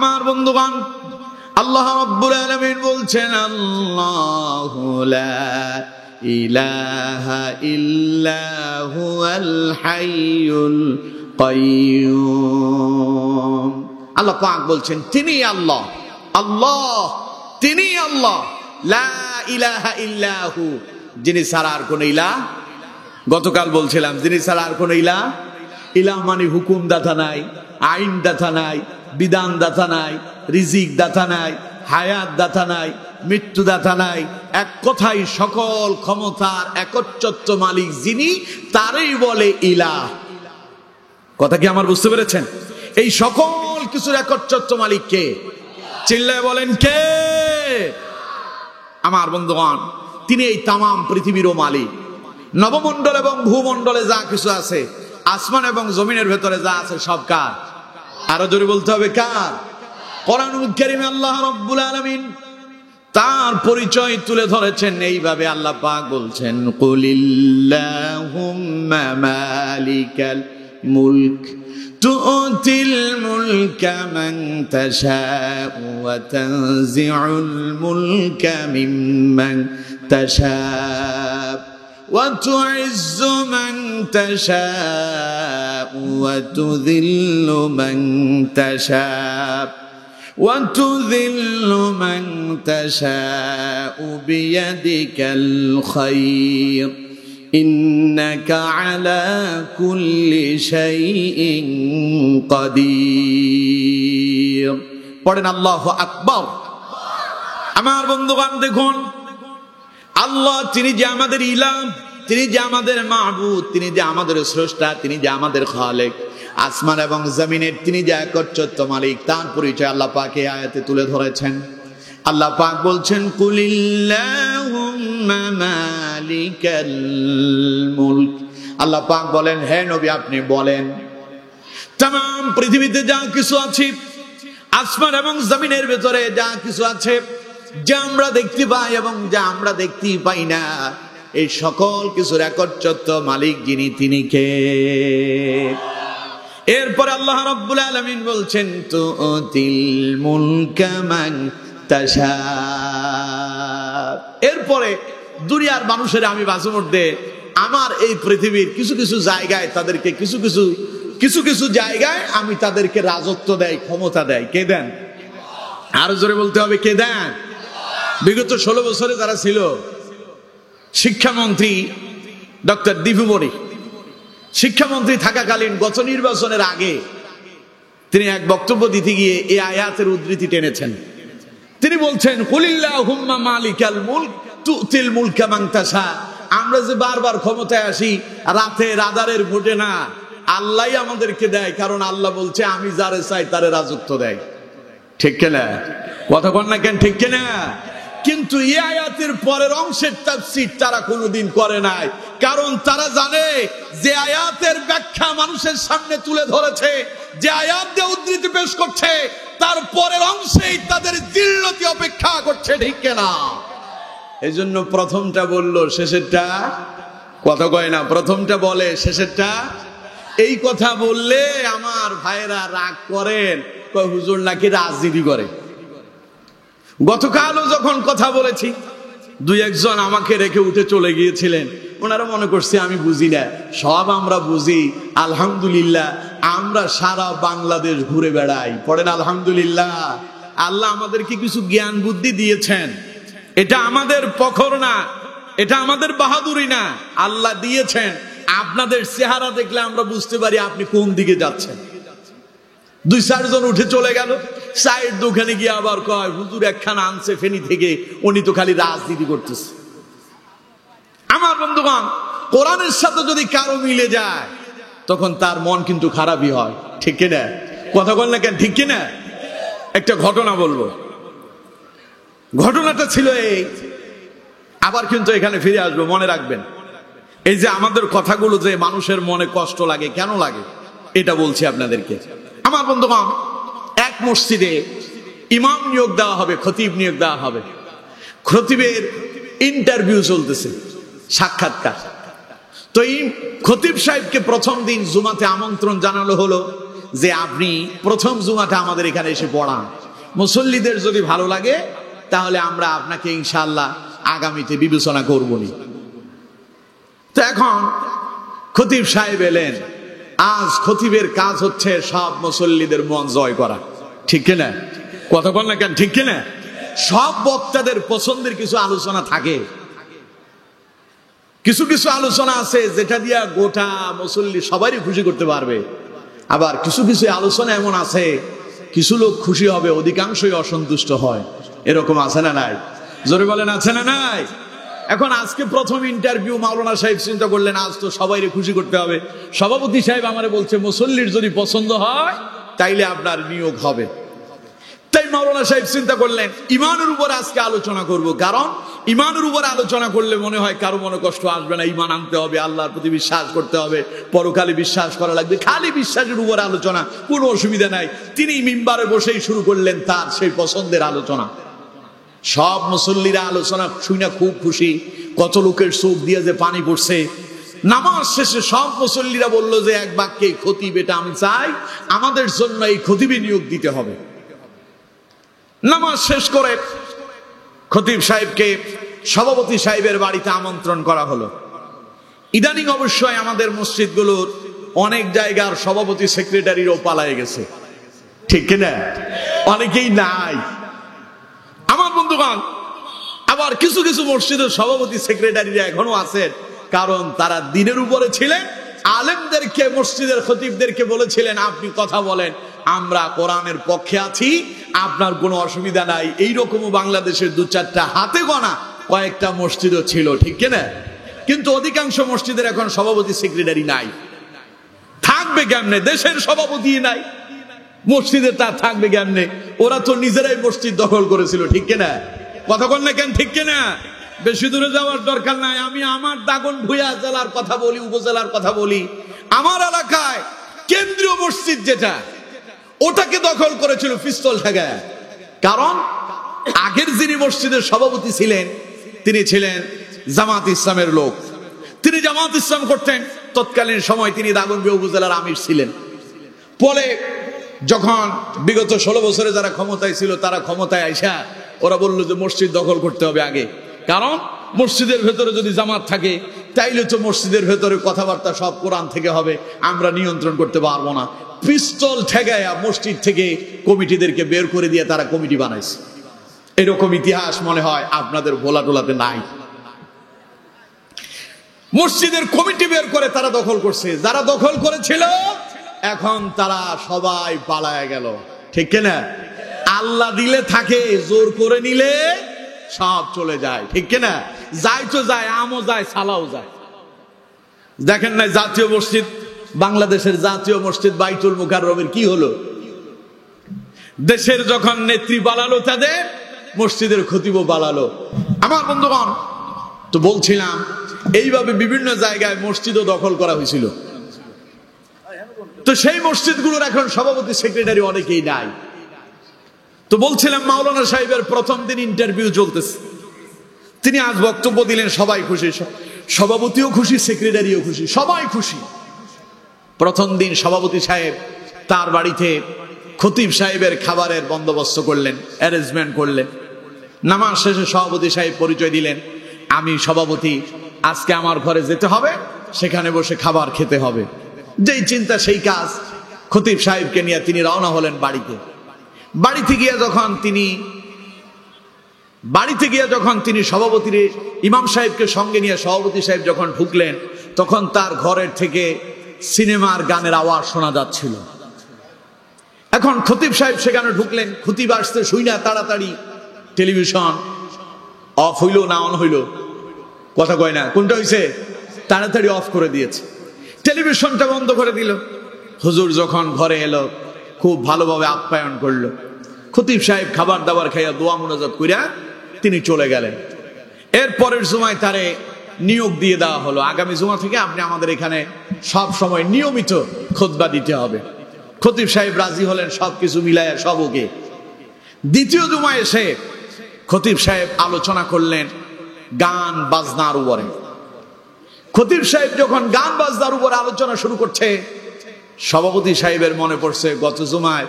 আমার বন্ধুগণ, আল্লাহ রাব্বুল আলামিন বলছেন, আল্লাহু লা ইলাহা ইল্লা হুয়াল হাইয়ুল কাইয়্যুম। আল্লাহ পাক বলছেন তিনি আল্লাহ, আল্লাহ তিনি আল্লাহ, লা ইলাহা ইল্লাহু, যিনি ছাড়া আর কোন ইলাহ, গতকাল বলছিলাম যিনি ছাড়া আর কোন ইলাহ, ইলাহ মানে হুকুম দাতা নাই, আইন দাতা নাই, বিধান দাতা নাই, রিজিক দাতা নাই, হায়াত দাতা নাই, মৃত্যু দাতা নাই, এক কথাই সকল ক্ষমতার একচ্ছত্র মালিক যিনি, তারই বলে ইলাহ। কথা কি আমার বুঝতে পেরেছেন? এই সকল কিছুর একচ্ছত্র মালিক কে? চিল্লায় বলেন কে? আমার বন্ধুগণ, তিনি এই তামাম পৃথিবীরও মালিক। নবমণ্ডল এবং ভূমণ্ডলে যা কিছু আছে, আসমান এবং জমিনের ভেতরে যা আছে, সব কার? আরো জোরে বলতে হবে কার? কোরআনুল কারীমে আল্লাহ রাব্বুল আলামিন তার পরিচয় তুলে ধরেছেন এইভাবে। আল্লাহ পাক বলছেন, কুলিল্লাহুম্মা মালিকাল মুলক তু'তিল মুলকা মান তাশাউ ওয়া তানজিউল মুলকা মিম্মান তাশাউ ওয়া তু'ইজ্জু মান তাশাউ ওয়া তুযিল্লু মান তাশাউ وتذل من تشاء بيدك الخير إنك على كل شيء قدير। পড়েন আল্লাহু আকবার। আমার বন্ধুগণ দেখুন, আল্লাহ তিনি যে আমাদের ইলাহ, তিনি যে আমাদের মাহবুদ, তিনি যে আমাদের স্রষ্টা, তিনি যে আমাদের খালেক, আসমান এবং জমিনের তিনি যে একচ্ছত্র মালিক, তার পরিচয় আল্লাহ পাক এই আয়াতে তুলে ধরেছেন। আল্লাহ পাক বলছেন, কুলিল্লাহুম্মা মালিকাল মুলক। আল্লাহ পাক বলেন, হে নবী আপনি বলেন, तमाम পৃথিবীতে যা কিছু আছে, আসমান এবং জমিনের ভেতরে যা কিছু আছে, যা আমরা দেখতে পাই এবং যা আমরা দেখতে পাই না, এই সকল কিছুর একচ্ছত্র মালিক যিনি, তিনি কে? এরপরে আল্লাহ রাব্বুল আলামিন বলছেন, তু'তিল মুলকা মান তাশা। এরপরে দুনিয়ার মানুষের আমি মাঝে মধ্যে আমার এই পৃথিবীর কিছু কিছু জায়গায় তাদেরকে কিছু কিছু জায়গায় আমি তাদেরকে রাজত্ব দেয়, ক্ষমতা দেয়। কে দেন? আরো জোরে বলতে হবে কে দেন? বিগত 16 বছরে যারা ছিল শিক্ষামন্ত্রী ডক্টর দীপু মনি, শিক্ষামন্ত্রী থাকাকালীন গত নির্বাচনের আগে তিনি এক বক্তব্য দিতে গিয়ে এই আয়াতের উদ্ধৃতি টেনেছেন। তিনি বলছেন, কুলিল্লাহুম্মা মালিকাল মুলক তু'তিল মুলকা মান তাশা। আমরা যে বারবার ক্ষমতায় আসি, রাতে রাদারের ভোটে না, আল্লাহই আমাদেরকে দেয়, কারণ আল্লাহ বলছে আমি যারে চাই তারে রাজত্ব দেয়। ঠিক কিনা? কথা বল না কেন? ঠিক কিনা? কিন্তু এই আয়াতের পরের অংশের তাফসীর তারা কোনোদিন করে নাই, কারণ তারা জানে যে আয়াতের ব্যাখ্যা মানুষের সামনে তুলে ধরেছে, যে আয়াত দিয়ে উদ্ধৃতি পেশ করছে, তার পরের অংশেই তাদের জিল্লতি অপেক্ষা করছে। ঠিক কিনা? এই জন্য প্রথমটা বললো, শেষেরটা কথা কয় না। প্রথমটা বলে, শেষেরটা। এই কথা বললে আমার ভাইরা রাগ করেন, কয় হুজুর নাকি রাজনীতি করে। গতকালও যখন কথা বলেছি, দুই একজন আমাকে রেখে উঠে চলে গিয়েছিলেন। ওনারা মনে করছে আমি বুঝি না। সব আমরা বুঝি, আলহামদুলিল্লাহ। আমরা সারা বাংলাদেশ ঘুরে বেড়াই। পড়েন আলহামদুলিল্লাহ। আল্লাহ আমাদেরকে কিছু জ্ঞান বুদ্ধি দিয়েছেন। এটা আমাদের পখর না, এটা আমাদের বাহাদুরি না, আল্লাহ দিয়েছেন। আপনাদের চেহারা দেখলে আমরা বুঝতে পারি আপনি কোন দিকে যাচ্ছেন। 2-4 জন উঠে চলে গেল, সাইড দোকানে গিয়ে আবার কয় হুজুর একখানা আনছে ফেনী থেকে, উনি তো খালি রাজনীতি করতেছে। আমার বন্ধুগণ, কোরআনের সাথে যদি কারো মিলে যায় তখন তার মন কিন্তু খারাপই হয়। ঠিক কিনা? কথা বল না কেন? ঠিক কিনা? একটা ঘটনা বলবো। ঘটনাটা ছিল এই, আবার কিন্তু এখানে ফিরে আসবো, মনে রাখবেন। এই যে আমাদের কথাগুলো যে মানুষের মনে কষ্ট লাগে, কেন লাগে এটা বলছি আপনাদেরকে। আমার বন্ধুগণ, এক মসজিদে ইমাম নিয়োগ দেওয়া হবে, খতিব নিয়োগ দেওয়া হবে। খতিবের ইন্টারভিউ চলতেছে, সাক্ষাৎকার। তো এই খতিব সাহেবকে প্রথম দিন জুমাতে আমন্ত্রণ জানানো হলো যে আপনি প্রথম জুমাটা আমাদের এখানে এসে পড়ান, মুসল্লিদের যদি ভালো লাগে তাহলে আমরা আপনাকে ইনশাআল্লাহ আগামীতে বিবেচনা করবনি। তো এখন খতিব সাহেব এলেন। আজ খতিবের কাজ হচ্ছে সব মুসল্লিদের মন জয় করা, ঠিক কিনা? কথা বল না কেন, ঠিক কিনা? সব বক্তাদের পছন্দের কিছু আলোচনা থাকে, কিছু কিছু আলোচনা আছে যেটা দিয়া গোটা মুসল্লি সবারই খুশি করতে পারবে। আবার কিছু কিছু আলোচনা এমন আছে কিছু লোক খুশি হবে, অধিকাংশই অসন্তুষ্ট হয়। এরকম আছে না নাই? জোরে বলেন, আছে না নাই? এখন আজকে প্রথম ইন্টারভিউ, মাওলানা সাহেব চিন্তা করলেন আজ তো সবাইকে খুশি করতে হবে। সভাপতি সাহেব আমারে বলছে মুসল্লির যদি পছন্দ হয় তাইলে আপনার নিয়োগ হবে। তাই মাওলানা সাহেব চিন্তা করলেন ইমানের উপর আজকে আলোচনা করব, কারণ ইমানের উপর আলোচনা করলে মনে হয় কারো মনে কষ্ট আসবে না। ইমান আনতে হবে, আল্লাহর প্রতি বিশ্বাস করতে হবে, পরকালে বিশ্বাস করা লাগবে। খালি বিশ্বাসের উপর আলোচনা, কোনো অসুবিধা নাই। তিনি মিম্বারে বসেই শুরু করলেন তার সেই পছন্দের আলোচনা। সব মুসল্লিরা আলোচনা শুনে খুব খুশি। কত লোকের চোখ দিয়ে যে পানি পড়ছে। নামাজ শেষে সব মুসল্লিরা বলল যে এক বাক্যে, খতিব এটা আমি চাই, আমাদের জন্য এই খতিবে নিয়োগ দিতে হবে। নামাজ শেষ করে খতিব সাহেবকে সভাপতি সাহেবের বাড়িতে আমন্ত্রণ করা হলো। ইদানিং অবশ্যই আমাদের মসজিদগুলোর অনেক জায়গার সভাপতি সেক্রেটারিরও পালায়ে গেছে, ঠিক কিনা? অনেকেই নাই আমার বন্ধুগণ। আবার কিছু কিছু মসজিদের সভাপতি সেক্রেটারিরা এখনো আছেন, কারণ তারা দিনের উপরে ছিলেন। আলেমদেরকে, মসজিদের খতিবদেরকে বলেছিলেন আপনি কথা বলেন, আমরা কোরআনের পক্ষে আছি, আপনার কোনো অসুবিধা নাই। এইরকমও বাংলাদেশের দু চারটা হাতে গোনা কয়েকটা মসজিদও ছিল, ঠিক কিনা? কিন্তু অধিকাংশ মসজিদের এখন সভাপতি সেক্রেটারি নাই। থাকবে কেমনে? দেশের সভাপতি নাই, মসজিদে তার থাকবে কেমনে? ওরা তো নিজেরাই মসজিদ দখল করেছিল, ঠিক কিনা? কথা বল না কেন, ঠিক কিনা? বেশি দূরে যাওয়ার দরকার নাই। আমি আমার দাগনভূঞা জেলার কথা বলি, উপজেলার কথা বলি। আমার এলাকায় কেন্দ্রীয় মসজিদ যেটা, ওটাকে দখল করেছিল পিস্তল ঠেকায়। কারণ আগের যিনি মসজিদের সভাপতি ছিলেন তিনি ছিলেন জামাত ইসলামের লোক। তিনি জামাত ইসলাম করতেন। তৎকালীন সময় তিনি দাগনভূঞা উপজেলার আমির ছিলেন। পরে যখন বিগত 16 বছরে যারা ক্ষমতায় ছিল, তারা ক্ষমতায় আইসা ওরা বলল যে মসজিদ দখল করতে হবে আগে, কারণ মসজিদের ভেতরে যদি জামাত থাকে তাইলে তো মসজিদের ভেতরে কথাবার্তা সব কোরআন থেকে হবে, আমরা নিয়ন্ত্রণ করতে পারবো না। পিস্তল ঠেকায়া মসজিদ থেকে কমিটিদেরকে বের করে দিয়ে তারা কমিটি বানাইছে। এরকম ইতিহাস মনে হয় আপনাদের ভোলা টোলাতে নাই। মসজিদের কমিটি বের করে তারা দখল করছে। যারা দখল করেছিল এখন তারা সবাই পালায় গেল, ঠিক কিনা? আল্লাহ দিলে থাকে, জোর করে নিলে সব চলে যায়, ঠিক কিনা? যায় তো যায়, আমও যায়, সালাও যায়। দেখেন না জাতীয় মসজিদ, বাংলাদেশের জাতীয় মসজিদ বাইতুল মুকাররমের কি হলো? দেশের যখন নেত্রী পালালো তাদের, মসজিদের খতিবও পালালো। আমার বন্ধুগণ, তো বলছিলাম এইভাবে বিভিন্ন জায়গায় মসজিদও দখল করা হয়েছিল। তো সেই মসজিদগুলোর এখন সভাপতি সেক্রেটারি অনেকেই নাই। তো বলছিলাম মাওলানা সাহেবের প্রথম দিন ইন্টারভিউ চলতেছে। তিনি আজ বক্তব্য দিলেন, সবাই খুশি, সভাপতিও খুশি, সেক্রেটারিও খুশি, সবাই খুশি। প্রথম দিন সভাপতি সাহেব তার বাড়িতে খতিব সাহেবের খাবারের বন্দোবস্ত করলেন, অ্যারেঞ্জমেন্ট করলেন। নামাজ শেষে সভাপতি সাহেব পরিচয় দিলেন, আমি সভাপতি, আজকে আমার ঘরে যেতে হবে, সেখানে বসে খাবার খেতে হবে। যেই চিন্তা সেই কাজ। খতিব সাহেবকে নিয়ে তিনি রওনা হলেন বাড়িতে। বাড়িতে গিয়ে যখন তিনি সভাপতির ইমাম সাহেবকে সঙ্গে নিয়ে সভাপতি সাহেব যখন ঢুকলেন, তখন তার ঘরের থেকে সিনেমার গানের আওয়াজ শোনা যাচ্ছিল। এখন খতিব সাহেব সেখানে ঢুকলেন। খতিব আসতে শুই না তাড়াতাড়ি টেলিভিশন অফ হইল না অন হইল, কথা কয় না, কোনটা হইছে? তাড়াতাড়ি অফ করে দিয়েছে, টেলিভিশনটা বন্ধ করে দিল। হুজুর যখন ঘরে এলো, খুব ভালোভাবে আপ্যায়ন করলো। খতিব সাহেব খাবার দাবার খাইয়া দোয়া মুনাজাত কইরা তিনি চলে গেলেন। এর পরের জুমায় তারে নিয়োগ দিয়ে দেওয়া হলো, আগামী জুমা থেকে আপনি আমাদের এখানে সব সময় নিয়মিত খুতবা দিতে হবে। খতিব সাহেব রাজি হলেন, সবকিছু মিলাইয়া সব ওকে। দ্বিতীয় জুমায় এসে খতিব সাহেব আলোচনা করলেন গান বাজনার উপরে। খতিব সাহেব যখন গান বাজনার উপরে আলোচনা শুরু করছে, সভাপতি সাহেবের মনে পড়ছে গত জুমায়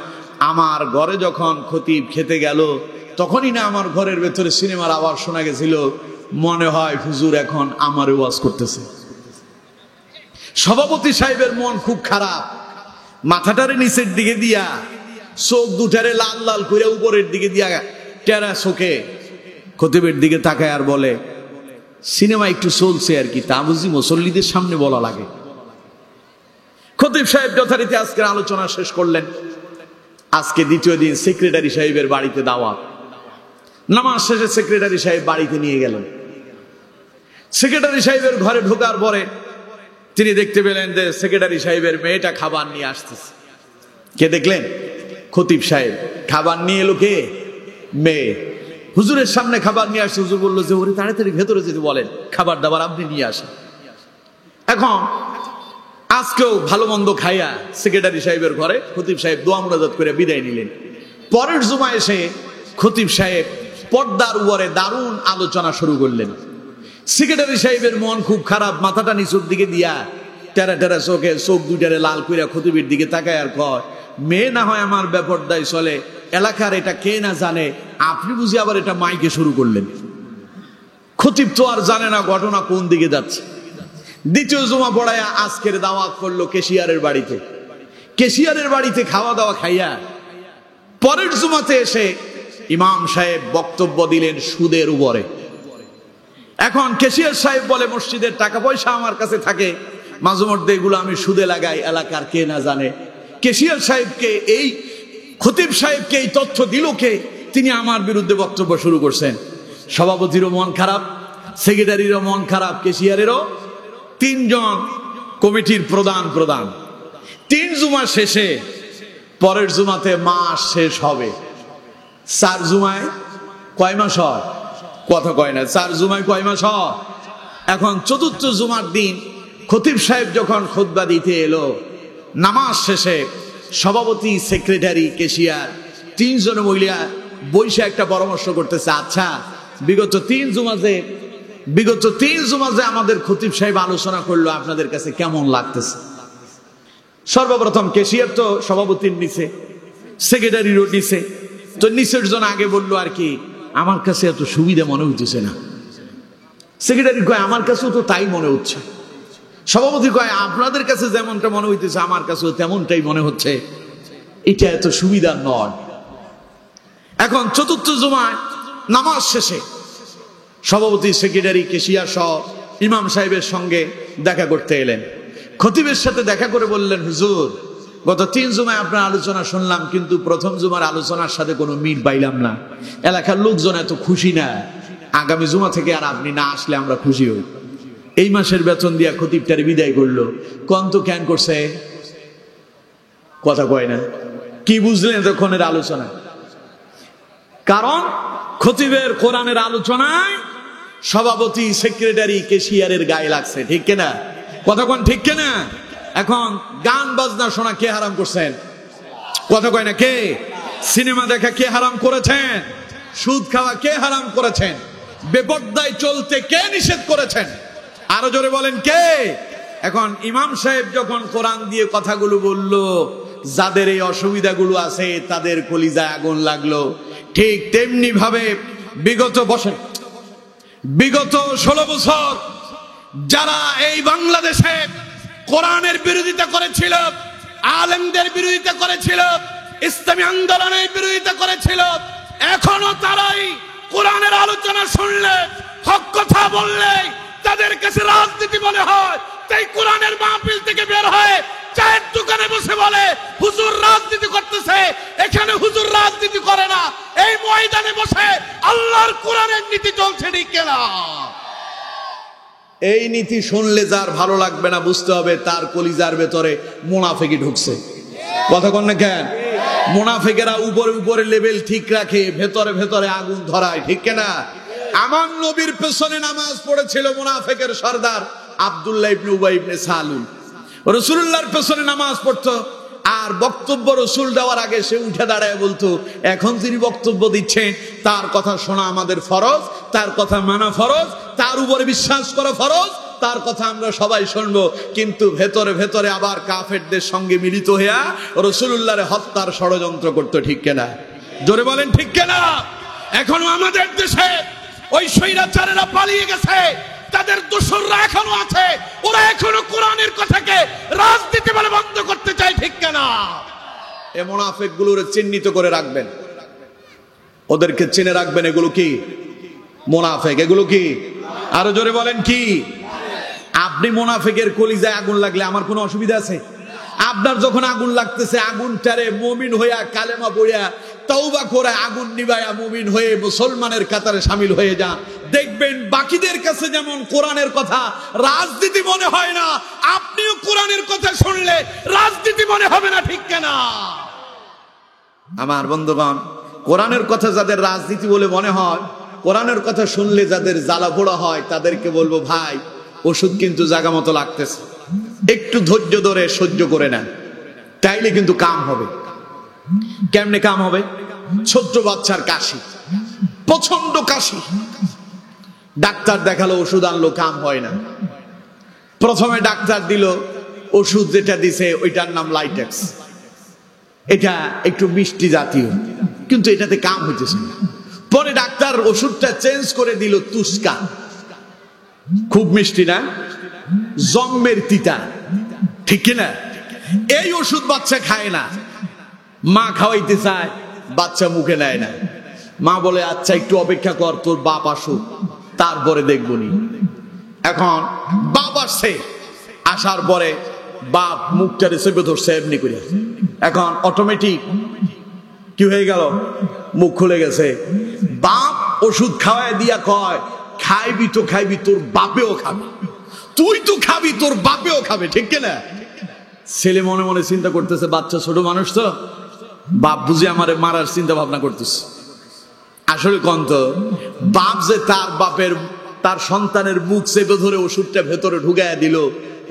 আমার ঘরে যখন খতিব খেতে গেল তখনই না আমার ঘরের ভেতরে সিনেমার আওয়াজ শোনা গেছিল, মনে হয় হুজুর এখন আমার ওয়াজ করতেছে। সভাপতি সাহেবের মন খুব খারাপ, মাথাটারে নিচের দিকে দিয়া, চোখ দুটারে লাল লাল করে উপরের দিকে দিয়া, টেরা চোখে খতিবের দিকে তাকায় আর বলে, সিনেমা একটু চলছে আর কি, তা বুঝি মুসল্লিদের সামনে বলা লাগে। খতিব সাহেব যথারীতি আজকের আলোচনা শেষ করলেন। আজকে দ্বিতীয় দিন সেক্রেটারি সাহেবের বাড়িতে দাওয়াত। নামাজ শেষে সেক্রেটারি সাহেব বাড়িতে নিয়ে গেলেন। সেক্রেটারি সাহেবের ঘরে ঢোকার পরে তিনি দেখতে পেলেন যে সেক্রেটারি সাহেবের মেয়েটা খাবার নিয়ে আসতেছে। কে দেখলেন? খতিব সাহেব। খাবার নিয়ে এলো কে? মেয়ে। হুজুরের সামনে খাবার নিয়ে আসছে। হুজুর বললো যে ওরে তাড়াতাড়ি ভেতরে যেতে বলেন, খাবার দাবার আপনি নিয়ে আসেন। এখন আজকেও ভালো মন্দ খাইয়া সেক্রেটারি সাহেবের ঘরে খতিব সাহেব দোয়া মুনাজাত করে বিদায় নিলেন। পরের জুমা এসে খতিব সাহেব পর্দার উপরে দারুণ আলোচনা শুরু করলেন। সেক্রেটারি সাহেবের মন খুব খারাপ, মাথাটা নিচুর দিকে দিয়া টেরা টেরা চোখে চোখ দুটারে লাল কইরা খতিবের দিকে তাকায় আর কয়, মেয়ে না হয় আমার বেপরদায় চলে, এলাকার এটা কে না জানে, আপনি বুঝি আবার এটা মাইকে শুরু করলেন। খতিব তো আর জানে না ঘটনা কোন দিকে যাচ্ছে। দ্বিতীয় জুমা পড়ায়া আজকের দাওয়াত করলো কেশিয়ারের বাড়িতে। কেশিয়ারের বাড়িতে খাওয়া দাওয়া খাইয়া পরের জুমাতে এসে ইমাম সাহেব বক্তব্য দিলেন সুদের উপরে। এখন কেশিয়ার সাহেব বলে, মসজিদের টাকা পয়সা আমার কাছে থাকে, মাঝে মধ্যে এগুলো আমি সুদে লাগাই, এলাকার কে না জানে। কেশিয়ার সাহেবকে এই খতিব সাহেবকে এই তথ্য দিল কে? তিনি আমার বিরুদ্ধে বক্তব্য শুরু করছেন। সভাপতিরও মন খারাপ, সেক্রেটারিরও মন খারাপ, কেশিয়ারেরও। তিনজন কমিটির প্রধান তিন জুমা শেষে পরের জুমাতে মাস শেষ হবে। 4 জুমায় কয় মাস হয়? কথা কয় না। 4 জুমায় কয় মাস হয়? এখন চতুর্থ জুমার দিন খতিব সাহেব যখন খুতবা দিতে এলো, নামাজ শেষে সভাপতি, সেক্রেটারি, কেশিয়ার তিনজন মহিলা বৈশা একটা পরামর্শ করতেছে, আচ্ছা বিগত তিন জুমাতে আমাদের খতিব সাহেব আলোচনা করলো, আপনাদের কাছে কেমন লাগতেছে? সর্বপ্রথম কেশিয়ার তো সভাপতির নিচে, সেক্রেটারিরও নিচে, তো নিচের জন আগে বললো আর কি, আমার কাছে এত সুবিধা মনে হইতেছে না। সেক্রেটারি কয়, আমার কাছেও তো তাই মনে হচ্ছে। সভাপতি কয়, আপনাদের কাছে যেমনটা মনে হইতেছে আমার কাছেও তেমনটাই মনে হচ্ছে, এটা এত সুবিধা নয়। এখন চতুর্থ জুমায় নামাজ শেষে সভাপতি, সেক্রেটারি, কেশিয়ার সহ ইমাম সাহেবের সঙ্গে দেখা করতে এলেন। খতিবের সাথে দেখা করে বললেন, হুজুর গত 3 জুমায় আপনার আলোচনা শুনলাম, কিন্তু প্রথম জুমার আলোচনার সাথে কোনো মিল পাইলাম না। এলাকার লোকজন এত খুশি না, আগামী জুমা থেকে আর আপনি না আসলে আমরা খুশি হই। এই মাসের বেতন দিয়া খতিবটারে বিদায় করলো। কন্ত কেন করছে? কথা কয় না। কি বুঝলেন এতক্ষণের আলোচনা? কারণ খতিবের কোরআনের আলোচনায় সভাপতি, সেক্রেটারি, কেশিয়ারের গায়ে লাগছে। ঠিক কিনা? কথা কোন ঠিক কিনা? এখন গান বাজনা শোনা কে হারাম করছেন? কথা কয় না। কে? সিনেমা দেখা কে হারাম করেছেন? সুদ খাওয়া কে হারাম করেছেন? বেপরদায় চলতে কে নিষেধ করেছেন? আরো জোরে বলেন কে? এখন ইমাম সাহেব যখন কোরআন দিয়ে কথাগুলো বলল, যাদের এই অসুবিধাগুলো আছে তাদের কলিজায় আগুন লাগলো। ঠিক তেমনি ভাবে বিগত 16 বছর যারা এই বাংলাদেশে কোরআনের বিরোধিতা করেছিল, আলেমদের বিরোধিতা করেছিল, ইসলামী আন্দোলনের বিরোধিতা করেছিল, এখনো তারাই কোরআনের আলোচনা শুনলে, হক কথা বললে তাদের কাছে রাজনীতি মনে হয়। তাই কোরআনের মাহফিল থেকে বের হয়ে চায়ের দোকানে বসে বলে হুজুর রাজনীতি করতেছে। এখানে হুজুর রাজনীতি করে না, এই ময়দানে বসে আল্লাহর কোরআনের নীতি চলছে। ঠিক না? এই নীতি শুনলে যার ভালো লাগবে না, বুঝতে হবে তার কলিজার ভেতরে মুনাফিকি ঢুকছে। কথা কন না কেন? মুনাফিকেরা উপরে লেভেল ঠিক রাখে, ভেতরে আগুন ধরায়। ঠিক না? আমার নবীর পেছনে নামাজ পড়েছিল মুনাফিকের সর্দার আব্দুল্লাহ ইবনে উবাই ইবনে সালুল। রাসূলুল্লাহর পেছনে নামাজ পড়তো, আর বক্তব্য রসুল দেওয়ার আগে সে উঠে দাঁড়ায় বলতো, এখন তিনি বক্তব্য দিচ্ছেন, তার কথা শোনা আমাদের ফরজ, তার কথা মানা ফরজ, তার উপরে বিশ্বাস করা ফরজ, তার কথা আমরা সবাই শুনবো, কিন্তু ভেতরে ভেতরে আবার কাফেরদের সঙ্গে মিলিত হইয়া রাসূলুল্লাহর হত্যার ষড়যন্ত্র করতো। ঠিক কিনা? জোরে বলেন ঠিক কিনা? এখনো আমাদের দেশে ওই স্বৈরাচারেরা পালিয়ে গেছে, তাদের দোসররা এখনো আছে, ওরা এখনো কোরআনের কথাকে রাজনীতি বলে বন্ধ করতে চায়। ঠিক কিনা? এই মুনাফিকগুলোর চিহ্নিত করে রাখবেন, ওদেরকে চিনে রাখবেন। এগুলো কি? মুনাফিক। এগুলো কি? আরো জোরে বলেন কি? আপনি মুনাফিকের কলিজায় আগুন লাগলে আমার কোনো অসুবিধা আছে? আপনার যখন আগুন লাগতেছে, আগুনটারে মুমিন হইয়া কালেমা পড়িয়া তওবা করে আগুন নিভাইয়া মুমিন হয়ে মুসলমানের কাতারে শামিল হয়ে যান। দেখবেন বাকিদের কাছে যেমন কোরআনের কথা রাজনীতি মনে হয় না, আপনিও কোরআনের কথা শুনলে রাজনীতি মনে হবে না। ঠিক কিনা? আমার বন্ধুগণ, কোরআনের কথা যাদের রাজনীতি বলে মনে হয়, কোরআনের কথা শুনলে যাদের জ্বালা পোড়া হয়, তাদেরকে বলবো ভাই, ওষুধ কিন্তু জায়গা মতো লাগতেছে, একটু ধৈর্য ধরে সহ্য করে নেন, তাইলে কিন্তু কাম হবে। কেমনে কাম হবে? ছোট্ট বাচ্চার কাশি, প্রচন্ড কাশি, ডাক্তার দেখালো, ওষুধ আনলো, কাম হয় না। প্রথমে ডাক্তার দিল ওষুধ, যেটা দিছে ওইটার নাম লাইটেক্স, এটা একটু মিষ্টি জাতীয়, কিন্তু এটাতে কাম হইতেছে না। পরে ডাক্তার ওষুধটা চেঞ্জ করে দিল তুস্কা, খুব মিষ্টি না, জম্মের তিতা। ঠিক কিনা? এই ওষুধ বাচ্চা খায় না, মা খাওয়াইতে চায়, বাচ্চা মুখে নেয় না। মা বলে আচ্ছা একটু অপেক্ষা কর, তোর বাপ আসুক, তারপরে দেখবনি। এখন বাপ আসছে, আসার পরে বাপ মুখটারে চেপে ধরছে এমনি করে। এখন অটোমেটিক কি হয়ে গেল? মুখ খুলে গেছে। বাপ ওষুধ খাওয়ায় দিয়া কয়, খাইবি তো খাইবি, তোর বাপেও খাবে, তুই তো খাবি, তোর বাপেও খাবে। ঠিক কিনা? ছেলে মনে মনে চিন্তা করতেছে, বাচ্চা ছোট মানুষ তো, বাপ বুঝে আমারে মারার চিন্তা ভাবনা করতেছে। আসলে কন্ত বাপ যে তার সন্তানের মুখ চেপে ধরে ওষুধটা ভেতরে ঢুকাইয়া দিল,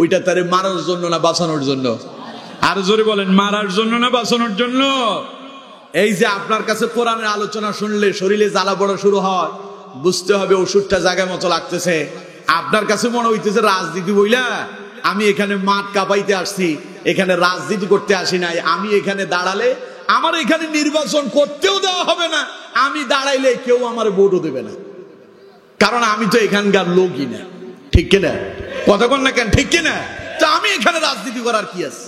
ওইটা তারে মারার জন্য না বাঁচানোর জন্য? আর জোরে বলেন, মারার জন্য না বাঁচানোর জন্য? এই যে আপনার কাছে কোরআনের আলোচনা শুনলে শরীরে জ্বালা পড়া শুরু হয়, বুঝতে হবে ওষুধটা জায়গা মতো লাগতেছে। আপনার কাছে মনে হইতেছে রাজনীতি বইলা আমি এখানে মাঠ কাঁপাইতে আসছি, এখানে রাজনীতি করতে আসি নাই। আমি এখানে দাঁড়ালে আমার এখানে নির্বাচন করতেও দেওয়া হবে না, আমি দাঁড়াইলে কেউ আমার ভোটও দেবে না, কারণ আমি তো এখানকার লোকই না। ঠিক কিনা? কতক্ষণ না কেন? ঠিক কিনা? তো আমি এখানে রাজনীতি করার কি আছে?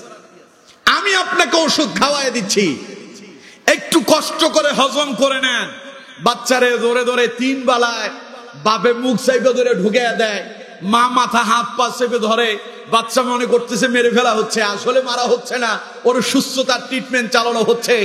আমি আপনাকে ওষুধ খাওয়াই দিচ্ছি, একটু কষ্ট করে হজম করে নেন। বাচ্চারে ধরে ধরে 3 বেলায় বাপে মুখ চাইপে ধরে ঢুকে দেয়, মা মাথা হাত পা চেপে ধরে, বাচ্চা মনে করতেছে মেরে ফেলা হচ্ছে, আসলে মারা হচ্ছে না, ওর সুস্থতার ট্রিটমেন্ট চালানো হচ্ছে।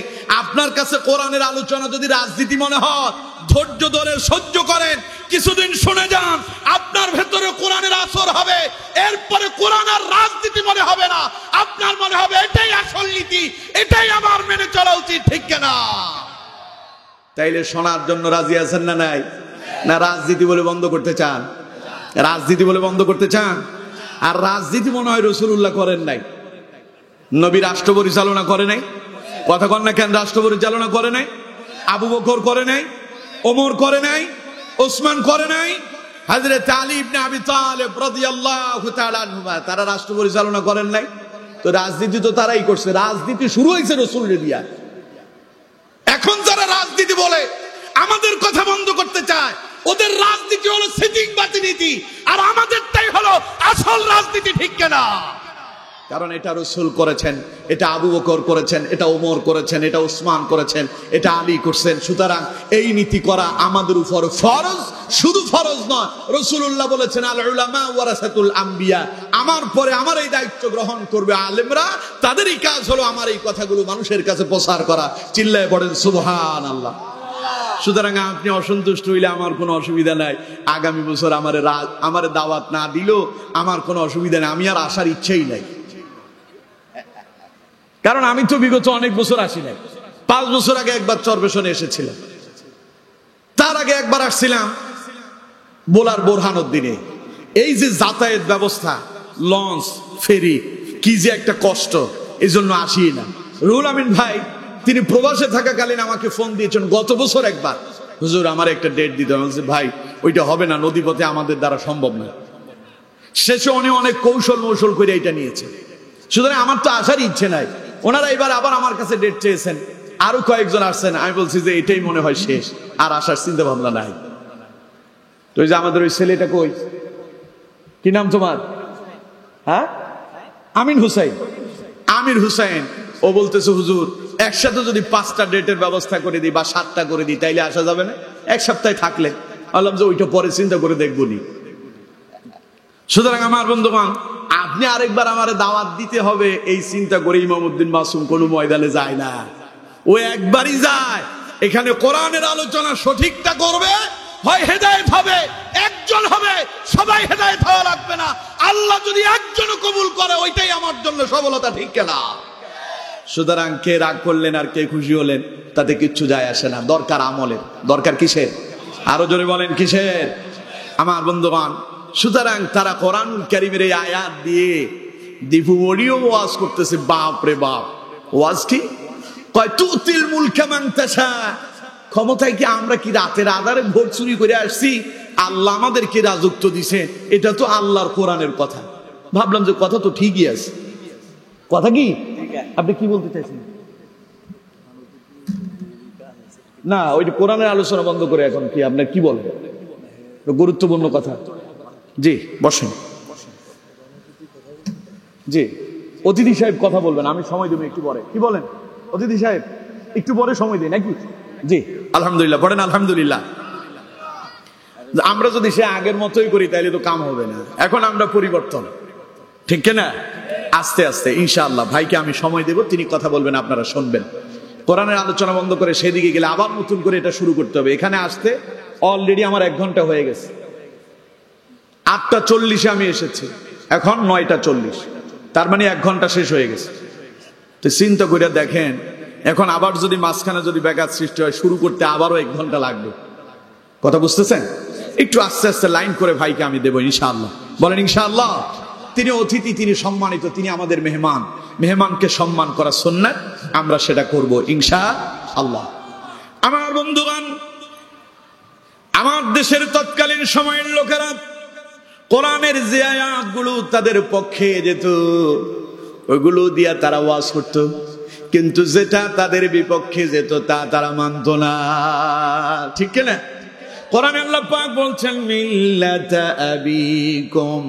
আপনার কাছে কোরআনের আলোচনা যদি রাজনীতি মনে হয়, ধৈর্য ধরে সহ্য করেন, কিছুদিন শুনে যান, আপনার ভেতরে কোরআনের আসর হবে। এরপরে কোরআন আর রাজনীতি মনে হবে না, আপনার মনে হবে এটাই আসল নীতি, এটাই আমার মেনে চলা উচিত। ঠিক কিনা? তাইলে শোনার জন্য রাজি আছেন না নাই? না রাজনীতি বলে বন্ধ করতে চান? রাজনীতি বলে বন্ধ করতে চান? আর রাজনীতি মনে হয় রাসূলুল্লাহ করেন নাই, নবী রাষ্ট্র পরিচালনা করে নাই। কথা কন না কেন? রাষ্ট্র পরিচালনা করে নাই, আবু বকর করে নাই, ওমর করে নাই, ওসমান করে নাই, হযরত আলী ইবনে আবি তালিব রাদিয়াল্লাহু তাআলা আনহু তারা রাষ্ট্র পরিচালনা করেন নাই। তো রাজনীতি তো তারাই করছে, রাজনীতি শুরু হয়েছে রাসূলের দিয়া। এখন যারা রাজনীতি বলে আমাদের কথা বন্ধ করতে চায়, ওদের রাজনীতি হলো সিটিং বাতি নীতি, আর আমাদেরটাই হলো আসল রাজনীতি। ঠিক কিনা? কারণ এটা রাসূল করেছেন, এটা আবু বকর করেছেন, এটা ওমর করেছেন, এটা ওসমান করেছেন, এটা আলী করছেন। সুতরাং এই নীতি করা আমাদের উপর ফরজ। শুধু ফরজ নয়, রাসূলুল্লাহ বলেছেন আল উলামা ওয়ারাসাতুল আম্বিয়া, আমার পরে আমার এই দায়িত্ব গ্রহণ করবে আলেমরা, তাদেরই কাজ হলো আমার এই কথাগুলো মানুষের কাছে প্রচার করা। চিল্লায় পড়েন সুবহানাল্লাহ। সুতরাং আপনি অসন্তুষ্ট হইলে আমার কোনো অসুবিধা নাই, আগামী বছর আমারে দাওয়াত না দিলেও আমার কোনো অসুবিধা নেই, আমি আর আসার ইচ্ছেই নাই। কারণ আমি তো বিগত অনেক বছর আসি নাই। 5 বছর আগে একবার চরবেশনে এসেছিলাম, তার আগে একবার আসছিলাম বোলার বোরহানুদ্দিনে। এই যে যাতায়াত ব্যবস্থা, লঞ্চ ফেরি, কি যে একটা কষ্ট, এই জন্য আসি না। রুহুল আমিন ভাই তিনি প্রবাসে থাকাকালীন আমাকে ফোন দিয়েছেন গত বছর একবার, হুজুর আমার একটা ডেট দিতে হবে। ভাই ওইটা হবে না, নদীপথে আমাদের দ্বারা সম্ভব না। শেষে উনি অনেক কৌশল মৌশল করে এটা নিয়েছে। সুতরাং আমার তো আসার ইচ্ছে নাই। ওনারা এবার আবার আমার কাছে ডেট চেয়েছেন, আরো কয়েকজন আসছেন। আমি বলছি যে এটাই মনে হয় শেষ, আর আসার চিন্তা ভাবনা নাই। তো ওই যে আমাদের ওই ছেলেটা কই, কি নাম তোমার? হ্যাঁ, আমির হুসাইন। আমির হুসাইন ও বলতেছে হুজুর একসাথে যদি 5টা ডেটের ব্যবস্থা করে দিই বা 7টা করে দিই তাইলে আসা যাবে না? এক সপ্তাহে থাকলে। বললাম যে ওইটা পরে চিন্তা করে দেখবো নি। সুতরাং আমার বন্ধুগণ, আপনি আরেকবার আমারে দাওয়াত দিতে হবে এই চিন্তা করে ইমামউদ্দিন মাসুম কোনো ময়দানে যায় না। ও একবারই যায়, এখানে কোরআনের আলোচনা সঠিকটা করবে, হয় হেদায়েত হবে, একজন হবে, সবাই হেদায়েত হওয়া লাগবে না। আল্লাহ যদি একজনও কবুল করে ওইটাই আমার জন্য সফলতা, ঠিক কিনা? সুতরাং কে রাগ করলেন আর কে খুশি হলেন তাতে কিচ্ছু যায় আসে না। দরকার আমলের। দরকার কিসের? আরো জোরে বলেন কিসের? আমার বন্ধুগণ, সুতরাং তারা কোরআনুল কারীমের এই আয়াত দিয়ে দিবু ওডিও ওয়াজ করতেছে। বাপ রে বাপ! ওয়াজ কি কয়? তুতিল মুলকা মান তাশা। ক্ষমতায় কি আমরা কি রাতের আধারে ভোট চুরি করে আসছি? আল্লাহ আমাদেরকে রাজত্ব দিছে, এটা তো আল্লাহর কোরআনের কথা। ভাবলাম যে কথা তো ঠিকই আছে। কথা কি? আপনি কি বলতে চাইছেন? না, ওই কোরআনের আলোচনা বন্ধ করে এখন কি আপনার কি বলেন? গুরুত্বপূর্ণ কথা। জি বসেন। জি, অতিথি সাহেব কথা বলবেন, আমি সময় দেবো একটু পরে। কি বলেন অতিথি সাহেব? একটু পরে সময় দিই নাকি? জি আলহামদুলিল্লাহ। পড়েন আলহামদুলিল্লাহ। আমরা যদি সে আগের মতোই করি তাহলে তো কাম হবে না। এখন আমরা পরিবর্তন, ঠিক না? আস্তে আস্তে ইনশাআল্লাহ ভাইকে আমি সময় দেব, তিনি কথা বলবেন, আপনারা শুনবেন। কোরআনের আলোচনা বন্ধ করে সেদিকে গেলে আবার নতুন করে এটা শুরু করতে হবে। এখানে আসতে অলরেডি আমার 1 ঘন্টা হয়ে গেছে। 8টা 40-এ আমি এসেছি, এখন 9টা 40, তার মানে 1 ঘন্টা শেষ হয়ে গেছে। তো চিন্তা করে দেখেন, এখন আবার যদি মাঝখানে যদি ব্যাঘাত সৃষ্টি হয়, শুরু করতে আবারও 1 ঘন্টা লাগবে। কথা বুঝতেছেন? একটু আস্তে আস্তে লাইন করে ভাইকে আমি দেবো ইনশাআল্লাহ। বলেন ইনশাআল্লাহ। তিনি অতিথি, তিনি সম্মানিত, তিনি আমাদের মেহমান। মেহমানকে সম্মান করা সুন্নাত, আমরা সেটা করব ইনশাআল্লাহ। আমার বন্ধুগণ, আমার দেশের তৎকালীন সময়ের লোকেরা কোরআনের যে আয়াতগুলো তাদের পক্ষে যেত ওইগুলো দিয়া তারা ওয়াজ করত, কিন্তু যেটা তাদের বিপক্ষে যেত তা তারা মানত না, ঠিক না? কোরআনে আল্লাহ পাক বলছেন মিল্লাতা আবিকুম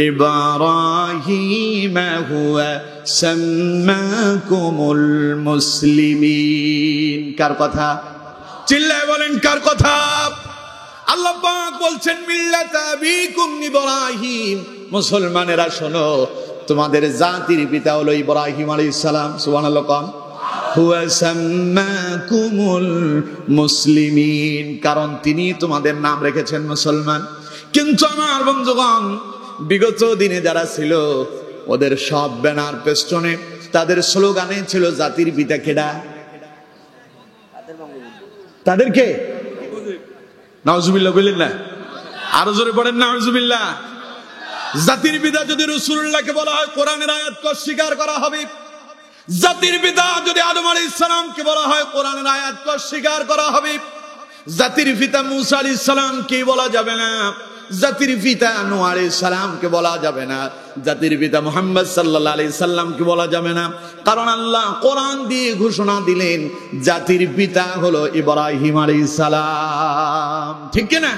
ইব্রাহিম হুয়া সাম্মাকুমুল মুসলিমিন। কার কথা? চিল্লায় বলেন কার কথা? আল্লাহ পাক বলছেন মিল্লাতা আবিকুম ইব্রাহিম, মুসলমানেরা শোনো, তোমাদের জাতির পিতা হলো ইব্রাহিম আলাইহিস সালাম। সুবহানাল্লাহ। কোন হুয়া সাম্মাকুমুল মুসলিমিন, কারণ তিনি তোমাদের নাম রেখেছেন মুসলমান। কিন্তু আমার বন্ধুগণ, বিগত দিনে যারা ছিল ওদের সব ব্যানার পেছনে তাদের স্লোগানে ছিল জাতির পিতা কেডা? তাদেরকে নাউজুবিল্লাহ বললেন না? আরো জোরে পড়েন নাউজুবিল্লাহ। জাতির পিতা যদি রাসূলুল্লাহকে বলা হয় কোরআনের আয়াতকে অস্বীকার করা হবে। জাতির পিতা যদি আদম আলাইহিস সালামকে বলা হয় কোরআনের আয়াতকে অস্বীকার করা হবে। জাতির পিতা মূসা আলাইহিস সালামকে বলা যাবে না, জাতির পিতা নূহ আলাইহিস সালামকে বলা যাবে না, জাতির পিতা মুহাম্মদ সাল্লাল্লাহু আলাইহি সাল্লামকে বলা যাবে না। কারণ আল্লাহ কোরআন দিয়ে ঘোষণা দিলেন জাতির পিতা হলো ইব্রাহিম আলাইহিস সালাম, ঠিক কি না?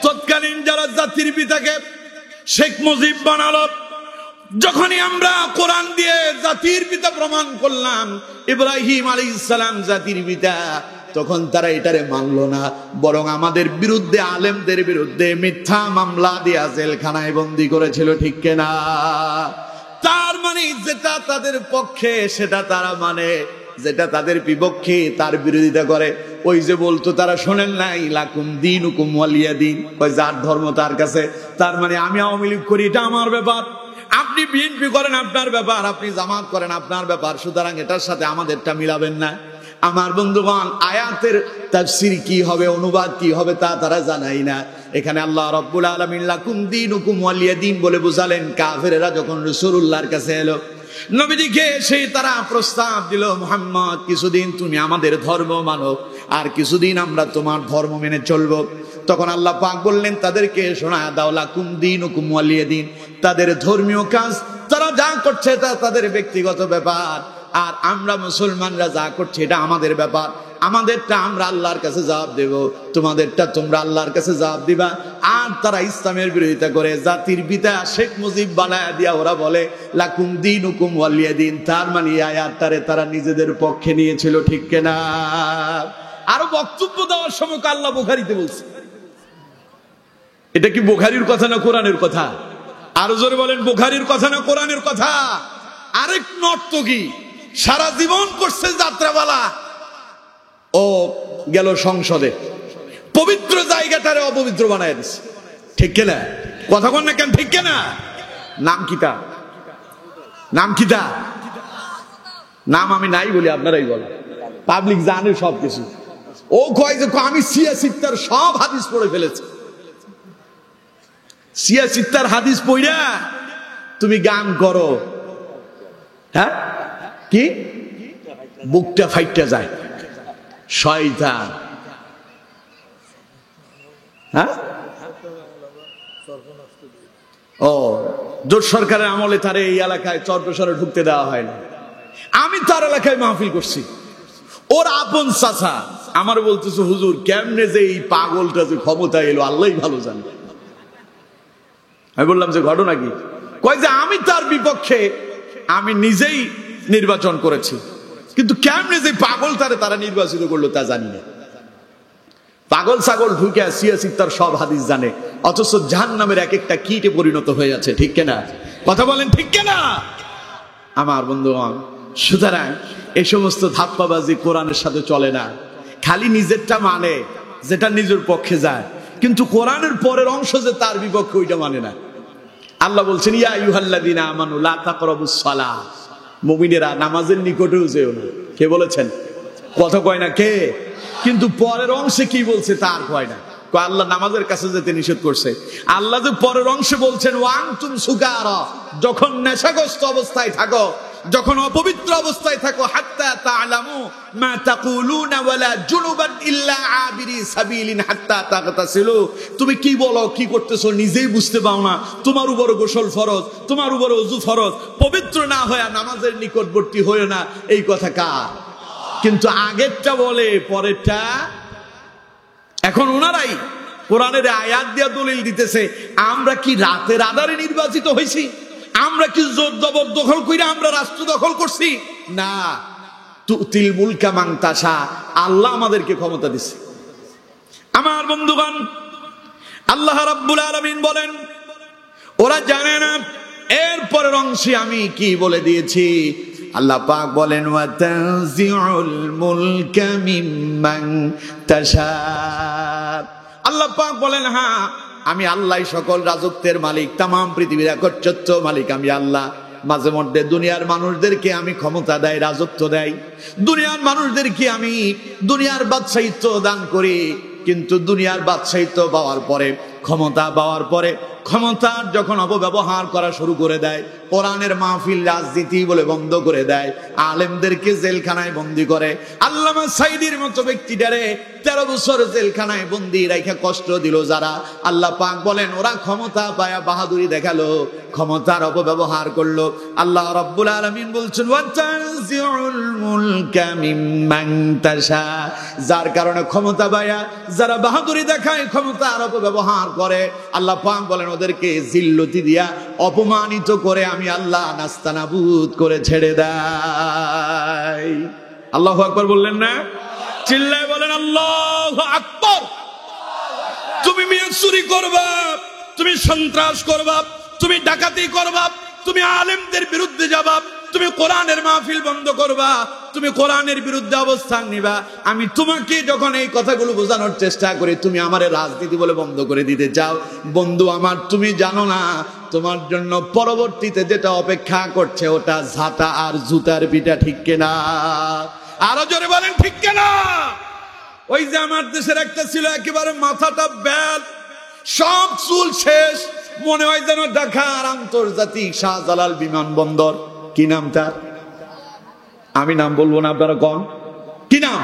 তৎকালীন যারা জাতির পিতাকে শেখ মুজিব বানালো, যখনই আমরা কোরআন দিয়ে জাতির পিতা প্রমাণ করলাম ইব্রাহিম আলাইহিস সালাম জাতির পিতা, তখন তারা এটারে মানলো না, বরং আমাদের বিরুদ্ধে, আলেমদের বিরুদ্ধে মিথ্যা মামলা দিয়ে জেলখানায় বন্দী করেছিল, ঠিক কিনা? তার মানে যেটা তাদের পক্ষে সেটা তারা মানে, যেটা তাদের বিপক্ষে তার বিরোধিতা করে। ওই যে বলতো তারা, শোনেন নাই লাকুম দীনুকুম ওয়ালিয়া দীন, কয় যার ধর্ম তার কাছে। তার মানে আমি আওয়ামী লীগ করি এটা আমার ব্যাপার, আপনি বিএনপি করেন আপনার ব্যাপার, আপনি জামাত করেন আপনার ব্যাপার, সুতরাং এটার সাথে আমাদেরটা মিলাবেন না। আমার বন্ধুগণ, আয়াতের তাফসীর কি হবে, অনুবাদ কি হবে তা তারা জানাই না। এখানে আল্লাহ রাব্বুল আলামিন লাকুম দীনুকুম ওয়ালিয়া দীন বলে বুঝালেন। কাফেরেরা যখন রাসূলুল্লাহর কাছে এলো, নবীজিকে সেই তারা প্রস্তাব দিল, মুহাম্মদ কিছুদিন তুমি আমাদের ধর্ম মানো, আর কিছুদিন আমরা তোমার ধর্ম মেনে চলবো। তখন আল্লাহ পাক বললেন তাদেরকে শোনা দাও, লাকুম দীনুকুম ওয়ালিয়া দিন। তাদের ধর্মীয় কাজ তারা যা করছে তা তাদের ব্যক্তিগত ব্যাপার, আর আমরা মুসলমানরা যা করছি এটা আমাদের ব্যাপার। আমাদেরটা আমরা আল্লাহর কাছে জবাব দেব, তোমাদেরটা তোমরা আল্লাহর কাছে জবাব দিবা। আর তারা ইসলামের বিরোধিতা করে জাতির পিতা শেখ মুজিব বানায়া দিয়া ওরা বলে লাকুম দীনুকুম ওয়ালিয়া দিন। তার মানে আয়াতটারে তারা নিজেদের পক্ষে নিয়েছিল, ঠিক কিনা? আরো বক্তব্য দেওয়ার সময় আল্লাহ বুখারীতে বলছে। এটা কি বুখারীর কথা না কোরআনের কথা? আরো জোরে বলেন, বুখারীর কথা না কোরআনের কথা? আরেক নর্তকী সারা জীবন করছে যাত্রাপালা, ও গেল সংসদে, পবিত্র জায়গাটারে অপবিত্র বানায় দিচ্ছে, ঠিক কিনা? কথা কন না কেন, ঠিক কিনা? নাম কিতা? নাম কিতা? নাম আমি নাই বলি, আপনারাই বলেন, পাবলিক জানে সবকিছু। ও কয় যে আমি সিয়াসিত্তার সব হাদিস পড়ে ফেলেছি। সিয়াসিত্তার হাদিস পড়া তুমি গান করো, হ্যাঁ? কি বুকটা ফাইটটা যায়, শয়তান। হ্যাঁ, ও জোট সরকারের আমলে তারে এই এলাকায় চরপেশরে ঢুকতে দেওয়া হয় না। আমি তার এলাকায় মাহফিল করছি, ওর আপন চাচা আমার বলতেছে হুজুর কেমনে যে এই পাগলটা যে ক্ষমতা এলো আল্লাহই ভালো জানে। আমি বললাম যে ঘটনা কি? কয় যে আমি তার বিপক্ষে আমি নিজেই নির্বাচন করেছি, কিন্তু কেমনে যে পাগল তারা নির্বাচিত করলো তা জানি না। পাগল ছাগল ঢুকে সিয়াসিত্তার সব হাদিস জানে, অথচ জাহান্নামের এক একটা কীটে পরিণত হয়ে যাচ্ছে, ঠিক কিনা? কথা বলেন, ঠিক কিনা আমার বন্ধুগণ? সুতরাং এই সমস্ত ধাপ্পাবাজি কোরআনের সাথে চলে না। খালি নিজেরটা মানে, যেটা নিজের পক্ষে যায়, কিন্তু কোরআনের পরের অংশ যে তার বিপক্ষে ওইটা মানে না। আল্লাহ বলছেন ইয়া আইয়ুহাল্লাযীনা আমানু লা তাকরাবুস সালাহ, মুমিনেরা নামাজের নিকটেও যেও না। কে বলেছেন? কথা কয় না কে? কিন্তু পরের অংশে কি বলছে তার কয় না। আল্লাহ নামাজের কাছে যেতে নিষেধ করছে। আল্লাহ যে পরের অংশে বলছেন ওয়ান্তুম সুকারা, যখন নেশাগ্রস্ত অবস্থায় থাকো, যখন অপবিত্র অবস্থায় থাকো, হাত্তা তা'লামু মা তাকুলুনা ওয়ালা জুনুবান ইল্লা আবিরি সাবিলিন হাত্তা তাগতাসিলু। তুমি কি বলো, কি করতেছো নিজেই বুঝতে পাও না। তোমার উপর গোসল ফরজ, তোমার উপর ওযু ফরজ। পবিত্র না হয়ে নামাজের নিকটবর্তী হয়ো না, এই কথা কার? কিন্তু আগেরটা বলে, পরেরটা। এখন ওনারাই কোরআনের আয়াত দিয়া দলিল দিতেছে আমরা কি রাতের আধারে নির্বাচিত হয়েছি? আমরা কি জোর জবরদখল কইরা আমরা রাষ্ট্র দখল করছি? না, তুতিল মুলকা মান তাশা, আল্লাহ আমাদেরকে ক্ষমতা দিছে। আমার বন্ধুগণ, আল্লাহ রাব্বুল আলামিন বলেন ওরা জানে না এরপরের অংশে আমি কি বলে দিয়েছি। আল্লাহ পাক বলেন ওয়া তানজিউল মুলকা মিম্মান তাশা। আল্লাহ পাক বলেন হ্যাঁ আমি আল্লাহ সকল রাজত্বের মালিক, তাম পৃথিবীর একচ্ছত্র মালিক আমি আল্লাহ। মাঝে মধ্যে দুনিয়ার মানুষদেরকে আমি ক্ষমতা দেয়, রাজত্ব দেয়, দুনিয়ার মানুষদেরকে আমি দুনিয়ার বাদশাহিত্ব দান করি। কিন্তু দুনিয়ার বাদশাহিত্ব পাওয়ার পরে, ক্ষমতা পাওয়ার পরে ক্ষমতার যখন অপব্যবহার করা শুরু করে দেয়, কোরআনের মাহফিল রাজনীতি বলে বন্ধ করে দেয়, আলেমদেরকে জেলখানায় বন্দী করে। আল্লামা সাইদির মতো ব্যক্তিটারে 13 বছর জেলখানায় বন্দী রেখে কষ্ট দিল যারা, আল্লাহ পাক বলেন ওরা ক্ষমতা পায়া বাহাদুরি দেখালো, ক্ষমতার অপব্যবহার করলো। আল্লাহ রাব্বুল আলামিন বলছেন ওয়া তানজিউল মুলকা মিম্মান তাশা, যার কারণে ক্ষমতা পায়া যারা বাহাদুরি দেখায়, ক্ষমতার অপব্যবহার করে, আল্লাহ পাক বলেন ওদেরকে জিল্লতি দিয়া অপমানিত করে আমি আল্লাহ নাস্তানাবুদ করে ছেড়ে দেই। আল্লাহু আকবার বললেন না? চিল্লায় বলেন আল্লাহু আকবার। তুমি মিয়া চুরি করবা, তুমি সন্ত্রাস করবা, তুমি ডাকাতি করবা, তুমি আলেমদের বিরুদ্ধে যাবা, তুমি কোরআনের মাহফিল বন্ধ করবা, তুমি কোরআনের বিরুদ্ধে অবস্থান নিবা। আমি তোমাকে যখন এই কথাগুলো বোঝানোর চেষ্টা করি, তুমি আমারে রাজনীতি বলে বন্ধ করে দিতে চাও। বন্ধু আমার, তুমি জানো না তোমার জন্য পরবর্তীতে যেটা অপেক্ষা করছে ওটা ঝাঁটা আর জুতার পিটা, ঠিক কিনা? আরো জোরে বলেন ঠিক কিনা? ওই যে আমার দেশের একটা ছিল একেবারে মাথাটা ব্যাল, সব চুল শেষ, মনে হয় যেন ঢাকার আন্তর্জাতিক শাহজালাল বিমানবন্দর। কি নাম তার? আমি নাম বলবো না, আপনারা কন কি নাম?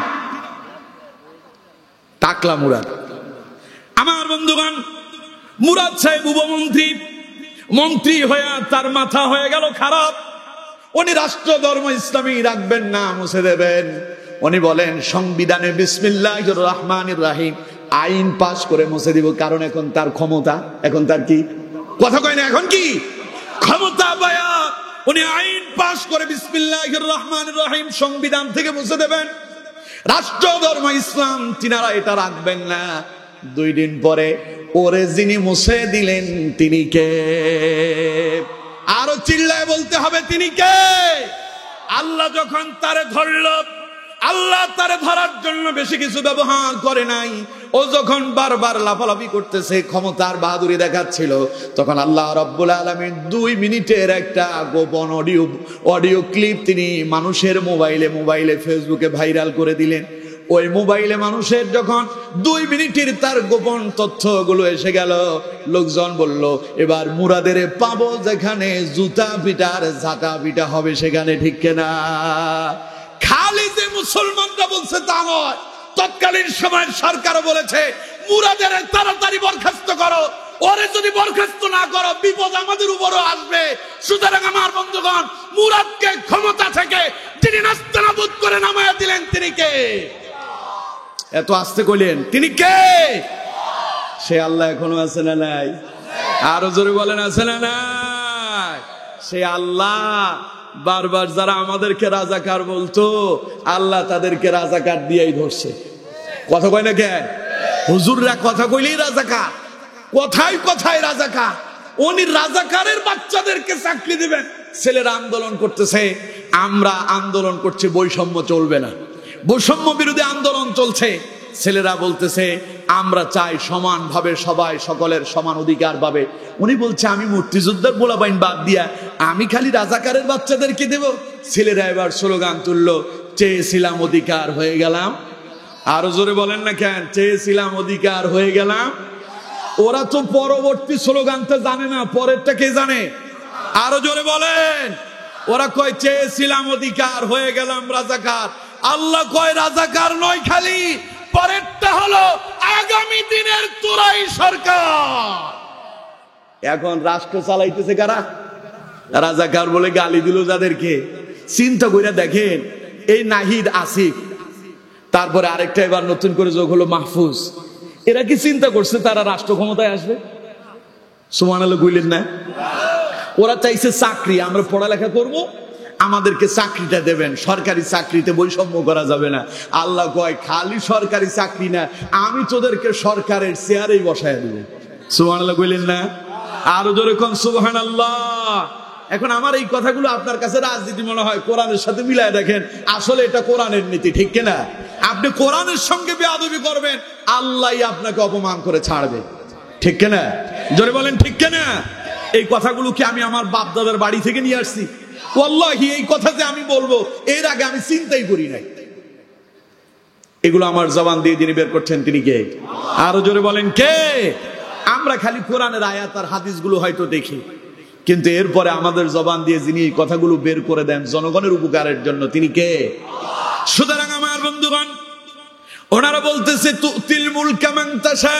টাকলা মুরাদ। আমার বন্ধুগণ, মুরাদ সাহেব উপমন্ত্রী, মন্ত্রী হয়ে তার মাথা হয়ে গেল খারাপ। উনি রাষ্ট্র ধর্ম ইসলামী রাখবেন না, মুছে দেবেন। উনি বলেন সংবিধানে বিসমিল্লাহির রহমানির রহিম আইন পাশ করে মুছে দিব, কারণ এখন তার ক্ষমতা, এখন তার কি কথা কয় না, এখন কি ক্ষমতা পায়া উনি আইন পাশ করে বিসমিল্লাহির রহমানির রহিম সংবিধান থেকে মুছে দেবেন। রাষ্ট্র ধর্ম ইসলাম তিনারা এটা রাখবেন না। 2 দিন পরে ওরে যিনি মুছে দিলেন তিনি কে? আরো চিল্লায় বলতে হবে তিনি কে? আল্লাহ যখন তারে ধরল, আল্লাহ তারে ধরার জন্য বেশি কিছু ব্যবহার করে নাই। ও যখন বারবার লাফালাফি করতেছে, ক্ষমতার বাহাদুরি দেখাচ্ছিল, তখন আল্লাহ রাব্বুল আলামিন 2 মিনিটের একটা গোপন অডিও ক্লিপ তিনি মানুষের মোবাইলে ফেসবুকে ভাইরাল করে দিলেন। ওই মোবাইলে মানুষের যখন 2 মিনিটের তার গোপন তথ্যগুলো এসে গেল, লোকজন বলল এবার মুরাদের পাবো যেখানে জুতা পিটার ঝাঁটা পিটা হবে সেখানে, ঠিক কিনা? খালি যে মুসলমানরা বলছে তা নয়, তৎকালীন সময়ের সরকারও বলেছে মুরাদের তাড়াতাড়ি বরখাস্ত করো, ওরে যদি বরখাস্ত না করো বিপদ আমাদের উপরও আসবে। সুতরাং আমার বন্ধুগণ, মুরাদকে ক্ষমতা থেকে যিনি নাস্তানাবুদ করে নামায়া দিলেন তিনি কে? এত আস্তে কইলেন তিনি কে? সে আল্লাহ এখনো আছে না নাই? আরো জোরে বলেন আছে না নাই? সে আল্লাহ বারবার যারা আমাদেরকে রাজাকার বলতো, আল্লাহ তাদেরকে রাজাকার দিয়েই ধরছে। কথা কয় না কেন? হুজুররা কথা কইলেই রাজাকার, কথায় কথায় রাজাকার। উনি রাজাকারের বাচ্চাদেরকে চাকরি দিবেন। ছেলেরা আন্দোলন করতেছে, আমরা আন্দোলন করছি বৈষম্য চলবে না, বৈষম্য বিরোধী আন্দোলন চলছে। ছেলেরা বলতেছে আমরা চাই সমানভাবে সবাই সকলের সমান অধিকার পাবে। উনি বলছে আমি মুক্তিযোদ্ধার পোলাপাইন বাদ দিয়া আমি খালি রাজাকারের বাচ্চাদেরকে দেব। ছেলেরা এবার স্লোগান তুললো, চেয়েছিলাম অধিকার হয়ে গেলাম। আরো জোরে বলেন না কেন? চেয়েছিলাম অধিকার হয়ে গেলাম। ওরা তো পরবর্তী স্লোগানটা জানে না, পরেরটা কে জানে? আরো জোরে বলেন। ওরা কয় চেয়েছিলাম অধিকার হয়ে গেলাম রাজাকার। আল্লাহ কয় রাজাকার নয়, খালি পরেরটা হলো আগামী দিনের তোরাই সরকার। এখন রাষ্ট্র চালাইতেছে কারা? রাজাকার বলে গালি দিল যাদেরকে। চিন্তা করে দেখেন, এই নাহিদ আসিফ, তারপরে আরেকটা এবার নতুন করে যোগ হলো মাহফুজ। এরা কি চিন্তা করছে তারা রাষ্ট্র ক্ষমতায় আসবে? সুবহানাল্লাহ কইলেন না? ওরা চাইছে চাকরি, আমরা পড়ালেখা করব, আমাদেরকে চাকরিটা দেবেন, সরকারি চাকরিতে বৈষম্য করা যাবে না। আল্লাহ কয় খালি সরকারি চাকরি না, আমি তোদেরকে সরকারের চেয়ারেই বসায় দেব। সুবহানাল্লাহ কইলেন না? আরো জোরে কোন সুবহানাল্লাহ। এখন আমার এই কথাগুলো আপনার কাছে রাজনীতি মনে হয়, কোরআনের সাথে মিলায় দেখেন, আসলে এটা কোরআনের নীতি, ঠিক কিনা? আপনি কোরআনের সঙ্গে বেয়াদবি করবেন, আল্লাহই আপনাকে অপমান করে ছাড়বে, ঠিক কিনা? জোরে বলেন ঠিক কিনা? এই কথাগুলো কি আমি আমার বাপ দাদার বাড়ি থেকে নিয়ে আসছি? ওয়াল্লাহি এই কথা যে আমি বলবো এর আগে আমি চিন্তাই করি নাই। এগুলো আমার জবান দিয়ে যিনি বের করছেন তিনি কে? আরো জোরে বলেন কে? আমরা খালি কোরআনের আয়াত আর হাদিসগুলো হয়তো দেখি, কিন্তু এরপরে আমাদের জবান দিয়ে যিনি এই কথাগুলো বের করে দেন জনগণের উপকারের জন্য তিনি কে? সুতরাং আমার বন্ধুগণ, ওনারা বলতেছে তুতিল মুলকা মান তাশা।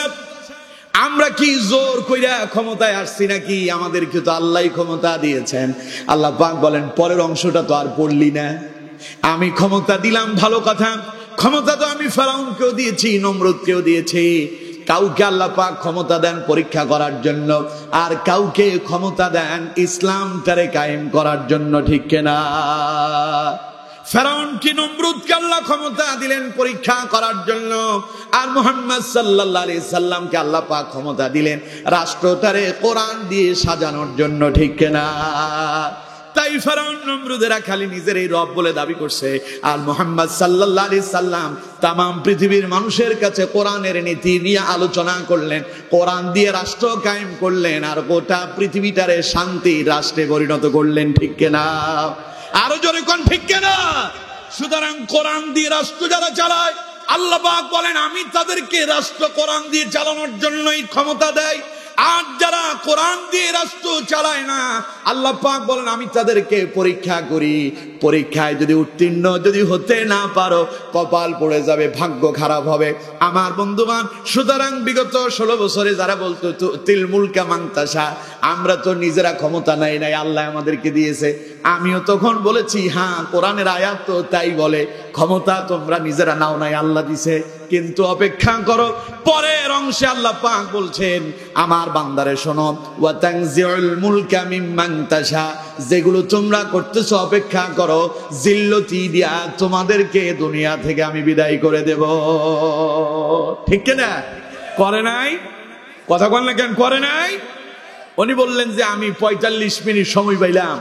আমরা কি জোর কইরা ক্ষমতায় আসছি নাকি? আমাদেরকে তো আল্লাহই ক্ষমতা দিয়েছেন। আল্লাহ পাক বলেন, পরের অংশটা তো আর পড়লি না। আমি ক্ষমতা দিলাম ভালো কথা, ক্ষমতা তো আমি ফেরাউনকেও দিয়েছি, নমরুদকেও দিয়েছি। কাউকে আল্লাহ পাক ক্ষমতা দেন পরীক্ষা করার জন্য, আর কাউকে ক্ষমতা দেন ইসলামটারে কায়েম করার জন্য, ঠিক কিনা? ফেরাউন কি নমরুদকে আল্লাহ ক্ষমতা দিলেন পরীক্ষা করার জন্য, আর মুহাম্মদ সাল্লাল্লাহু আলাইহি সাল্লামকে আল্লাহ পাক ক্ষমতা দিলেন রাষ্ট্রটারে কোরআন দিয়ে সাজানোর জন্য, ঠিক কিনা? তাই ফেরাউন নমরুদেরা খালি নিজের এই রব বলে দাবি করছে, আর মুহাম্মদ সাল্লাল্লাহু আলাইহি সাল্লাম তামাম পৃথিবীর মানুষের কাছে কোরআনের নীতি নিয়ে আলোচনা করলেন, কোরআন দিয়ে রাষ্ট্র কায়েম করলেন, আর গোটা পৃথিবীটারে শান্তি রাষ্ট্রে পরিণত করলেন, ঠিক কিনা? আরো জোরে কোন ঠিক কিনা? সুতরাং কোরআন দিয়ে রাষ্ট্র যারা চালায়, আল্লাহ পাক বলেন আমি তাদেরকে রাষ্ট্র কোরআন দিয়ে চালানোর জন্যই ক্ষমতা দেয়। আর যারা কোরআন দিয়ে রাষ্ট্র চালায় না, আল্লাহ পাক বলেন আমি তাদেরকে পরীক্ষা করি, পরীক্ষায় যদি উত্তীর্ণ যদি হতে না পারো কপাল পড়ে যাবে, ভাগ্য খারাপ হবে। আমার বন্ধুগণ, সুতরাং বিগত 16 বছরে যারা বলতো তিল মুলকা মাংতাসা, আমরা তো নিজেরা ক্ষমতা নাই, আল্লাহ আমাদেরকে দিয়েছে, আমিও তখন বলেছি হ্যাঁ কোরআনের আয়াত তো তাই বলে, ক্ষমতা তোমরা নিজেরা নাও নাই, আল্লাহ দিছে। কিন্তু অপেক্ষা করো, পরের অংশে আল্লাহ পাক বলছেন আমার বান্দারে শোনো, ওয়া তানজিউল মুলকা মিম্মান তাশা, যেগুলো তোমরা করতেছো অপেক্ষা করো, জিল্লতি দিয়া তোমাদেরকে দুনিয়া থেকে আমি বিদায় করে দেব। ঠিক না? করে নাই? কথা বলেন না কেন? করে নাই? উনি বললেন যে আমি 45 মিনিট সময় পাইলাম,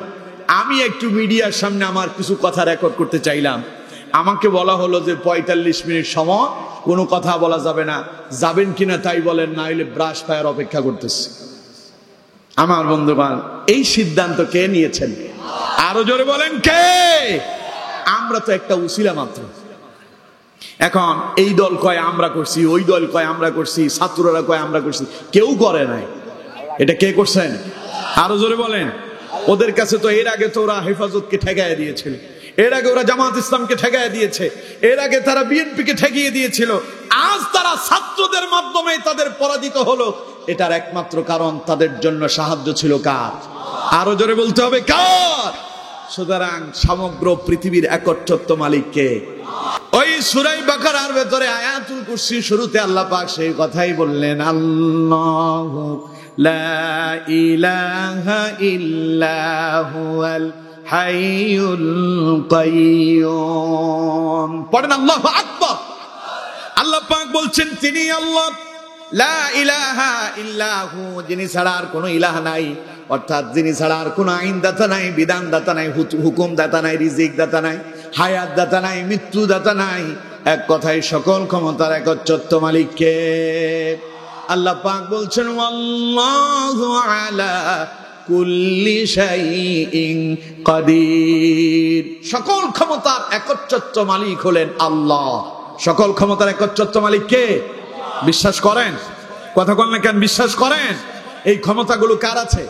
আমি একটু মিডিয়ার সামনে আমার কিছু কথা রেকর্ড করতে চাইলাম। আমাকে বলা হলো যে 45 মিনিট সময় কোনো কথা বলা যাবে না, যাবেন কিনা তাই বলেন, না হলে ব্রাশ ফায়ার অপেক্ষা করতেছে। আমার বন্ধুগণ, এই সিদ্ধান্ত কে নিয়েছেন? আরো জোরে বলেন কে? আমরা তো একটা উসিলা মাত্র। এখন এই দল কয় আমরা করছি, ওই দল কয় আমরা করছি, ছাত্ররা কয় আমরা করছি, কেউ করে নাই। এটা কে করছেন? আরো জোরে বলেন। ওদের কাছে তো এর আগে তো ওরা হেফাজতকে ঠেকায় দিয়েছিল, এর আগে ওরা জামাত ইসলামকে ঠেকায় দিয়েছে, এর আগে তারা বিএনপিকে ঠেকিয়ে দিয়েছিল, আজ তারা ছাত্রদের মাধ্যমে তাদের পরাজিত হলো। এটার একমাত্র কারণ তাদের জন্য সাহায্য ছিল কার? আরো জোরে বলতে হবে কার? সুতরাং সমগ্র পৃথিবীর একচ্ছত্ব মালিককে। ওই সূরা বাকারার ভেতরে আয়াতুল কুরসি শুরুতে আল্লাহ পাক সেই কথাই বললেন, আল্লাহু লা ইলাহা ইল্লা হুয়াল হাইয়ুল কাইয়্যুম। পড়েন আল্লাহু আকবার। আল্লাহ পাক বলছেন তিনি আল্লাহ, লা ইলাহা ইল্লাহু, যিনি ছাড়া আর কোনো ইলাহ নাই, অর্থাৎ যিনি ছাড়া আর কোনো আইন দাতা নাই, বিধান দাতা নাই, হুকুম দাতা নাই, রিজিক দাতা নাই, হায়াত দাতা নাই, মৃত্যু দাতা নাই। এক কথায় সকল ক্ষমতার একচ্ছত্ব মালিককে। আল্লাহ পাক বলছেন ওয়াল্লাহু আলা কুল্লি শাইইন কাদির। সকল ক্ষমতার একচ্ছত্ব মালিক হলেন আল্লাহ। সকল ক্ষমতার একচ্ছত্ব মালিক কে? বিশ্বাস করেন? কথা বলেন না কেন? বিশ্বাস করেন? এই ক্ষমতাগুলো কার আছে?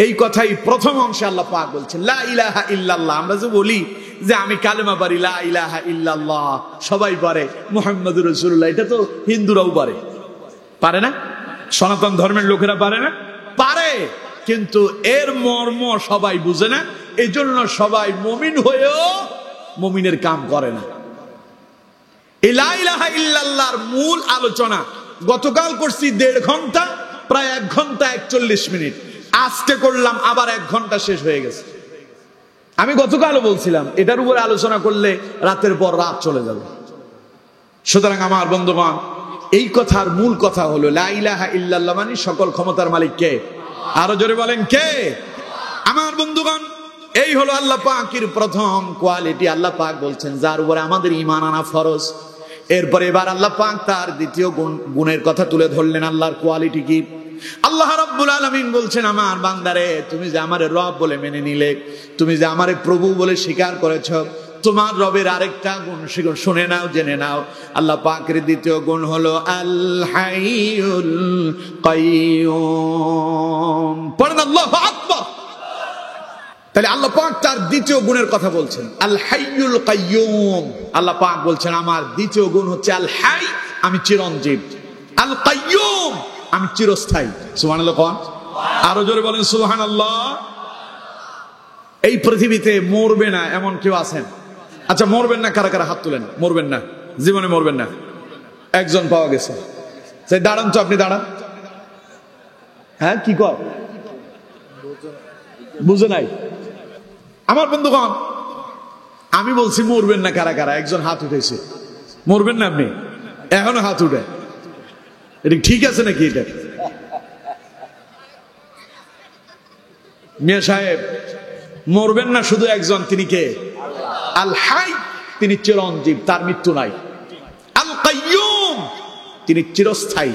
এই কথাই প্রথম অংশে আল্লাহ পাক বলছেন লা ইলাহা ইল্লাল্লাহ। আমরা যে বলি যে আমি কালেমা পারি, লা ইলাহা ইল্লাল্লাহ সবাই পারে, মুহাম্মাদুর রাসূলুল্লাহ, এটা তো হিন্দুরাও পারে, পারে না? সনাতন ধর্মের লোকেরা পারে না? পারে, কিন্তু এর মর্ম সবাই বুঝে না, এই জন্য সবাই মুমিন হয়েও মুমিনের কাম করে না। এই লা ইলাহা ইল্লাল্লাহর মূল আলোচনা গতকাল করছি 1.5 ঘন্টা, প্রায় 1 ঘন্টা 41 মিনিট। আজকে করলাম আবার 1 ঘন্টা, শেষ হয়ে গেছে। আমি গতকালও বলছিলাম এটার উপরে আলোচনা করলে রাতের পর রাত চলে যাবে। সুতরাং আমার বন্ধুগণ, এই কথার মূল কথা হলো লা ইলাহা ইল্লাল্লাহ মানে সকল ক্ষমতার মালিক কে? আরো জোরে বলেন কে? আমার বন্ধুগণ, এই হলো আল্লাহ পাকের প্রথম কোয়ালিটি। আল্লাহ পাক বলছেন যার উপরে আমাদের ঈমান আনা ফরজ। এরপরে এবার আল্লাহ পাক তার দ্বিতীয় গুণের কথা তুলে ধরলেন। আল্লাহর কোয়ালিটি কি? আল্লাহ রাব্বুল আলামিন বলছেন আমার বান্দারে, তুমি যে আমারে রব বলে মেনে নিলে, তুমি যে আমারে প্রভু বলে স্বীকার করেছ, তোমার রবের আরেকটা গুণ শুনে নাও, জেনে নাও। আল্লাহ পাকের দ্বিতীয় গুণ হলো আল হাইয়ুল কাইয়্যুম। পড়েন আল্লাহু আকবার। তাহলে আল্লাহ পাক তার দ্বিতীয় গুণের কথা বলছেন, আল হাইয়ুল কাইয়্যুম। আল্লাহ পাক বলছেন আমার দ্বিতীয় গুণ হচ্ছে আল হাই, আমি চিরঞ্জীব, আল কাইয়্যুম, আমি চিরস্থায়ী। সুবহানাল্লাহ। আরো জোরে বলেন সুবহানাল্লাহ। এই পৃথিবীতে মরবে না এমন কেউ আছেন? আচ্ছা, মরবেন না কারা কারা হাত তুলেন? মরবেন না, জীবনে মরবেন না। একজন পাওয়া গেছে। সেই দাঁড়ান তো, আপনি দাঁড়ান। হ্যাঁ, কি কর? বুঝে নাই? আমার বন্ধুগণ, আমি বলছি মরবেন না কারা কারা, একজন হাত উঠেছে। মরবেন না আপনি? এখনো হাত উঠে, এটা ঠিক আছে নাকি? এটা মিয়া সাহেব, মরবেন না শুধু একজন, তিনি কে? আল হাই, তিনি চিরঞ্জীব, তার মৃত্যু নাই। আল কাইয়্যুম, তিনি চিরস্থায়ী,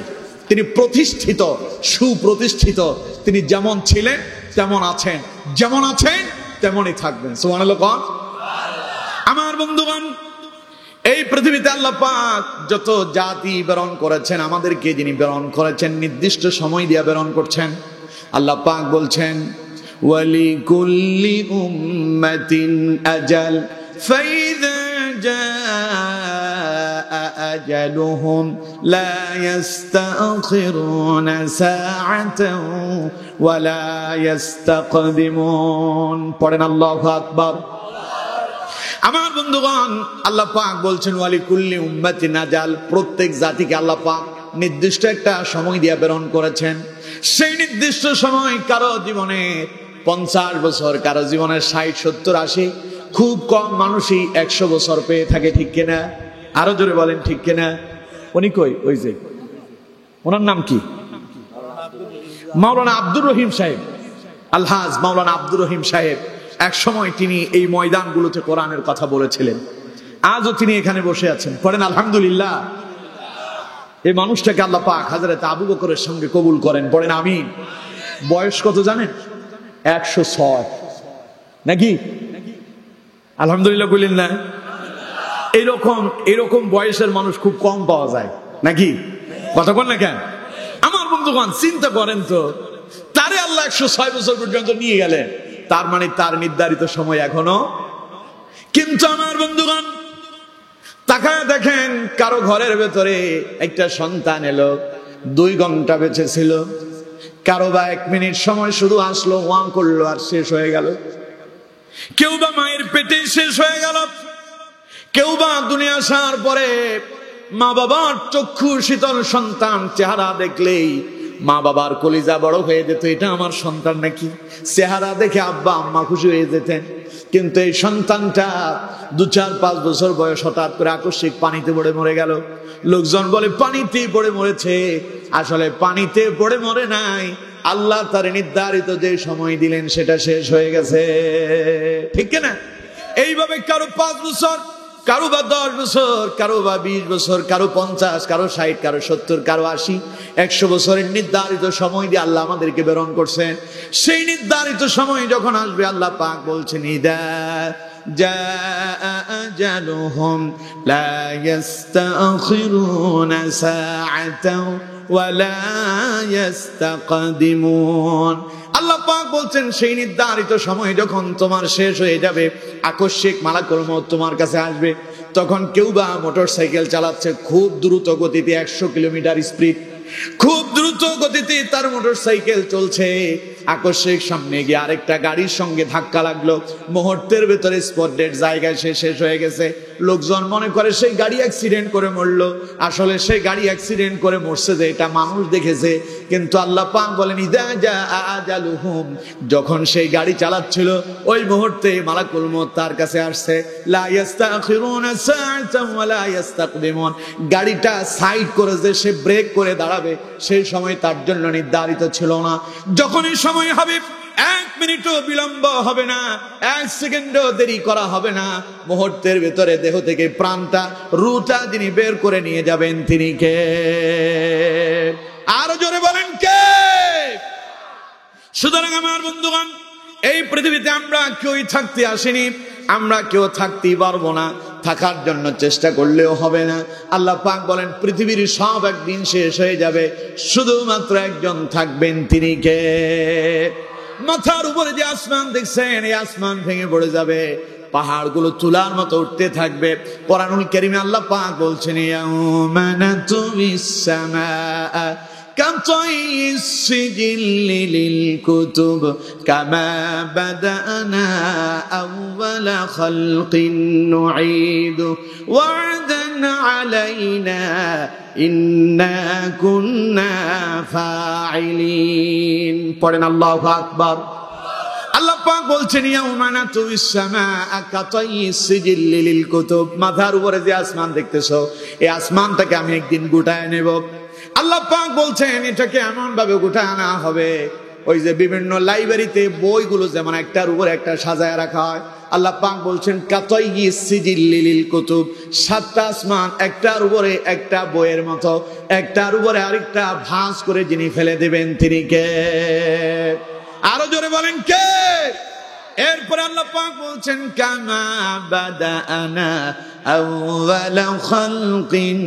তিনি প্রতিষ্ঠিত, সুপ্রতিষ্ঠিত। তিনি যেমন ছিলেন তেমন আছেন, যেমন আছেন তেমনই থাকবেন। সুবহানাল্লাহ। আমার বন্ধুগণ, এই পৃথিবীতে আল্লাহ পাক যত জাতি প্রেরণ করেছেন, আমাদেরকে যিনি প্রেরণ করেছেন নির্দিষ্ট সময় দিয়ে প্রেরণ করছেন। আল্লাহ পাক বলছেন ওয়ালিকুল্লি উম্মাতিন আজাল ফাইযা জাআ আজালুহুম লা ইস্তাখিরুনা সাআতান ওয়া লা ইস্তাকদিমুন। পড়েন আল্লাহু আকবার। আমার বন্ধুগণ, আল্লাহ পাক বলছেন ওয়ালিকুল্লি উম্মাতিন আজাল, প্রত্যেক জাতিকে আল্লাহ পাক নির্দিষ্ট একটা সময় দিয়ে প্রেরণ করেছেন। সেই নির্দিষ্ট সময় কারো জীবনে 50 বছর, কারো জীবনে 60, 70, 80, খুব কম মানুষই 100 বছর পেয়ে থাকে, ঠিক কিনা? আরো জোরে বলেন ঠিক কিনা? উনি কই? ওই যে ওনার নাম কি? মাওলানা আব্দুর রহিম সাহেব, আলহাজ মাওলানা আব্দুর রহিম সাহেব। এক সময় তিনি এই ময়দানগুলোতে কোরআনের কথা বলেছিলেন। আজও তিনি এখানে বসে আছেন। পড়েন আলহামদুলিল্লাহ। এই মানুষটাকে আল্লাহ পাক হযরত আবু বকরের সঙ্গে কবুল করেন। পড়েন আমিন। বয়স কত জানেন? 106 নাকি? আলহামদুলিল্লাহ বললেন না? এরকম বয়সের মানুষ খুব কম পাওয়া যায় নাকি? কথা বল না কেন? আমার বন্ধুগণ, চিন্তা করেন তো, তারে আল্লাহ 106 বছর পর্যন্ত নিয়ে গেলেন, তার মানে তার নির্ধারিত সময় এখনো। কিন্তু আমার বন্ধুগণ, তাকায় দেখেন, কারো ঘরের ভেতরে একটা সন্তান এলো, 2 ঘন্টা বেঁচে ছিল। কারো বা 1 মিনিট সময় শুধু আসলো, ওয়া করলো, আর শেষ হয়ে গেল। কেউ বা মায়ের পেটে শেষ হয়ে গেল। কেউ বা দুনিয়া আসার পরে মা বাবার চক্ষু শীতল, সন্তান চেহারা দেখলেই মা বাবার কলিজা বড় হয়ে যেত, এটা আমার সন্তান নাকি। চেহারা দেখে আব্বা আম্মা খুশি হয়ে যেতেন। কিন্তু এই সন্তানটা 2, 4, 5 বছর বয়স হঠাৎ করে আকস্মিক পানিতে পড়ে মরে গেল। লোকজন বলে পানিতেই পড়ে মরেছে, আসলে পানিতে পড়ে মরে নাই, আল্লাহ তার নির্ধারিত যে সময় দিলেন সেটা শেষ হয়ে গেছে, ঠিক না? এইভাবে কারো 5 বছর, কারো বা 10 বছর, কারো বা 20 বছর, কারো 50, কারো 60, কারো 70, কারো 80, 100 বছরের নির্ধারিত সময় দিয়ে আল্লাহ আমাদেরকে প্রেরণ করছেন। সেই নির্ধারিত সময় যখন আসবে, আল্লাহ পাক বলছেন ইদা জাআ আজালুহুম লা ইস্তাখিরুনা সাআতান ওয়া লা ইস্তাকদিমুন। আল্লাহ পাক বলছেন সেই নির্ধারিত সময় যখন তোমার শেষ হয়ে যাবে, আকস্মিক মালাকুল মউত তোমার কাছে আসবে। তখন কেউ বা মোটরসাইকেল চালাচ্ছে খুব দ্রুত গতিতে, 100 কিলোমিটার স্পিড, খুব দ্রুত গতিতে তার মোটরসাইকেল চলছে। আকস্মিক সামনে গিয়ে আরেকটা গাড়ির সঙ্গে ধাক্কা লাগলো, মুহূর্তের ভেতরে স্পট ডেড, জায়গায় সে শেষ হয়ে গেছে। লোকজন মনে করে সেই গাড়ি অ্যাক্সিডেন্ট করে মরলো, আসলে সেই গাড়ি অ্যাক্সিডেন্ট করে মরছে যে এটা মানুষ দেখেছে। কিন্তু আল্লাহ পাক বলেন ইদা জাআ আজালুহুম, যখন সেই গাড়ি চালাচ্ছিল ওই মুহূর্তে মালাকুল মউত তার কাছে আসছে। লা ইস্তাখিরুনা সাআতান ওয়া লা ইস্তাকদিমুন, গাড়িটা সাইড করে যে সে ব্রেক করে দাঁড়াবে, সেই সময় তার জন্য নির্ধারিত ছিল না। যখন এই সময় হবে, 1 মিনিটও বিলম্ব হবে না, 1 সেকেন্ডও দেরি করা হবে না। মুহূর্তের ভেতরে দেহ থেকে প্রাণটা, রুটা যিনি বের করে নিয়ে যাবেন তিনি কে? আরো জোরে বলেন কে? সুতরাং আমার বন্ধুগণ, এই পৃথিবীতে আমরা কেউই থাকতে আসিনি, আমরা কেউ থাকতেই পারবো না, থাকার জন্য চেষ্টা করলেও হবে না। আল্লাহ পাক বলেন পৃথিবীর সব একদিন শেষ হয়ে যাবে, শুধুমাত্র একজন থাকবেন, তিনি কে? মাথার উপরে যে আসমান দেখছেন, এই আসমান ভেঙে পড়ে যাবে, পাহাড়গুলো তুলার মতো উঠতে থাকবে। কোরআনুল কারীমে আল্লাহ পাক বলছেন ইয়াউমা নাতুমিস সামাআ كطي السجل للكتب كما بدأنا أول خلق نعيد وعدا علينا إنا كنا فاعلين পড়েন আল্লাহু আকবার। আল্লাহ পাক বলছেন ইয়াউমা নাতুমিস সামাআ কাতাইয়িস সিজিল্লি লিল কুতুব, মাথার উপরে যে আসমান দেখতেছো, এই আসমানটাকে আমি একদিন গোটায় নেব। আল্লাহ পাক বলছেন এটাকে এমন ভাবে গোটায় আনা হবে, ওই যে বিভিন্ন লাইব্রেরিতে বইগুলো যেমন একটার উপরে একটা সাজায় রাখা হয়, আল্লাহ পাক বলছেন কাতাইয়িস সিজিল্লি লিল কুতুব, 7টা আসমান একটার উপরে একটা বইয়ের মতো, একটার উপরে আরেকটা ভাঁজ করে যিনি ফেলে দেবেন তিনি কে? আরো জোরে বলেন কে? এরপরে আল্লাহ পাক বলছেন কামা বাদানা আউয়ালা খালকিন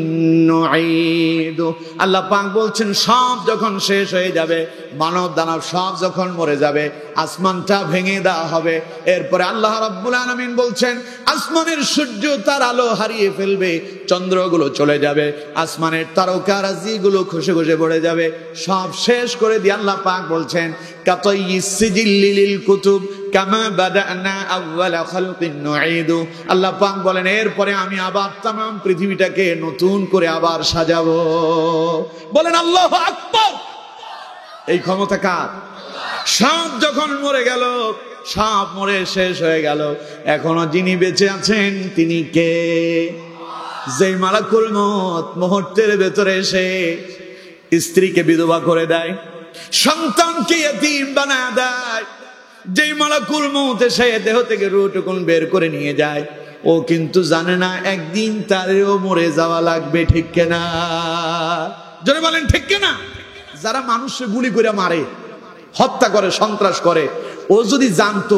নুঈদু। আল্লাহ পাক বলছেন সব যখন শেষ হয়ে যাবে, মানব দানব সব যখন মরে যাবে, আসমানটা ভেঙে দেওয়া হবে। এরপরে আল্লাহ রাব্বুল আলামিন বলছেন আসমানের সূর্য তার আলো হারিয়ে ফেলবে, চন্দ্রগুলো চলে যাবে, আসমানের তারকারাজিগুলো খসে খসে পড়ে যাবে, সব শেষ করে দিয়ে আল্লাহ পাক বলছেন কাতাইয়িস সিজিল্লিল কুতুব কামা বাদানা আউয়ালা খালকিন নুঈদু। আল্লাহ পাক বলেন এরপরে আমি আবার तमाम পৃথিবীটাকে নতুন করে আবার সাজাবো। বলেন আল্লাহু আকবার। এই ক্ষমতা কার? সব যখন মরে গেল, সব মরে শেষ হয়ে গেল, এখনো যিনি বেঁচে আছেন তিনি কে? যেই মালাকুল মউত মুহূর্তের ভেতরে এসে স্ত্রীকে বিধবা করে দেয়, সন্তানকে ইতিম বানায় দেয়, যেই মালাকুল মউত এসে দেহ থেকে রূহটুকুন বের করে নিয়ে যায়, ও কিন্তু জানে না একদিন তারও মরে যাওয়া লাগবে। ঠিক কিনা? জোরে বলেন ঠিক কিনা? যারা মানুষকে গুলি করে মারে, হত্যা করে, সন্ত্রাস করে, ও যদি জানতো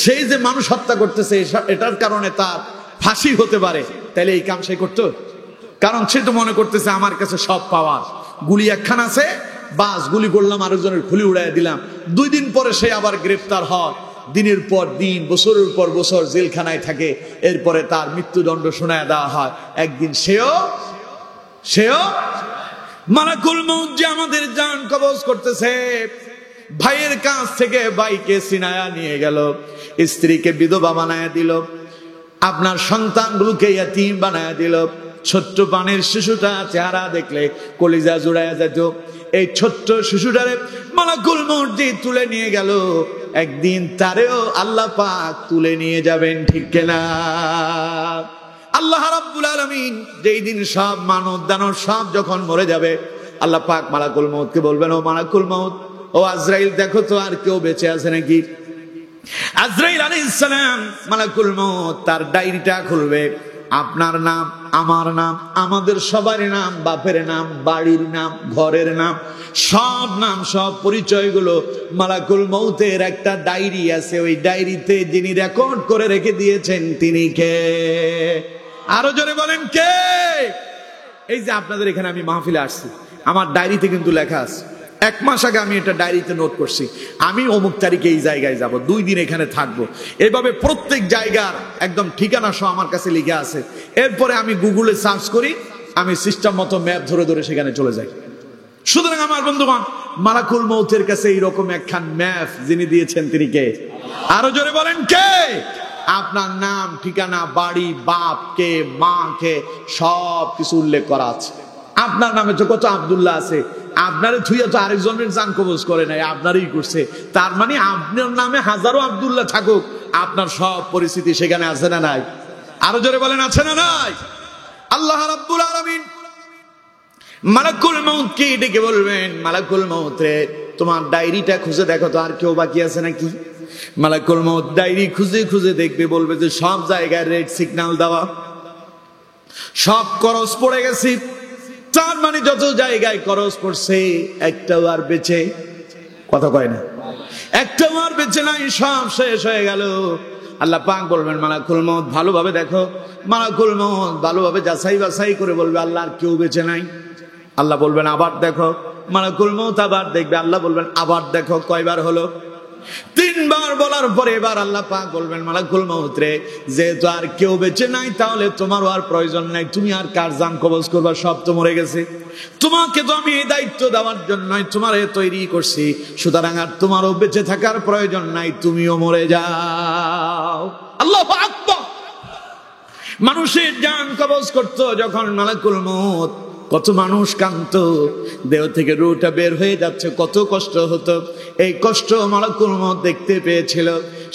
সেই যে মানুষ হত্যা করতেছে এটার কারণে তার ফাঁসি হতে পারে, তাহলে এই কাম সে করতো? কারণ সে তো মনে করতেছে আমার কাছে সব পাওয়ার, গুলি একখান আছে, বাস গুলি করলাম, আরেকজনের খুলি উড়াই দিলাম, 2 দিন পরে সে আবার গ্রেফতার হয়, দিনের পর দিন, বছরের পর বছর জেলখানায় থাকে, এরপরে তার মৃত্যুদণ্ড শোনায় দেওয়া হয়। একদিন সেও মালাকুল মউত যে আমাদের জান কবজ করতেছে, ভাইয়ের কাছ থেকে ভাইকে ছিনায়া নিয়ে গেল, স্ত্রীকে বিধবা বানায় দিল, আপনার সন্তানগুলোকে ইতিম বানায় দিল, ছোট্ট পানের শিশুটা চেহারা দেখলে কলিজা জুড়ায় যেত। এই ছোট্ট শিশুটারে মালাকুল মউত যে তুলে নিয়ে গেল, একদিন তারেও আল্লাহ পাক তুলে নিয়ে যাবেন। ঠিক কিনা? আল্লাহ রাব্বুল আলামিন যেই দিন সব মানব দানব সব যখন মরে যাবে, আল্লাহ পাক মালাকুল মউতকে বলবেন ও মালাকুল মউত, ও আজরাইল দেখো তো আর কেউ বেঁচে আছে নাকি? আজরাইল আলাইহিস সালাম মালাকুল মউত তার ডায়েরিটা খুলবে, আপনার নাম, আমার নাম, আমাদের সবার নাম, বাপের নাম, বাড়ির নাম, ঘরের নাম, সব নাম, সব পরিচয়গুলো মালাকুল মউতের একটা ডায়েরি আছে, ওই ডায়েরিতে যিনি রেকর্ড করে রেখে দিয়েছেন তিনি কে? আরো জোরে বলেন কে? এই যে আপনাদের এখানে আমি মাহফিলে আসছি, আমার ডায়েরিতে কিন্তু লেখা আছে, 1 মাস আগে আমি এটা ডায়েরিতে নোট করছি, আমি অমুক তারিখে এই জায়গায় যাব, 2 দিন এখানে থাকবো, এইভাবে প্রত্যেক জায়গার একদম ঠিকানা সহ আমার কাছে লিখে আছে। এরপরে আমি গুগলে সার্চ করি, আমি সিস্টেম মতো ম্যাপ ধরে ধরে সেখানে চলে যাই। সুতরাং আমার বন্ধুগণ, মালাকুল মউতের কাছে এইরকম একখান ম্যাপ যিনি দিয়েছেন তিনি কে? আরো জোরে বলেন কে? আপনার নাম, ঠিকানা, বাড়ি, বাপ কে, মা কে, সব কিছু উল্লেখ করা আছে। আপনার নামে তো কত আব্দুল্লাহ আছে, আপনারে থুইয়া তো আরেকজনের জান কবজ করে নাই, আপনারই করছে। তার মানে আপনার নামে হাজারো আব্দুল্লাহ থাকুক, আপনার সব পরিস্থিতি সেখানে আছে না নাই? আরো জোরে বলেন আছে না নাই? আল্লাহ রাব্বুল আলামিন মালাকুল মউতকে ডেকে বলবেন, মালাকুল মউত রে, তোমার ডায়েরিটা খুঁজে দেখো তো আর কেউ বাকি আছে নাকি? মালাকুল মউত ডায়েরি খুঁজে খুঁজে দেখবে, বলবে যে সব জায়গায় রেড সিগন্যাল দেওয়া, সব করস পড়ে গেছে। তার মানে যত জায়গায় করস পড়ছে একটাও আর বেঁচে, কথা কয় না, একটাও আর বেঁচে নাই, সব শেষ হয়ে গেল। আল্লাহ পাক বলবেন মালাকুল মউত ভালোভাবে দেখো। মালাকুল মউত ভালোভাবে যাচাই বাছাই করে বলবে আল্লাহ আর কেউ বেঁচে নাই। আল্লাহ বলবেন আবার দেখো। মালাকুল মউত আবার দেখবে, আল্লাহ বলবেন আবার দেখো। কয়বার হলো? 3 বার বলার পরে এবার আল্লাহ পাক বলবেন মালাকুল মউত রে, যেহেতু আর কেউ বেঁচে নাই, তাহলে তোমারও আর প্রয়োজন নাই, তুমি আর কার জান কবজ করবা, সব তো মরে গেছে। তোমাকে তো আমি এই দায়িত্ব দেওয়ার জন্যই তোমারে তৈরি করছি, সুতরাং আর তোমারও বেঁচে থাকার প্রয়োজন নাই, তুমিও মরে যাও। আল্লাহু আকবার। মানুষের জান কবজ করতো যখন মালাকুল মউত, কত মানুষ কাঁদতো, দেহ থেকে রূহটা বের হয়ে যাচ্ছে, কত কষ্ট হতো। এই কষ্ট মালাকুল মউত দেখতে পেয়েছিল।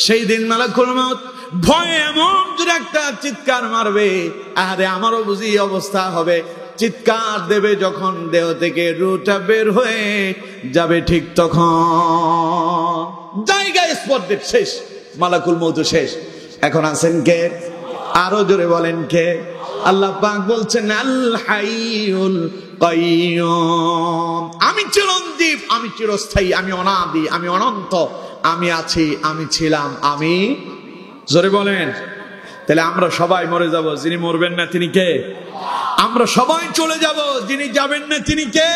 সেই দিন মালাকুল মউত ভয়ে এমন জোরে একটা চিৎকার মারবে, আরে আমারও বুঝি অবস্থা হবে। চিৎকার দেবে যখন দেহ থেকে রূহটা বের হয়ে যাবে, ঠিক তখন জায়গায় স্পট ডেট শেষ, মালাকুল মউত শেষ। এখন আছেন কে? আরো জোরে বলেন কে? আল্লাহ পাক বলছেন আল হাইয়ুল কাইয়ুম, আমি চিরঞ্জীব, আমি চিরস্থায়ী, আমি অনাদি, আমি অনন্ত, আমি আছি, আমি ছিলাম, আমি। জোরে বলেন। তাহলে আমরা সবাই মরে যাব, যিনি মরবেন না তিনি কে? আমরা সবাই চলে যাব, যিনি যাবেন না তিনি কে?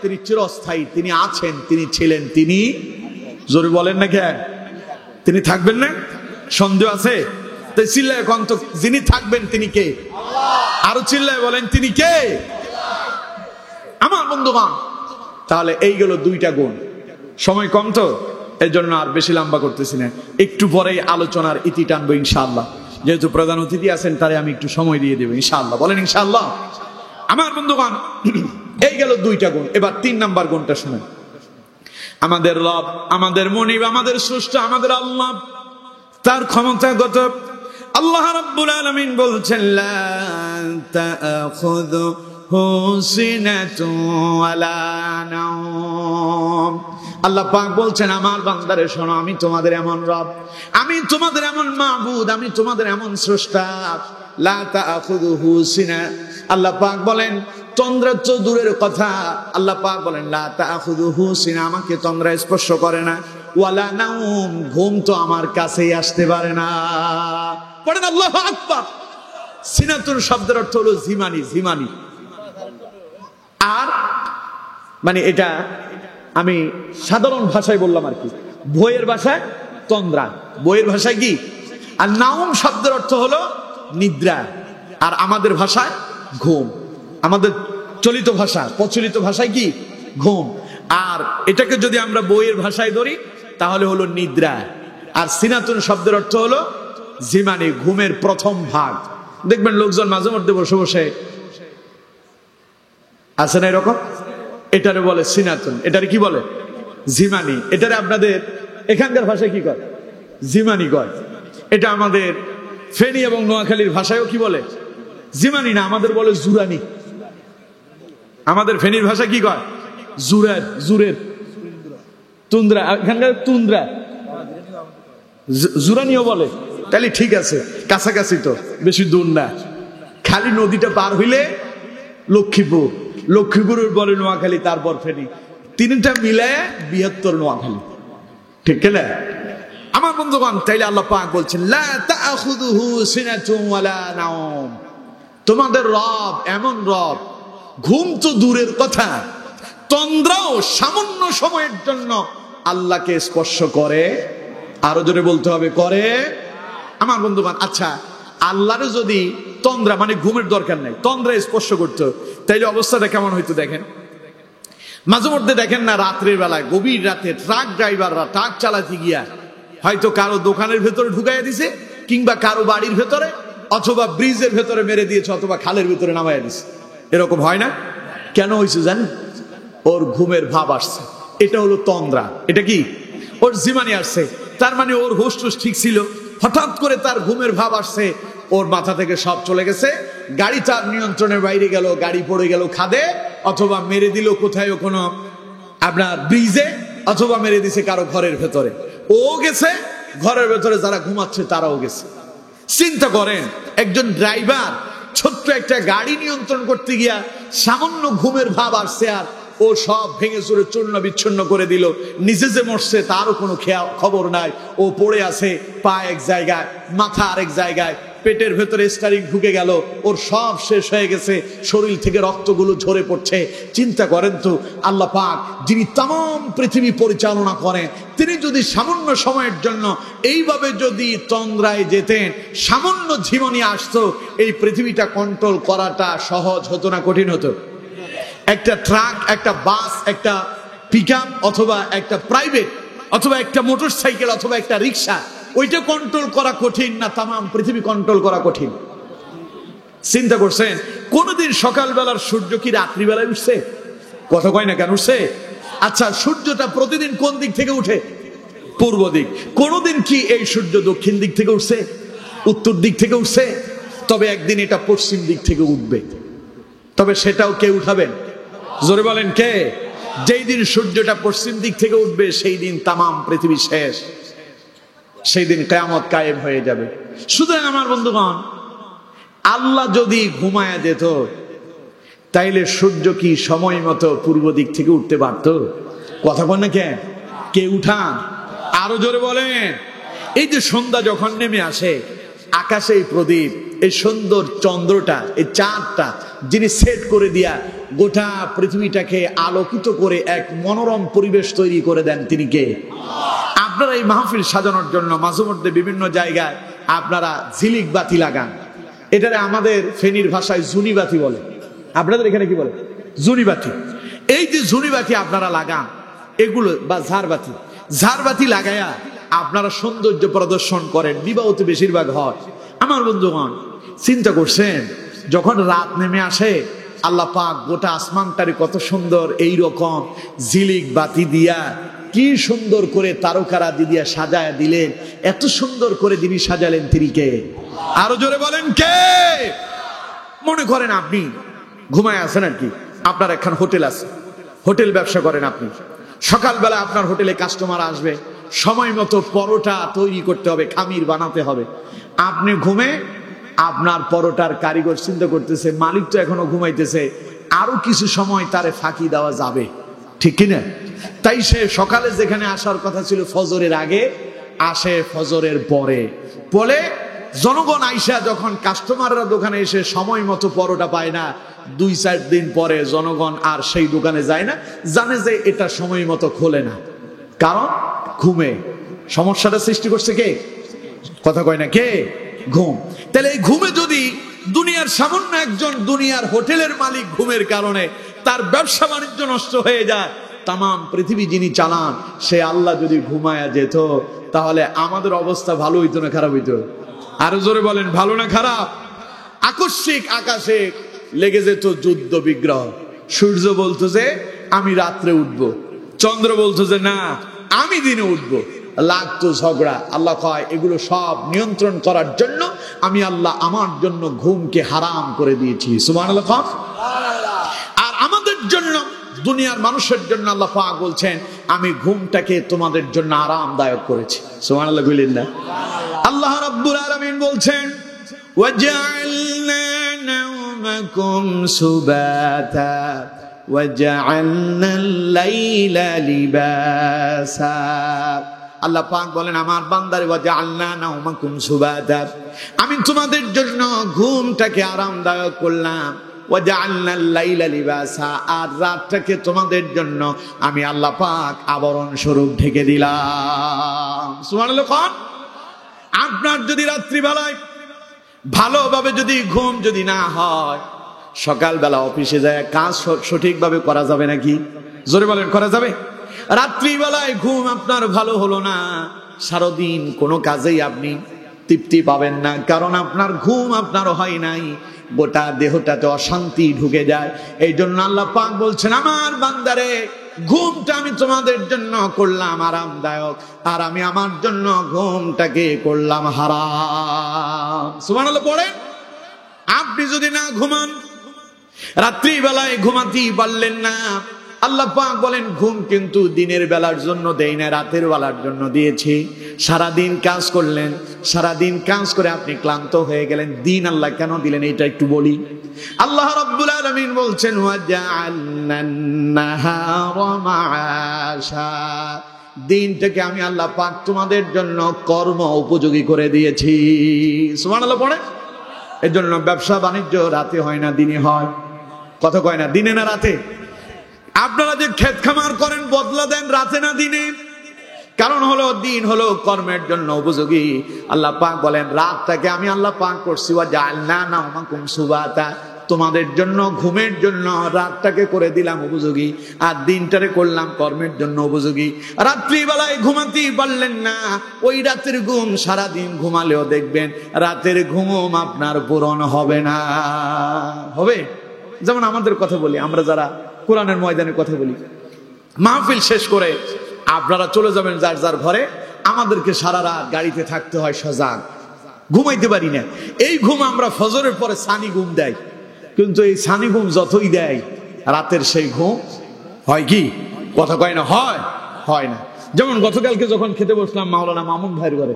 তিনি চিরস্থায়ী, তিনি আছেন, তিনি ছিলেন, তিনি। জোরে বলেন না কেন? তিনি থাকবেন না? সন্দেহ আছে? তাই চিল্লায় কন্ত, যিনি থাকবেন তিনি কে? আরো চিল্লায় বলেন তিনি কে? আমার বন্ধুগণ, তাহলে এইগুলো দুইটা গুণ। সময় কম তো, এর জন্য আর বেশি লম্বা করতেছি না, একটু পরেই আলোচনার ইতি টানবো ইনশাআল্লাহ। যেহেতু প্রধান অতিথি আছেন, তারে আমি একটু সময় দিয়ে দেবো ইনশাআল্লাহ। বলেন ইনশাআল্লাহ। আমার বন্ধুগণ, এই গেল দুইটা গুণ। এবার 3 নাম্বার গুণটা শুনেন। আমাদের রব, আমাদের মুনিব, আমাদের স্রষ্টা, আমাদের আল্লাহ, তার ক্ষমতাগত আল্লাহ রাব্বুল আলামিন বলছেন, লা তাখুযুহু সিনাতুন ওয়ালা নাওম। আল্লাহ পাক বলছেন, আমার বান্দারে শোনো, আমি তোমাদের এমন রব, আমি তোমাদের এমন মাবুদ, আমি তোমাদের এমন স্রষ্টা। লা তাখুযুহু সিনা। আল্লাহ পাক বলেন, তন্দ্রা তো দূরের কথা, আল্লাহ পাক বলেন লা তাখুযুহু সিনা, আমাকে তন্দ্রা স্পর্শ করে না। ওয়ালা নাওম, ঘুম তো আমার কাছেই আসতে পারে না। পড়েন আল্লাহু আকবার। সিনাতুন শব্দের অর্থ হলো ঝিমানি, ঝিমানি। আর মানে এটা আমি সাধারণ ভাষায় বললাম আর কি, বইয়ের ভাষায় তন্দ্রা, বইয়ের ভাষায় কি। আর নাওম শব্দের অর্থ হলো নিদ্রা, আর আমাদের ভাষায় ঘুম। আমাদের চলিত ভাষা, প্রচলিত ভাষায় কি? ঘুম। আর এটাকে যদি আমরা বইয়ের ভাষায় ধরি তাহলে হলো নিদ্রা। আর সিনাতুন শব্দের অর্থ হলো ঝিমানি, ঘুমের প্রথম ভাগ। দেখবেন লোকজন মাঝে মধ্যে বসে বসে আছে না এরকম, এটারে বলে সিনাতুন, এটারে কি বলে? ঝিমানি। এটারে আপনাদের এখানকার ভাষায় কি কয়? ঝিমানি কয়। এটা আমাদের ফেনী এবং নোয়াখালীর ভাষায়ও কি বলে? ঝিমানি না, আমাদের বলে জুরানি। আমাদের ফেনীর ভাষা কি কয়? জুরের, জুরের তুন্দ্রা, এখানকার তুন্দ্রা, জুরানিও বলে। তাহলে ঠিক আছে, কাছাকাছি তো, বেশি দূর না। খালি নদীটা পার হইলে লক্ষ্মীপুর, লক্ষ্মীপুরের বলে নোয়াখালী, তারপর ফেনী, তিনটা মিলে বৃহত্তর নোয়াখালী, ঠিক না? আমার বন্ধুগণ, তাইলে আল্লাহ পাক বলছেন, লা তাখুযুহু সিনাতুন ওয়ালা নাওম, তোমাদের রব এমন রব, ঘুম তো দূরের কথা, তন্দ্রাও সামান্য সময়ের জন্য আল্লাহকে স্পর্শ করে। আরো জোরে বলতে হবে, করে। আমার বন্ধুগণ, আচ্ছা, আল্লাহর যদি তন্দ্রা মানে ঘুমের দরকার নাই, তন্দ্রা স্পর্শ করতো, তাইলে অবস্থাটা কেমন হইতো দেখেন। মাঝে মধ্যে দেখেন না, রাত্রের বেলায়, গভীর রাতে ট্রাক ড্রাইভাররা ট্রাক চালাতে গিয়া হয়তো কারো দোকানের ভেতরে ঢুকাইয়া দিছে, কিংবা কারো বাড়ির ভেতরে, অথবা ব্রিজের ভেতরে মেরে দিয়েছে, অথবা খালের ভেতরে নামাইয়া দিছে। এরকম হয় না? কেন হয়েছে জানেন? ওর ঘুমের ভাব আসছে। এটা হলো তন্দ্রা। এটা কি? ওর ঝিমানি আসছে। তার মানে ওর হুশ টুস ঠিক ছিল, হঠাৎ করে তার ঘুমের ভাব আসছে, ওর মাথা থেকে সব চলে গেছে, গাড়ি তার নিয়ন্ত্রণের বাইরে গেল, গাড়ি পড়ে গেল খাদে, অথবা মেরে দিল কোথায় কোনো আপনার ব্রিজে, অথবা মেরে দিছে কারো ঘরের ভেতরে। ও গেছে, ঘরের ভেতরে যারা ঘুমাচ্ছে তারাও গেছে। চিন্তা করেন, একজন ড্রাইভার ছোট্ট একটা গাড়ি নিয়ন্ত্রণ করতে গিয়া সামান্য ঘুমের ভাব আসছে, আর ও সব ভেঙে চুরে চূর্ণ বিচ্ছিন্ন করে দিল। নিজে যে মরছে তারও কোনো খবর নাই। ও পড়ে আছে, পা এক জায়গায়, মাথা আরেক জায়গায়, পেটের ভেতরে স্টারিং ঢুকে গেল, ওর সব শেষ হয়ে গেছে, শরীর থেকে রক্তগুলো ঝরে পড়ছে। চিন্তা করেন তো, আল্লাহ পাক যিনি তাম পৃথিবী পরিচালনা করেন, তিনি যদি সামান্য সময়ের জন্য এইভাবে যদি তন্দ্রায় যেতেন, সামান্য ঝিমনি আসতো, এই পৃথিবীটা কন্ট্রোল করাটা সহজ হতো না কঠিন হতো? একটা ট্রাক, একটা বাস, একটা পিকআপ, অথবা একটা প্রাইভেট, অথবা একটা মোটর সাইকেল, অথবা একটা রিক্সা, ওইটা কন্ট্রোল করা কঠিন না তাম পৃথিবী কন্ট্রোল করা কঠিন? চিন্তা করছেন, কোনদিন সকালবেলার সূর্য কি রাত্রিবেলায় উঠছে? কথা কয় না কেন? উঠছে। আচ্ছা, সূর্যটা প্রতিদিন কোন দিক থেকে উঠে? পূর্ব দিক। কোনদিন কি এই সূর্য দক্ষিণ দিক থেকে উঠছে? উত্তর দিক থেকে উঠছে? তবে একদিন এটা পশ্চিম দিক থেকে উঠবে। তবে সেটাও কে উঠাবেন? জোরে বলেন, কে? যেই দিন সূর্যটা পশ্চিম দিক থেকে উঠবে, সেই দিন তাম পৃথিবী শেষ, সেই দিন কিয়ামত কায়েম হয়ে যাবে। সুতরাং আমার বন্ধুগণ, আল্লাহ যদি ঘুমায়া যেত, তাইলে সূর্য কি সময় মতো পূর্ব দিক থেকে উঠতে পারত? কথা বল না, কে উঠান? আরো জোরে বলেন। এই যে সন্ধ্যা যখন নেমে আসে, আকাশে এই প্রদীপ, এই সুন্দর চন্দ্রটা, এই চাঁদটা যিনি সেট করে দিয়া গোটা পৃথিবীটাকে আলোকিত করে এক মনোরম পরিবেশ তৈরি করে দেন, তিনি কে? আপনারা এই মাহফিল সাজানোর জন্য মাঝে মধ্যে বিভিন্ন জায়গায় আপনারা ঝিলিক বাতি লাগান। এটারে আমাদের ফেনীর ভাষায় জুনি বাতি বলে, আপনাদের এখানে কি বলে? জুনি বাতি। এই যে জুনি বাতি আপনারা লাগান, এগুলো বা ঝাড়বাতি লাগায়া আপনারা সৌন্দর্য প্রদর্শন করেন, বিবাহতে বেশিরভাগ হয়। আমার বন্ধুগণ, চিন্তা করছেন যখন রাত নেমে আসে, আল্লাহ পাক গোটা আসমানটারে কত সুন্দর এই রকম ঝিলিক বাতি দিয়া কি সুন্দর করে তারকারাদি দিয়া সাজায়া দিলেন। এত সুন্দর করে যিনি সাজালেন তিনি কে? আরো জোরে বলেন কে? মনে করেন আপনি ঘুমায় আছেন আর কি, আপনার একখান হোটেল আছে, হোটেল ব্যবসা করেন আপনি। সকালবেলা আপনার হোটেলে কাস্টমার আসবে, সময় মতো পরোটা তৈরি করতে হবে, খামির বানাতে হবে। আপনি ঘুমে আপনার পরোটার কারিগর চিন্তা করতেছে, মালিক তো এখনো ঘুমাইতেছে, আরো কিছু সময় তারে ফাঁকি দেওয়া যাবে, ঠিক কিনা? তাই সে সকালে যেখানে আসার কথা ছিল ফজরের আগে, আসে ফজরের পরে। বলে জনগণ আইসা যখন কাস্টমাররা দোকানে এসে সময় মতো পরোটা পায় না, 2-4 দিন পরে জনগণ আর সেই দোকানে যায় না, জানে যে এটা সময় মতো খোলে না, কারণ ঘুমে। সমস্যাটা সৃষ্টি করছে কে? কথা কয় না কে? ঘুম। তাহলে এই ঘুমে যদি দুনিয়ার সামান্য একজন দুনিয়ার হোটেলের মালিক ঘুমের কারণে তার ব্যবসা বাণিজ্য নষ্ট হয়ে যায়, তাম পৃথিবী যিনি চালান সে আল্লাহ যদি ঘুমায়া যেত, তাহলে আমাদের অবস্থা ভালো হইতো না খারাপ হইতো? আরো জোরে বলেন, ভালো না খারাপ? আকস্মিক আকাশে লেগে যেত যুদ্ধ বিগ্রহ। সূর্য বলতো যে আমি রাত্রে উঠবো, চন্দ্র বলতো যে না আমি দিনে উঠবো, লাগতো ঝগড়া। আল্লাহ কয় এগুলো সব নিয়ন্ত্রণ করার জন্য আমি আল্লাহ আমার জন্য ঘুমকে হারাম করে দিয়েছি। সুবহানাল্লাহ। আর আমাদের জন্য, দুনিয়ার মানুষের জন্য আল্লাহ পাক বলছেন আমি ঘুমটাকে তোমাদের জন্য আরামদায়ক করেছি। সুবহানাল্লাহ বলেন না? আল্লাহ রাব্বুল আলামিন বলছেন ওয়াজআলনা নাওমাকুম সুবাতা ওয়াজআলনাল লাইলা লিবাসা। আল্লাহ পাক বলেন আমার বান্দারে ওয়াজআলনা নাওমাকুম সুবাতা, আমি তোমাদের জন্য ঘুমটাকে আরামদায়ক করলাম। ওয়াজআলনাল লাইলা লিবাসা, আর রাতটাকে তোমাদের জন্য আমি আল্লাহ পাক আবরণ স্বরূপ ঢেকে দিলাম। সুবহানাল্লাহ। আপনার যদি রাত্রিবেলায় ভালোভাবে যদি ঘুম যদি না হয়, সকালবেলা অফিসে যায় কাজ সঠিকভাবে করা যাবে নাকি? জোরে বলেন, করা যাবে? রাত্রিবেলায় ঘুম আপনার ভালো হলো না, সারাদিন কোনো কাজেই আপনি তৃপ্তি পাবেন না, কারণ আপনার ঘুম আপনার হয় নাই, গোটা দেহটাতে অশান্তি ঢুকে যায়। এই জন্য আল্লাহ পাক বলছেন আমার বান্দারে ঘুমটা আমি তোমাদের জন্য করলাম আরামদায়ক, আর আমি আমার জন্য ঘুমটাকে করলাম হারাম। সুবহানাল্লাহ পড়েন। আপনি যদি না ঘুমান, রাত্রিবেলায় ঘুমাতেই পারলেন না, আল্লাহ পাক বলেন ঘুম কিন্তু দিনের বেলার জন্য দেই না, রাতের বেলার জন্য দিয়েছি। সারাদিন কাজ করলেন, সারাদিন কাজ করে আপনি ক্লান্ত হয়ে গেলেন, দিন আল্লাহ কেন দিলেন এটা একটু বলি। আল্লাহ রাব্বুল আলামিন বলছেন ওয়াজআলনান নাহারা মাআশা, দিনটাকে আমি আল্লাহ পাক তোমাদের জন্য কর্ম উপযোগী করে দিয়েছি। সুবহানাল্লাহ পড়ে। এর জন্য ব্যবসা বাণিজ্য রাতে হয় না দিনে হয়। কথা কয় না, দিনে না রাতে? আপনারা যে ক্ষেত খামার করেন বদলা দেন রাতে না দিনে, কারণ হলো দিন হলো কর্মের জন্য উপযোগী। আল্লাহ পাক বলেন রাতটাকে আমি আল্লাহ পাক করছি ওয়াজআলনা নাওমাকুম সুবাতা, তোমাদের জন্য ঘুমের জন্য রাতটাকে করে দিলাম উপযোগী, আর দিনটারে করলাম কর্মের জন্য উপযোগী। রাত্রিবেলায় ঘুমাতেই পারলেন না, ওই রাতের ঘুম সারাদিন ঘুমালেও দেখবেন রাতের ঘুম আপনার পূরণ হবে না। হবে? যেমন আমাদের কথা বলি, আমরা যারা কোরআনের ময়দানে কথা বলি, মাহফিল শেষ করে আপনারা চলে যাবেন যার যার ঘরে, আমাদেরকে সারা রাত গাড়িতে থাকতে হয় সজাগ, ঘুমাইতে পারি না। এই ঘুম আমরা ফজরের পরে সানি ঘুম দেয়, কিন্তু এই সানি ঘুম যতই দেয় রাতের সেই ঘুম হয় কি? কথা কয় না, হয় না। যেমন গতকালকে যখন খেতে বসলাম মাওলানা মামুন ভাইয়ের ঘরে,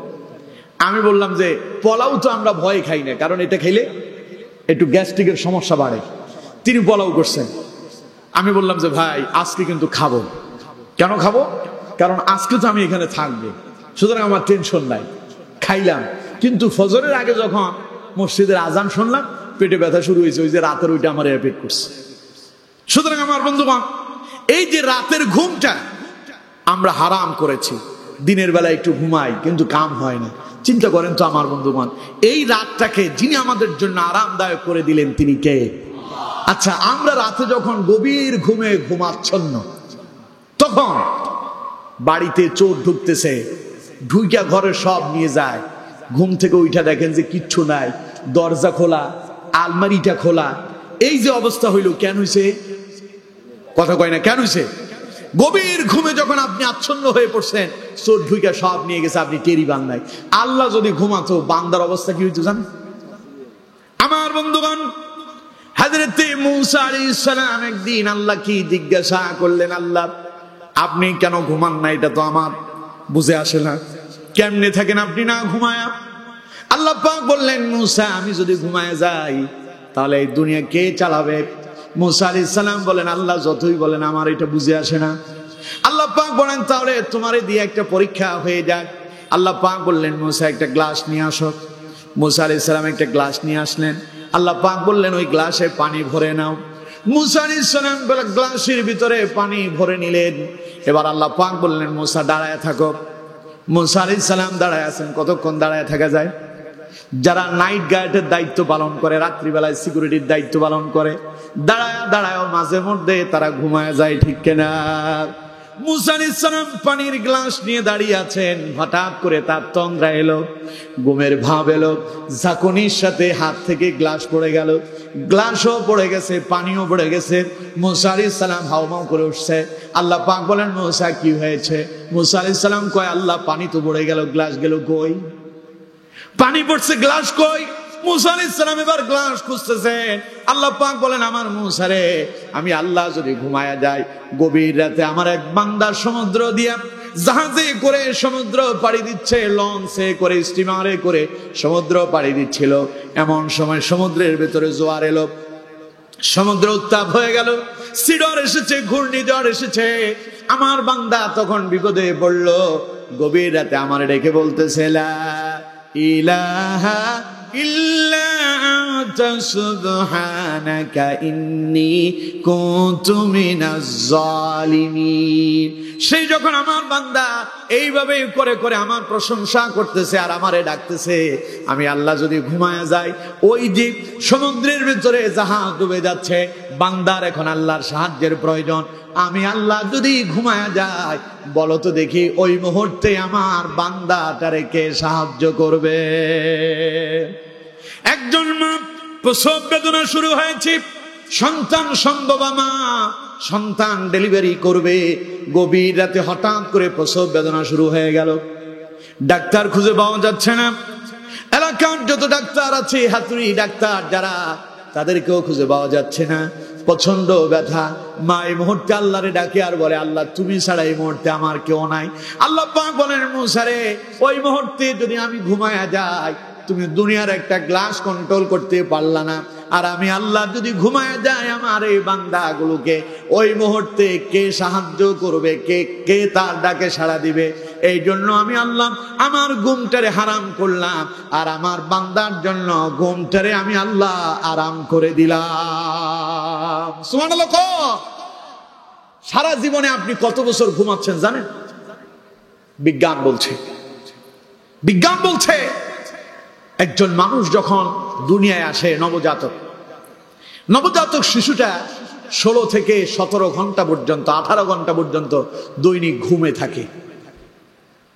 আমি বললাম যে পোলাও তো আমরা ভয় খাই না, কারণ এটা খাইলে একটু গ্যাস্ট্রিকের সমস্যা বাড়ে। তিনি পোলাও করছেন। আমি বললাম যে ভাই আজকে কিন্তু খাবো। কেন খাবো? কারণ আজকে তো আমি এখানে থাকবো, সুতরাং আমার টেনশন নাই, খাইলাম। কিন্তু ফজরের আগে যখন মসজিদের আজান শুনলাম, পেটে ব্যথা শুরু হয়েছে, ওই যে রাতের ওইটা আমার এফেক্ট করছে। সুতরাং আমার বন্ধুগণ, এই যে রাতের ঘুমটা আমরা হারাম করেছি, দিনের বেলা একটু ঘুমাই কিন্তু কাম হয় না। চিন্তা করেন তো আমার বন্ধুগণ, এই রাতটাকে যিনি আমাদের জন্য আরামদায়ক করে দিলেন তিনি কে? আচ্ছা, আমরা রাতে যখন গভীর ঘুমে ঘুমাচ্ছন্ন, তখন বাড়িতে চোর ঢুকতেছে, ঢুইকা ঘরে সব নিয়ে যায়। ঘুম থেকে উঠা দেখেন যে কিচ্ছু নাই, দরজা খোলা, আলমারিটা খোলা। এই যে অবস্থা হইল, কেন হইছে? কথা কয় না, কেন হইছে? গভীর ঘুমে যখন আপনি আচ্ছন্ন হয়ে পড়ছেন, চোর ঢুইকা সব নিয়ে গেছে, আপনি টেরি পান নাই। আল্লাহ যদি ঘুমাতো, বান্দার অবস্থা কি হইতো জানেন? আমার বন্ধুগণ, হযরত মূসা আলাইহিস সালাম একদিন আল্লাহ কি জিজ্ঞাসা করলেন, আল্লাহ আপনি কেন ঘুমান না? এটা তো আমার বুঝে আসে না, কেমনে থাকেন আপনি না ঘুমায়া? আল্লাহ পাক বললেন, মূসা আমি যদি ঘুমায় যাই তাহলে এই দুনিয়া কে চালাবে? মূসা আলাইহিস সালাম বলেন, আল্লাহ যতই বলেন আমার এটা বুঝে আসে না। আল্লাহ পাক বলেন, তাহলে তোমারে দিয়ে একটা পরীক্ষা হয়ে যাক। আল্লাহ পাক বললেন, মূসা একটা গ্লাস নিয়ে আসো। মূসা আলাইহিস সালাম একটা গ্লাস নিয়ে আসলেন। আল্লাহ পাক বললেন, ওই গ্লাসে পানি ভরে নাও। মূসা আলাইহিস সালাম গ্লাসের ভিতরে পানি ভরে নিলেন। এবার আল্লাহ পাক বললেন, মূসা দাঁড়ায় থাকো। মূসা আলাইহিস সালাম দাঁড়ায় আছেন। কতক্ষণ দাঁড়ায় থাকা যায়? যারা নাইট গার্ডের দায়িত্ব পালন করে, রাত্রিবেলায় সিকিউরিটির দায়িত্ব পালন করে, দাঁড়ায় দাঁড়ায় মাঝে মধ্যে তারা ঘুমায় যায়, ঠিক কিনা? মূসা আলাইহিস সালাম পানির গ্লাস নিয়ে দাঁড়িয়ে আছেন। হঠাৎ করে তার তন্দ্রা এলো, ঘুমের ভাব এলো, ঝাঁকুনির সাথে হাত থেকে গ্লাস পড়ে গেল। গ্লাসও পড়ে গেছে, পানিও পড়ে গেছে। মূসা আলাইহিস সালাম হাউমাউ করে উঠছে। আল্লাহ পাক বলেন, মূসা কি হয়েছে? মূসা আলাইহিস সালাম কয়, আল্লাহ পানি তো পড়ে গেল, গ্লাস গেল কই? পানি পড়ছে, গ্লাস কই? মূসা আলাইহিস সালাম এবার গ্লাস খুঁজতেছেন। আল্লাহ পাক বলেন, আমার মূসা রে, আমি আল্লাহ যদি ঘুমায়া যাই, গভীর রাতে আমার এক বান্দা সমুদ্র দিয়া জাহাজে করে সমুদ্র পাড়ি দিচ্ছে, লঞ্চে করে, স্টিমারে করে সমুদ্র পাড়ি দিচ্ছিল। এমন সময় সমুদ্রের ভেতরে জোয়ার এলো, সমুদ্র উত্তাপ হয়ে গেল, সিডর এসেছে, ঘূর্ণিঝড় এসেছে। আমার বান্দা তখন বিপদে পড়লো। গভীর রাতে আমার ডেকে বলতেছে, লা ইলাহা ইল্লা আনতা সুবহানাকা ইন্নী কুনতু মিনাজ জালিমিন। সেই যখন আমার বান্দা এইভাবে করে করে আমার প্রশংসা করতেছে আর আমারে ডাকতেছে, আমি আল্লাহ যদি ঘুমায় যাই, ওই যে সমুদ্রের ভিতরে জাহাজ ডুবে যাচ্ছে, বান্দার এখন আল্লাহর সাহায্যের প্রয়োজন। আমি আল্লাহ যদি ঘুমায় যাই, বলো তো দেখি ওই মুহূর্তে আমার বান্দাটারে কে সাহায্য করবে? একজন মা, প্রসব বেদনা শুরু হয়েছে, সন্তান সম্ভব, মা সন্তান ডেলিভারি করবে। গভীর রাতে হঠাৎ করে প্রসব বেদনা শুরু হয়ে গেল। ডাক্তার খুঁজে পাওয়া যাচ্ছে না। এলাকার যত ডাক্তার আছে, হাতুড়ি ডাক্তার যারা, তাদেরকেও খুঁজে পাওয়া যাচ্ছে না। প্রচন্ড ব্যথা। মা এই মুহূর্তে আল্লাহরে ডাকে আর বলে, আল্লাহ তুমি ছাড়া এই মুহূর্তে আমার কেউ নাই। আল্লাহ পাক বলেন, মূসা রে, ওই মুহূর্তে যদি আমি ঘুমায়া যাই, তুমি দুনিয়ার একটা গ্লাস কন্ট্রোল করতে পারলা না, আর আমি আল্লাহ যদি ঘুমায় যায় আমার এই বান্দাগুলোকে, ওই মুহূর্তে কে সাহায্য করবে? কে তার ডাকে সাড়া দিবে? এই জন্য আমি আল্লাহ আমার ঘুমটারে হারাম করলাম, আর আমার বান্দার জন্য ঘুমটারে আমি আল্লাহ আরাম করে দিলাম। সুবহানাল্লাহ। সারা জীবনে আপনি কত বছর ঘুমাচ্ছেন জানেন? বিজ্ঞান বলছে একজন মানুষ যখন দুনিয়ায় আসে, নবজাতক শিশুটা 16 থেকে 17 ঘন্টা পর্যন্ত, 18 ঘন্টা পর্যন্ত দৈনিক ঘুমে থাকে।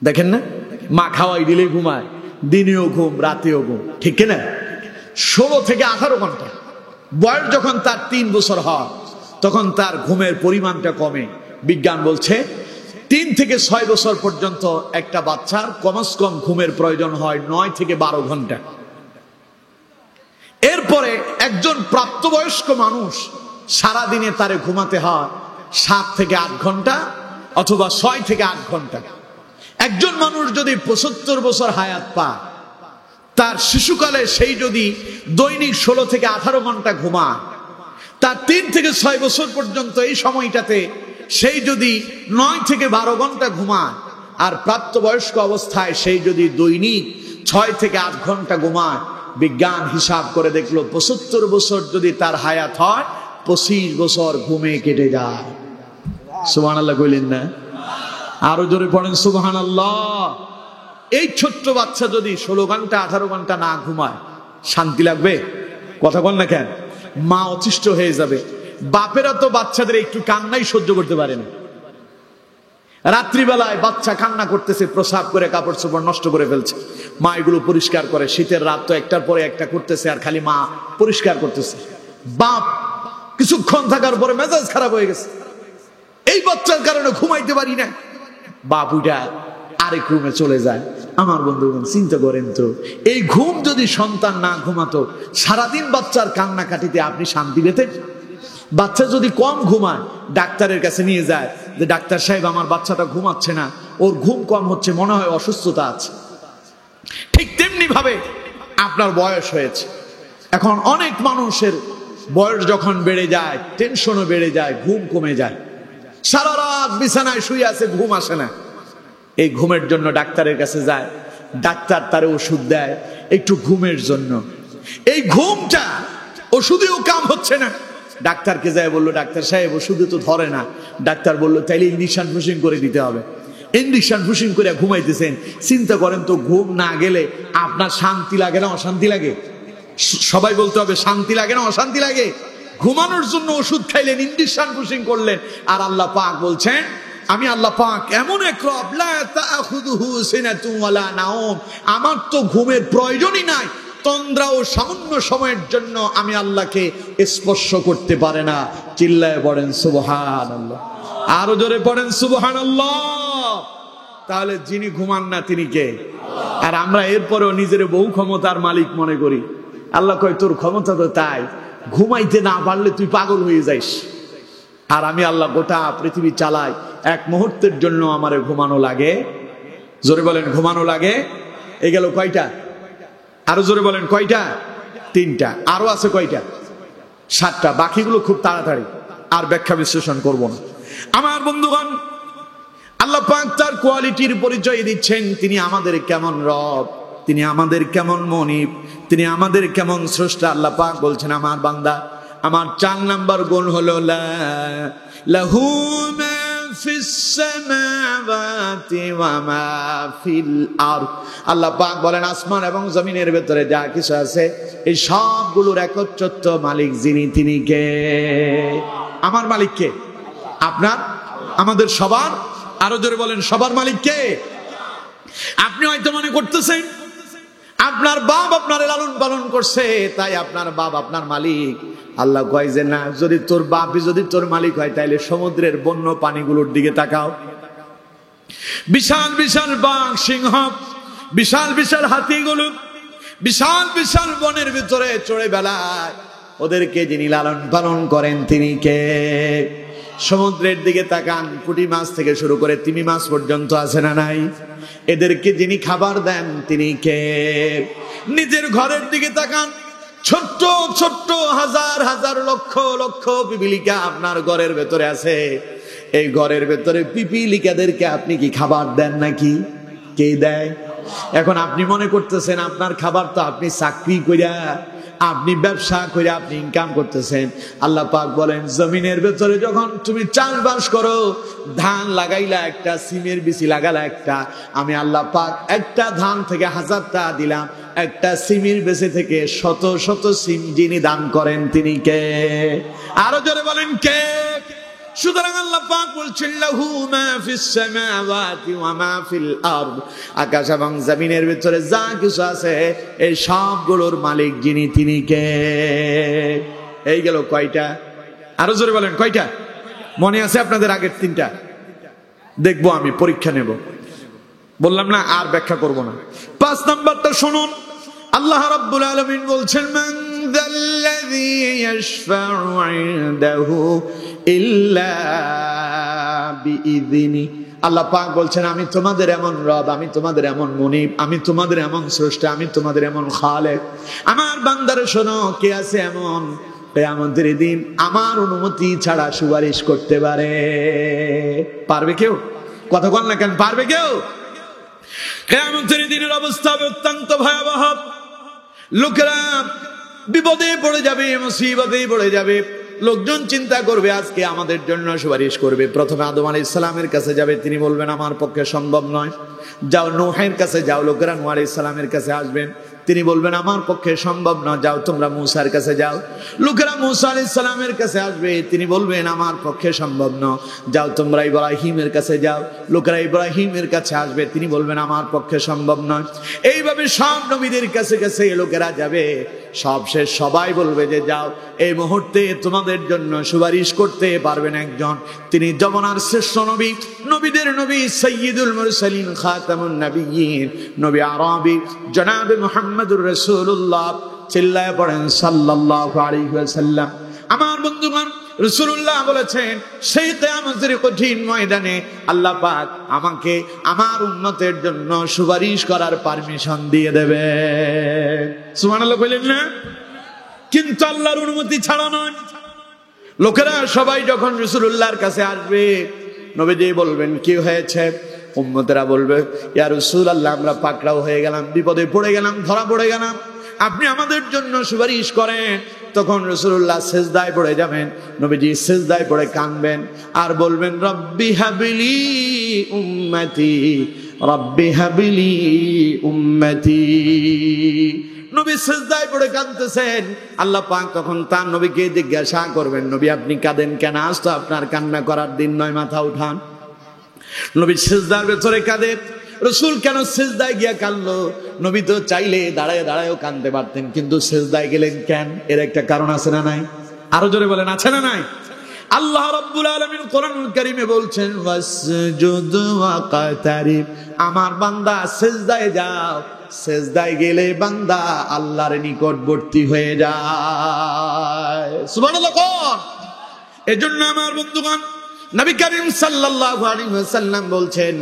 দেখেন না, মা খাওয়াই দিলে ঘুমায়, দিনেও ঘুম, রাতেও ঘুম, ঠিক কিনা? 16 থেকে 18 ঘন্টা। বয়স যখন তার 3 বছর হয়, তখন তার ঘুমের পরিমাণটা কমে। বিজ্ঞান বলছে 3 থেকে 6 বছর পর্যন্ত একটা বাচ্চার কমস কম ঘুমের প্রয়োজন হয় 9 থেকে 12 ঘন্টা। এরপরে একজন প্রাপ্তবয়স্ক মানুষ সারাদিনে তারে ঘুমাতে হয় 7 থেকে 8 ঘন্টা অথবা 6 থেকে 8 ঘন্টা। একজন মানুষ যদি 75 বছর হায়াত পায়, তার শিশুকালে সেই যদি দৈনিক 16 থেকে 18 ঘন্টা ঘুমায়, তার 3 থেকে 6 বছর পর্যন্ত এই সময়টাতে সেই যদি 9 থেকে 12 ঘন্টা ঘুমায়, আর প্রাপ্তবয়স্ক অবস্থায় সেই যদি দৈনিক 6 থেকে 8 ঘন্টা ঘুমায়, বিজ্ঞান হিসাব করে দেখলো 75 বছর যদি তার হায়াত হয়, 25 বছর ঘুমে কেটে যায়। সুবহানাল্লাহ কইলেন না? আরো জোরে পড়েন সুবহানাল্লাহ। এই ছোট্ট বাচ্চা যদি 16 ঘন্টা 18 ঘন্টা না ঘুমায়, শান্তি লাগবে? কথা বল না কেন? মা অতিষ্ঠ হয়ে যাবে। বাপেরা তো বাচ্চাদের একটু কান্নাই সহ্য করতে পারে না। রাত্রিবেলায় বাচ্চা কান্না করতেছে, প্রসাব করে কাপড় চোপড় নষ্ট করে ফেলছে, মা এগুলো পরিষ্কার করে। শীতের রাত তো একটার পরে একটা করতেছে, আর খালি মা পরিষ্কার করতেছে। বাপ কিছুক্ষণ থাকার পরে মেজাজ খারাপ হয়ে গেছে, এই বাচ্চার কারণে ঘুমাইতে পারি না। বাপ উঠা আরেক রুমে চলে যায়। আমার বন্ধুগণ চিন্তা করেন তো, এই ঘুম যদি সন্তান না ঘুমাতো, সারাদিন বাচ্চার কান্নাকাটিতে আপনি শান্তি পেতেন? বাচ্চা যদি কম ঘুমায়, ডাক্তারের কাছে নিয়ে যায় যে ডাক্তার সাহেব আমার বাচ্চাটা ঘুমাচ্ছে না, ওর ঘুম কম হচ্ছে, মনে হয় অসুস্থতা আছে। ঠিক তেমনি ভাবে আপনার বয়স হয়েছে। এখন অনেক মানুষের বয়স যখন বেড়ে যায়, টেনশনও বেড়ে যায়, ঘুম কমে যায়, সারা রাত বিছানায় শুয়ে আছে, ঘুম আসে না। এই ঘুমের জন্য ডাক্তারের কাছে যায়, ডাক্তার তার ওষুধ দেয় একটু ঘুমের জন্য। এই ঘুমটা ওষুধেও কাম হচ্ছে না। ডাক্তারকে যায় বললো, ডাক্তার সাহেব ওষুধে তো ধরে না। ডাক্তার বললো তাইলে ইঞ্জেকশন ফুশিং করে দিতে হবে। ইঞ্জেকশন ফুশিং করে ঘুমাইতেছেন। চিন্তা করেন তো, ঘুম না গেলে আপনার শান্তি লাগে না অশান্তি লাগে? সবাই বলতে হবে, শান্তি লাগে না অশান্তি লাগে? ঘুমানোর জন্য ওষুধ খাইলেন, ইঞ্জেকশন ফুশিং করলেন, আর আল্লাহ পাক বলছেন, আমি আল্লাহ পাক এমন এক রব, লা তাখুযুহু সিনাতুন ওয়ালা নাওম, আমার তো ঘুমের প্রয়োজনই নাই। তন্দ্রা ও সামান্য সময়ের জন্য আমি আল্লাহকে স্পর্শ করতে পারে না। চিল্লায় পড়েন সুবহানাল্লাহ। আরো জোরে পড়েন সুবহানাল্লাহ। তাহলে যিনি ঘুমান না তিনি কে? আর আমরা এরপরেও নিজের বহু ক্ষমতার মালিক মনে করি। আল্লাহ কয় তোর ক্ষমতা তো তাই, ঘুমাইতে না পারলে তুই পাগল হয়ে যাইস। আর আমি আল্লাহ গোটা পৃথিবী চালাই, এক মুহূর্তের জন্য আমারে ঘুমানো লাগে। জোরে বলেন ঘুমানো লাগে। এই গেল কয়টা? আরো জোরে বলেন কয়টা? 3টা। আরো আছে কয়টা? 7টা। বাকিগুলো খুব তাড়াতাড়ি, আর ব্যাখ্যা বিশ্লেষণ করব না। আমার বন্ধুগণ, আল্লাহ পাক তার কোয়ালিটির পরিচয় দিচ্ছেন। তিনি আমাদের কেমন রব, তিনি আমাদের কেমন মনিব, তিনি আমাদের কেমন স্রষ্টা। আল্লাহ পাক বলছেন, আমার বান্দা, আমার 4 নাম্বার গুণ হলো লাহু মা ফিস সামাওয়াতি ওয়া মা ফিল আরদ। আল্লাহ পাক বলেন, আসমান এবং জমিনের ভেতরে যা কিছু আছে, এই সবগুলোর একচ্ছত্র মালিক যিনি, তিনি কে? আমার মালিক কে? আপনার, আমাদের সবার। আরো জোরে বলেন, সবার মালিক কে? আপনি হয়তো মনে করতেছেন আপনার বাপ আপনার লালন পালন করছে, তাই আপনার বাপ আপনার মালিক। আল্লাহ কয় যে না, যদি তোর বাপই যদি তোর মালিক হয়, তাইলে সমুদ্রের বন্য পানিগুলোর দিকে তাকাও। বিশাল বিশাল বাঘ, সিংহ, বিশাল বিশাল হাতিগুলো বিশাল বিশাল বনের ভিতরে চড়ে বেড়ায়, ওদেরকে যিনি লালন পালন করেন তিনি কে? সমুদ্রের দিকে তাকান, পুঁটি মাছ থেকে শুরু করে তিমি মাছ পর্যন্ত আছে না নাই? এদেরকে যিনি খাবার দেন তিনি কে? নিজের ঘরের দিকে তাকান, ছোট্ট ছোট্ট হাজার হাজার লক্ষ লক্ষ পিপিলিকা আপনার ঘরের ভেতরে আছে। এই ঘরের ভেতরে পিপিলিকাদেরকে আপনি কি খাবার দেন নাকি? কে দেয়? এখন আপনি মনে করতেছেন আপনার খাবার তো আপনি চাকরি কইরা, আপনি ব্যবসা করে আপনি ইনকাম করতেছেন। আল্লাহ পাক বলেন, জমিনের ভেতরে যখন তুমি চাষবাস করো, ধান লাগাইলা একটা, সিমের বিচি লাগালা একটা, আমি আল্লাহ পাক একটা ধান থেকে 1000টা দিলাম, একটা সিমের বেচে থেকে শত শত সিম যিনি দান করেন তিনি কে? আরো জোরে বলেন কে? সুতরাং আল্লাহ পাক বলছেন, লাহু মা ফিস সামাওয়াতি ওয়া মা ফিল আরদ, আকাশ এবং জমিনের ভিতরে যা কিছু আছে এই সবগুলোর মালিক যিনি, তিনি কে? এই গেল কয়টা? আরো জোরে বলেন কয়টা? মনে আছে আপনাদের আগের 3টা? দেখবো, আমি পরীক্ষা নেব। বললাম না আর ব্যাখ্যা করব না। 5 নাম্বারটা শুনুন। আল্লাহ রাব্বুল আলামিন বলছেন, মান যাল্লাযী ইয়াশফাউ ইনদাহু ইল্লা বিইযনি। আল্লাহ পাক বলছেন, আমি তোমাদের এমন রব, আমি তোমাদের এমন মুনিব, আমি তোমাদের এমন স্রষ্টা, আমি তোমাদের এমন খালেক। আমার বান্দারে শোনো, কে আছে এমন কিয়ামতের দিন আমার অনুমতি ছাড়া সুপারিশ করতে পারে? পারবে কেউ? কথা বল না কেন? পারবে কেউ? কিয়ামতের দিনের অবস্থা হবে অত্যন্ত ভয়াবহ। লোকেরা বিপদে পড়ে যাবে, মুসিবতে পড়ে যাবে। লোকজন চিন্তা করবে আজকে আমাদের জন্য সুপারিশ করবে। প্রথমে আদম আলাইহিস সালামের কাছে যাবে, তিনি বলবেন আমার পক্ষে সম্ভব নয়। যাও নূহের কাছে যাও, লোকেরা নূহ আলাইহিস সালামের কাছে আসবেন, তিনি বলবেন আমার পক্ষে সম্ভব নয়। যাও তোমরা মূসার কাছে যাও, লোকেরা মূসা আলাইহিস সালামের কাছে আসবে, তিনি বলবেন আমার পক্ষে সম্ভব নয়। যাও তোমরা ইব্রাহিমের কাছে যাও, লোকেরা ইব্রাহিমের কাছে আসবে, তিনি বলবেন আমার পক্ষে সম্ভব নয়। এইভাবে সব নবীদের কাছে কাছে লোকেরা যাবে, সব শেষ সবাই বলবে যে যাও, এই মুহূর্তে তোমাদের জন্য সুপারিশ করতে পারবেন একজন, তিনি যমনার শ্রেষ্ঠ নবী, নবীদের নবী, সাইয়্যিদুল মুরসালিন, খাতামুন নবিয়্যিন, নবী আরবি জনাবে মুহাম্মদুর রাসূলুল্লাহ। চিল্লায়ে পড়েন সাল্লাল্লাহু আলাইহি ওয়াসাল্লাম। আমার বন্ধুগণ, রাসূলুল্লাহ বলেছেন সেই কিয়ামতের কঠিন ময়দানে আল্লাহ পাক আমাকে আমার উম্মতের জন্য সুপারিশ করার পারমিশন দিয়ে দেবে। সুবহানাল্লাহ বলেন না? কিন্তু আল্লাহর অনুমতি ছাড়া নয়। লোকেরা সবাই যখন রাসূলুল্লাহর কাছে আসবে, নবীজি বলবেন কি হয়েছে? উম্মতেরা বলবে ইয়া রাসূলুল্লাহ আমরা পাকড়াও হয়ে গেলাম, বিপদে পড়ে গেলাম, ধরা পড়ে গেলাম, আপনি আমাদের জন্য সুপারিশ করেন। তখন রাসূলুল্লাহ সিজদায় পড়ে যাবেন, নবীজি সিজদায় পড়ে কাঁদবেন আর বলবেন রব্বি হাবলি উম্মতি, রব্বি হাবলি উম্মতি। নবী সিজদায় পড়ে কাঁদতেছেন, আল্লাহ পাক তখন তার নবীকে জিজ্ঞাসা করবেন নবী আপনি কাঁদেন কেন? আজ তো আপনার কান্না করার দিন নয়, মাথা উঠান। নবী সিজদার ভেতরে কাঁদে। রাসূল কেন সিজদায় গিয়া কাঁদলো? নবী তো চাইলে দাঁড়ায় দাঁড়ায়ও কাঁদতে পারতেন, কিন্তু সিজদায় গেলেন কেন? এর একটা কারণ আছে না নাই? আরো জোরে বলেন, আছে না নাই? আল্লাহ রাব্বুল আলামিন কোরআনুল কারীমে বলছেন ওয়াসজুদ ওয়াকতারিব, আমার বান্দা সিজদায় যাও, সিজদায় গেলে বান্দা আল্লাহর নিকটবর্তী হয়ে যায়। সুবহানাল্লাহ। এজন্য আমার বন্ধুগণ, নবী করিম সাল্লাল্লাহু আলাইহি ওয়াসাল্লাম বলছেন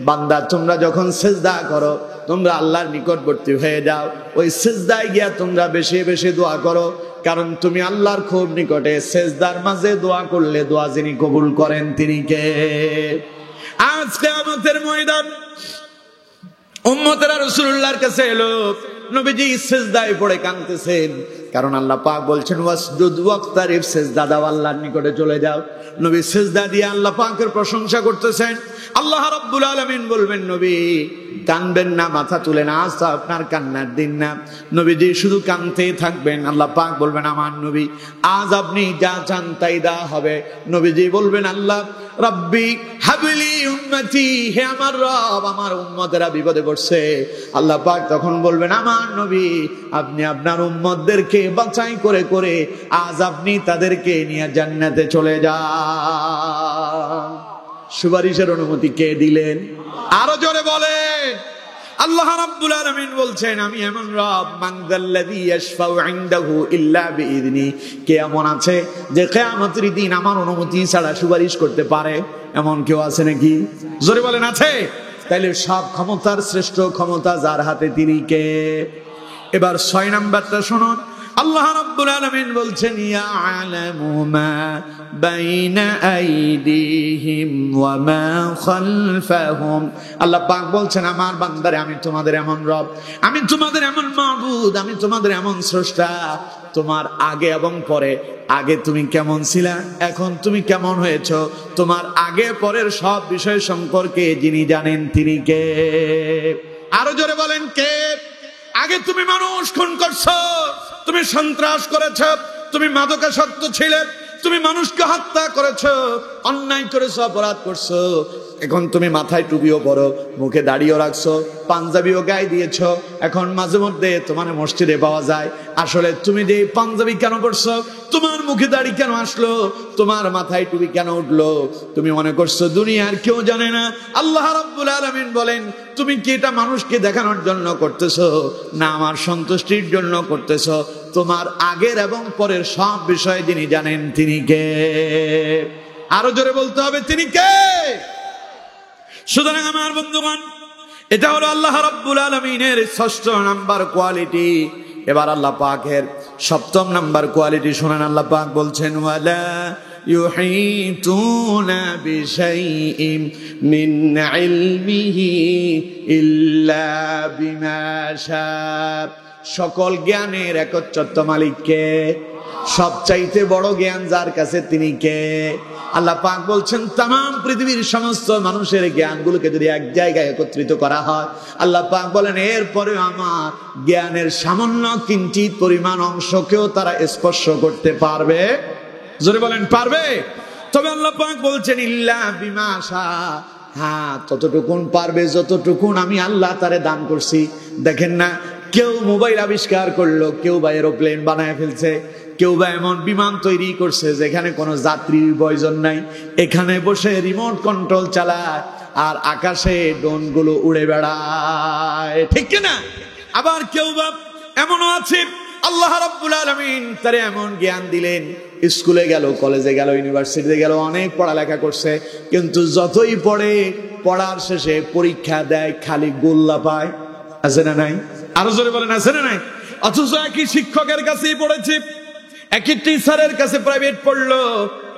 বান্দা তোমরা যখন সিজদা করো তোমরা আল্লাহর নিকটবর্তী হয়ে যাও। ওই সিজদায় গিয়া তোমরা বেশি বেশি দোয়া করো, কারণ তুমি আল্লাহর খুব নিকটে। সিজদার মাঝে দোয়া করলে দোয়া যিনি কবুল করেন তিনি কে? আজ কিয়ামতের ময়দান উম্মতেরা রাসূলুল্লাহর কাছে এলো, নবীজি সিজদায় পড়ে কাঁদতেছেন, কারণ আল্লাহ পাক বলছেন ওয়াসজুদ ওয়াকতারিব, সিজদা দাও, আল্লাহর নিকটে চলে যাও। নবী সিজদা দিয়ে আল্লাহ পাকের প্রশংসা করতেছেন। আল্লাহ রাব্বুল আলামিন বলবেন নবী কাঁদবেন না, মাথা তুলেন, আজ তো আপনার কান্নার দিন না। নবীজি শুধু কাঁদতেই থাকবেন। আল্লাহ পাক বলবেন আমার নবী আজ আপনি যা চান তাই দেওয়া হবে। নবীজি বলবেন আল্লাহ রাব্বি হাবলি উম্মতি, হে আমার রব আমার উম্মতেরা বিপদে পড়ছে। আল্লাহ পাক তখন বলবেন আমার নবী আপনি আপনার উম্মতদেরকে বাছাই করে করে আজ আপনি তাদেরকে নিয়ে জান্নাতে চলে যান। সুপারিশের অনুমতি কে দিলেন? আরো জোরে বলেন। আল্লাহ রাব্বুল আলামিন বলছেন আমি এমন রব মানযাল্লাযী ইয়াশফাউ ইনদাহু ইল্লা বিইذনি, কে এমন আছে যে কিয়ামতের দিন আমার অনুমতি ছাড়া সুপারিশ করতে পারে? এমন কেউ আছে নাকি? জোরে বলেন আছে। তাইলে সব ক্ষমতার শ্রেষ্ঠ ক্ষমতা যার হাতে তিনি কে? এবার 6 নাম্বারটা শুনুন। আল্লাহ রাব্বুল আলামিন বলছেন ইয়ালামু মা বাইনা আইদিহিম ওয়া মা খালফাহুম। আল্লাহ পাক বলছেন আমার বান্দারে আমি তোমাদের এমন রব, আমি তোমাদের এমন মাবুদ, আমি তোমাদের এমন স্রষ্টা, তোমার আগে এবং পরে, আগে তুমি কেমন ছিলা, এখন তুমি কেমন হয়েছো, তোমার আগে পরের সব বিষয় সম্পর্কে যিনি জানেন তিনি কে? আরো জোরে বলেন কে? আগে তুমি মানুষ খুন করছো, তুমি সন্ত্রাস করেছো, তুমি মাদকাসক্ত ছিলে, তুমি মানুষকে হত্যা করেছো, অন্যায় করেছো, অপরাধ করছো। এখন তুমি মাথায় টুপিও পরো, মুখে দাড়িও রাখছো, পাঞ্জাবিও গায়ে দিয়েছো। এখন মাঝে মধ্যে তোমার মসজিদে পাওয়া যায়। আসলে তুমি যে পাঞ্জাবি কেন পরছো, তোমার মুখে দাড়ি কেন আসলো, তোমার মাথায় টুপি কেন উঠলো, তুমি মনে করছো দুনিয়ার কেউ জানে না। আল্লাহ রাব্বুল আলামিন বলেন তুমি কি এটা মানুষকে দেখানোর জন্য করতেছো না আমার সন্তুষ্টির জন্য করতেছো? তোমার আগের এবং পরের সব বিষয় যিনি জানেন তিনি কে? আরো জোরে বলতে হবে তিনি কে? সুতরাং আমার বন্ধুগণ এটা হলো আল্লাহ রাব্বুল আলামিনের 6ষ্ঠ নাম্বার কোয়ালিটি। এবার আল্লাহ পাকের 7ম নাম্বার কোয়ালিটি শুনেন। আল্লাহ পাক বলছেন ওয়ালা ইউহিতুনা বিশাইইন মিন ইলমিহি ইল্লা বিমা শা। সকল জ্ঞানের একচ্ছত্র মালিক কে? সবচাইতে বড় জ্ঞান যার কাছে তিনি কে? আল্লাহ পাক বলছেন তামাম পৃথিবীর সমস্ত মানুষের জ্ঞানগুলোকে যদি এক জায়গায় একত্রিত করা হয়, আল্লাহ পাক বলেন এরপরে আমার জ্ঞানের সামান্য কিঞ্চিত পরিমাণ অংশকেও তারা স্পর্শ করতে পারবে। জোরে বলেন পারবে? তবে আল্লাহ পাক বলছেন ইল্লা বিমা শা, হ্যাঁ ততটুকুন পারবে যতটুকুন আমি আল্লাহ তারে দান করছি। দেখেন না, কেউ মোবাইল আবিষ্কার করলো, কেউ বা এরোপ্লেন বানায় ফেলছে, কেউ বা এমন বিমান তৈরি করছে যেখানে কোনো যাত্রীর প্রয়োজন নাই, এখানে বসে রিমোট কন্ট্রোল চালায় আর আকাশে ড্রোনগুলো উড়ে বেড়ায়, ঠিক কিনা? আবার কেউ বা এমনও আছে আল্লাহ রাব্বুল আলামিন তারে এমন জ্ঞান দিলেন, স্কুলে গেল, কলেজে গেল, ইউনিভার্সিটিতে গেল, অনেক পড়ালেখা করছে, কিন্তু যতই পড়ে পড়ার শেষে পরীক্ষা দেয় খালি গোল্লা পায়। আছে না নাই? আরো জোরে বলেন আছে না নাই? অথচ একই শিক্ষকের কাছেই পড়েছে, একই টিচারের কাছে প্রাইভেট পড়লো,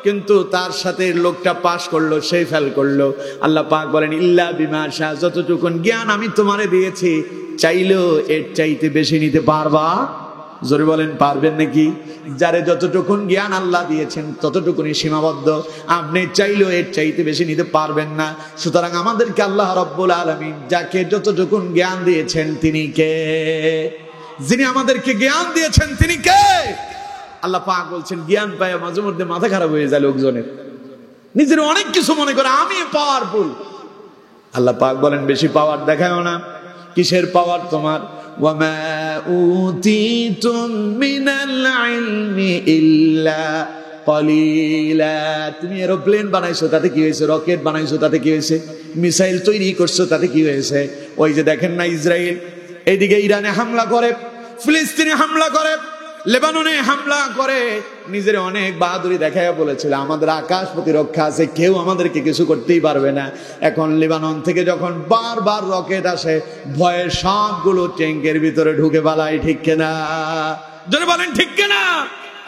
কিন্তু তার সাথে লোকটা পাস করলো, সেই ফেল করলো। আল্লাহ পাক বলেন ইল্লা বিমা শা, যতটুকুন জ্ঞান আমি তোমারে দিয়েছি চাইলেও এর চাইতে বেশি নিতে পারবা? জোরে বলেন পারবেন নাকি? যারে যতটুকুন জ্ঞান আল্লাহ দিয়েছেন ততটুকুনি সীমাবদ্ধ, আপনি চাইলেও এর চাইতে বেশি নিতে পারবেন না। সুতরাং আমাদেরকে আল্লাহ রাব্বুল আলামিন যাকে যতটুকুন জ্ঞান দিয়েছেন তিনি কে? যিনি আমাদেরকে জ্ঞান দিয়েছেন তিনি কে? আল্লাহ পাক বলছেন জ্ঞান পায় মাঝে মধ্যে মাথা খারাপ হয়ে যায় লোকজনের, নিজের অনেক কিছু মনে করে আমি পাওয়ারফুল। আল্লাহ পাক বলেন বেশি পাওয়ার দেখাও না। কিসের পাওয়ার তোমার? ওয়ামা উতিতুম মিনাল ইলমি ইল্লা কলিলা। তুমি এরোপ্লেন বানাইছো তাতে কি হয়েছে? রকেট বানাইছো তাতে কি হয়েছে? মিসাইল তৈরি করছো তাতে কি হয়েছে? ওই যে দেখেন না ইসরায়েল এইদিকে ইরানে হামলা করে, ফিলিস্তিনে হামলা করে, লেবাননে হামলা করে, নিজের অনেক বাহাদুরি দেখায় বলেছিল আমাদের আকাশ প্রতিরক্ষা আছে, কেউ আমাদেরকে কিছু করতেই পারবে না। এখন লেবানন থেকে যখন বারবার রকেট আসে, ভয়ে সবগুলো ট্যাঙ্কের ভিতরে ঢুকে পালায়, ঠিক কিনা? যদি বলেন ঠিক কিনা?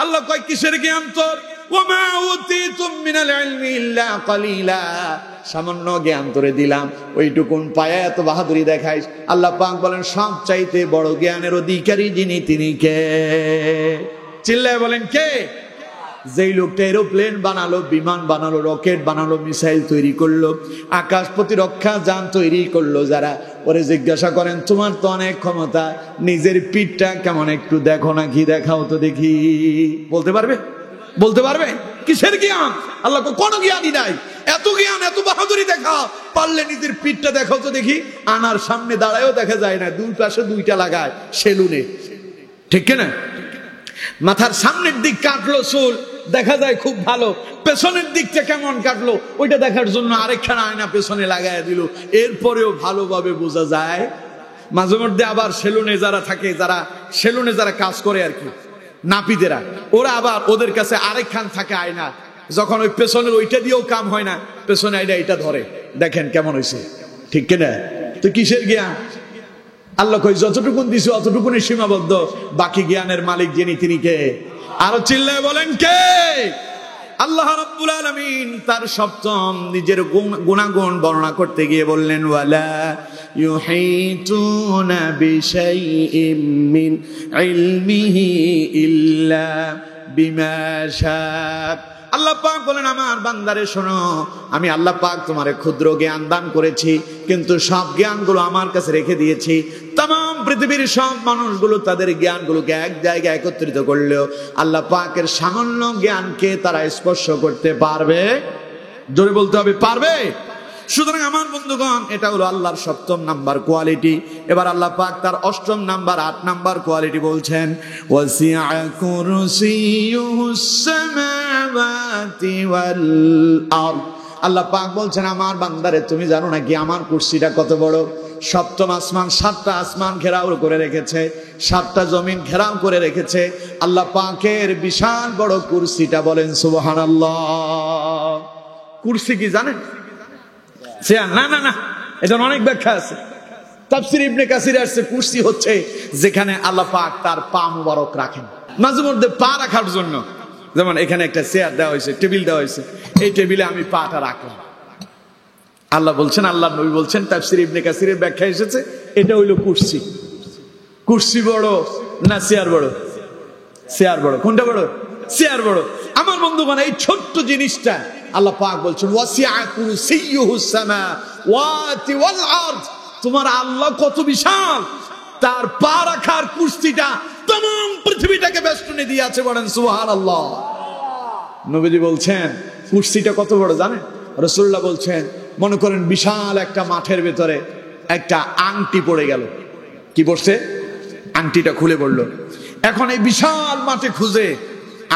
আল্লাহ কয় কিসের জ্ঞান তোর? ওমা উতিতুম মিনাল ইলমি ইল্লা কলিলা, সামান্য জ্ঞান তোরে দিলাম, ওইটুকুন পায়া এত বাহাদুরি দেখাইস। আল্লাহ পাক বলেন সব চাইতে বড় জ্ঞানের অধিকারী যিনি তিনি কে? চিল্লায় বলেন কে? যেই লোকটা এরোপ্লেন বানালো, বিমান বানালো, রকেট বানালো, মিসাইল তৈরি করলো, আকাশ প্রতিরক্ষা যান তৈরি করলো, যারা ওরে জিজ্ঞাসা করেন তোমার তো অনেক ক্ষমতা, নিজের পিঠটা কেমন একটু দেখো না, কি দেখাও তো দেখি, বলতে পারবে? বলতে পারবে? কিসের জ্ঞান? আল্লাহ কোনো জ্ঞানই নাই। এত জ্ঞান, এত বাহাদুরি দেখা, পারলে নিজের পিঠটা দেখাও তো দেখি। আনার সামনে দাঁড়ায়ও দেখা যায় না, দুই পাশে দুইটা লাগায় সেলুনে, ঠিক কিনা? মাথার সামনের দিক কাটলো চুল, দেখা যায় খুব ভালো, পেছনের দিকটা কেমন কাটলো ওইটা দেখার জন্য আরেকখানা আয়না পেছনে লাগায় দিল, এরপরেও ভালোভাবে বোঝা যায়। মাঝে মধ্যে আবার সেলুনে যারা থাকে, যারা সেলুনে যারা কাজ করে আর কি, নাপিতেরা, ওরা আবার ওদের কাছে আরেকখান থাকে আয়না, যখন ওই পেছনের ওইটা দিয়েও কাম হয় না, পেছনে আয়না এটা ধরে, দেখেন কেমন হয়েছে, ঠিক কিনা? তো কিসের জ্ঞান? আল্লাহ কই যতটুকুন দিছে অতটুকুনই সীমাবদ্ধ, বাকি জ্ঞানের মালিক যিনি তিনি কে? আরো চিল্লায় বলেন কে? আল্লাহ রাব্বুল আলামিন তার সপ্তম নিজের গুণাগুণ বর্ণনা করতে গিয়ে বললেন ওয়ালা ইউহিতুনা বিশাইইম মিন ইলমিহি ইল্লা বিমা শা। আল্লাহ পাক বলেন আমার বান্দারে শোনো, আমি আল্লাহ পাক তোমারে ক্ষুদ্র জ্ঞান দান করেছি, কিন্তু সব জ্ঞানগুলো আমার কাছে রেখে দিয়েছি। तमाम পৃথিবীর সব মানুষগুলো তাদের জ্ঞানগুলোকে এক জায়গায় একত্রিত করলেও আল্লাহ পাকের সামান্য জ্ঞানকে তারা স্পর্শ করতে পারবে? জোরে বলতে হবে, পারবে? সুতরাং আমার বন্ধুগণ, এটা হলো আল্লাহর সপ্তম নাম্বার কোয়ালিটি। এবার আল্লাহ পাক তার অষ্টম নাম্বার, 8 নাম্বার কোয়ালিটি বলছেন ওয়াসিআ কুরসিয়ুহুস সামাওয়াতি ওয়াল আরদ। আল্লাহ পাক বলছেন আমার বান্দারে তুমি জানো নাকি আমার কুরসিটা কত বড়? সপ্তম আসমান, 7টা আসমান ঘেরাও করে রেখেছে, 7টা জমিন ঘেরাও করে রেখেছে। আল্লাহ পাকের বিশাল বড় কুরসিটা, বলেন সুবহানাল্লাহ। কুরসি কি জানেন? না না না, এটা অনেক ব্যাখ্যা আছে। তাফসীর ইবনে কাসির আসছে কুরসি হচ্ছে যেখানে আল্লাহ পাক তার পা মুবারক রাখেন, মাঝে মধ্যে পা রাখার জন্য যেমন এখানে একটা চেয়ার দেওয়া হয়েছে, টেবিল দেওয়া হয়েছে, এই টেবিলে আমি পাটা রাখলাম। আল্লাহ বলছেন, আল্লাহ নবী বলছেন, তাফসীর ইবনে কাসিরের ব্যাখ্যা এসেছে এটা হইল কুরসি। কুরসি বড় না চেয়ার বড়? চেয়ার বড়। কোনটা বড়? চেয়ার বড়। আমার বন্ধুগণ, এই ছোট্ট জিনিসটা আল্লাহ পাক বলছেন ওয়াসিআ কুরসিয়ুহুস সামাওয়াতি ওয়াল আরদ। তোমার আল্লাহ কত বিশাল, তার পা রাখার কুরসিটা तमाम পৃথিবীটাকে বেষ্টনী দিয়ে আছে। বলেন সুবহানাল্লাহ। নবীজি বলছেন কুরসিটা কত বড় জানেন? রাসূলুল্লাহ বলছেন, মনে করেন বিশাল একটা মাঠের ভেতরে একটা আংটি পড়ে গেল। কি পড়ছে? আংটিটা খুলে পড়লো। এখন এই বিশাল মাঠে খুঁজে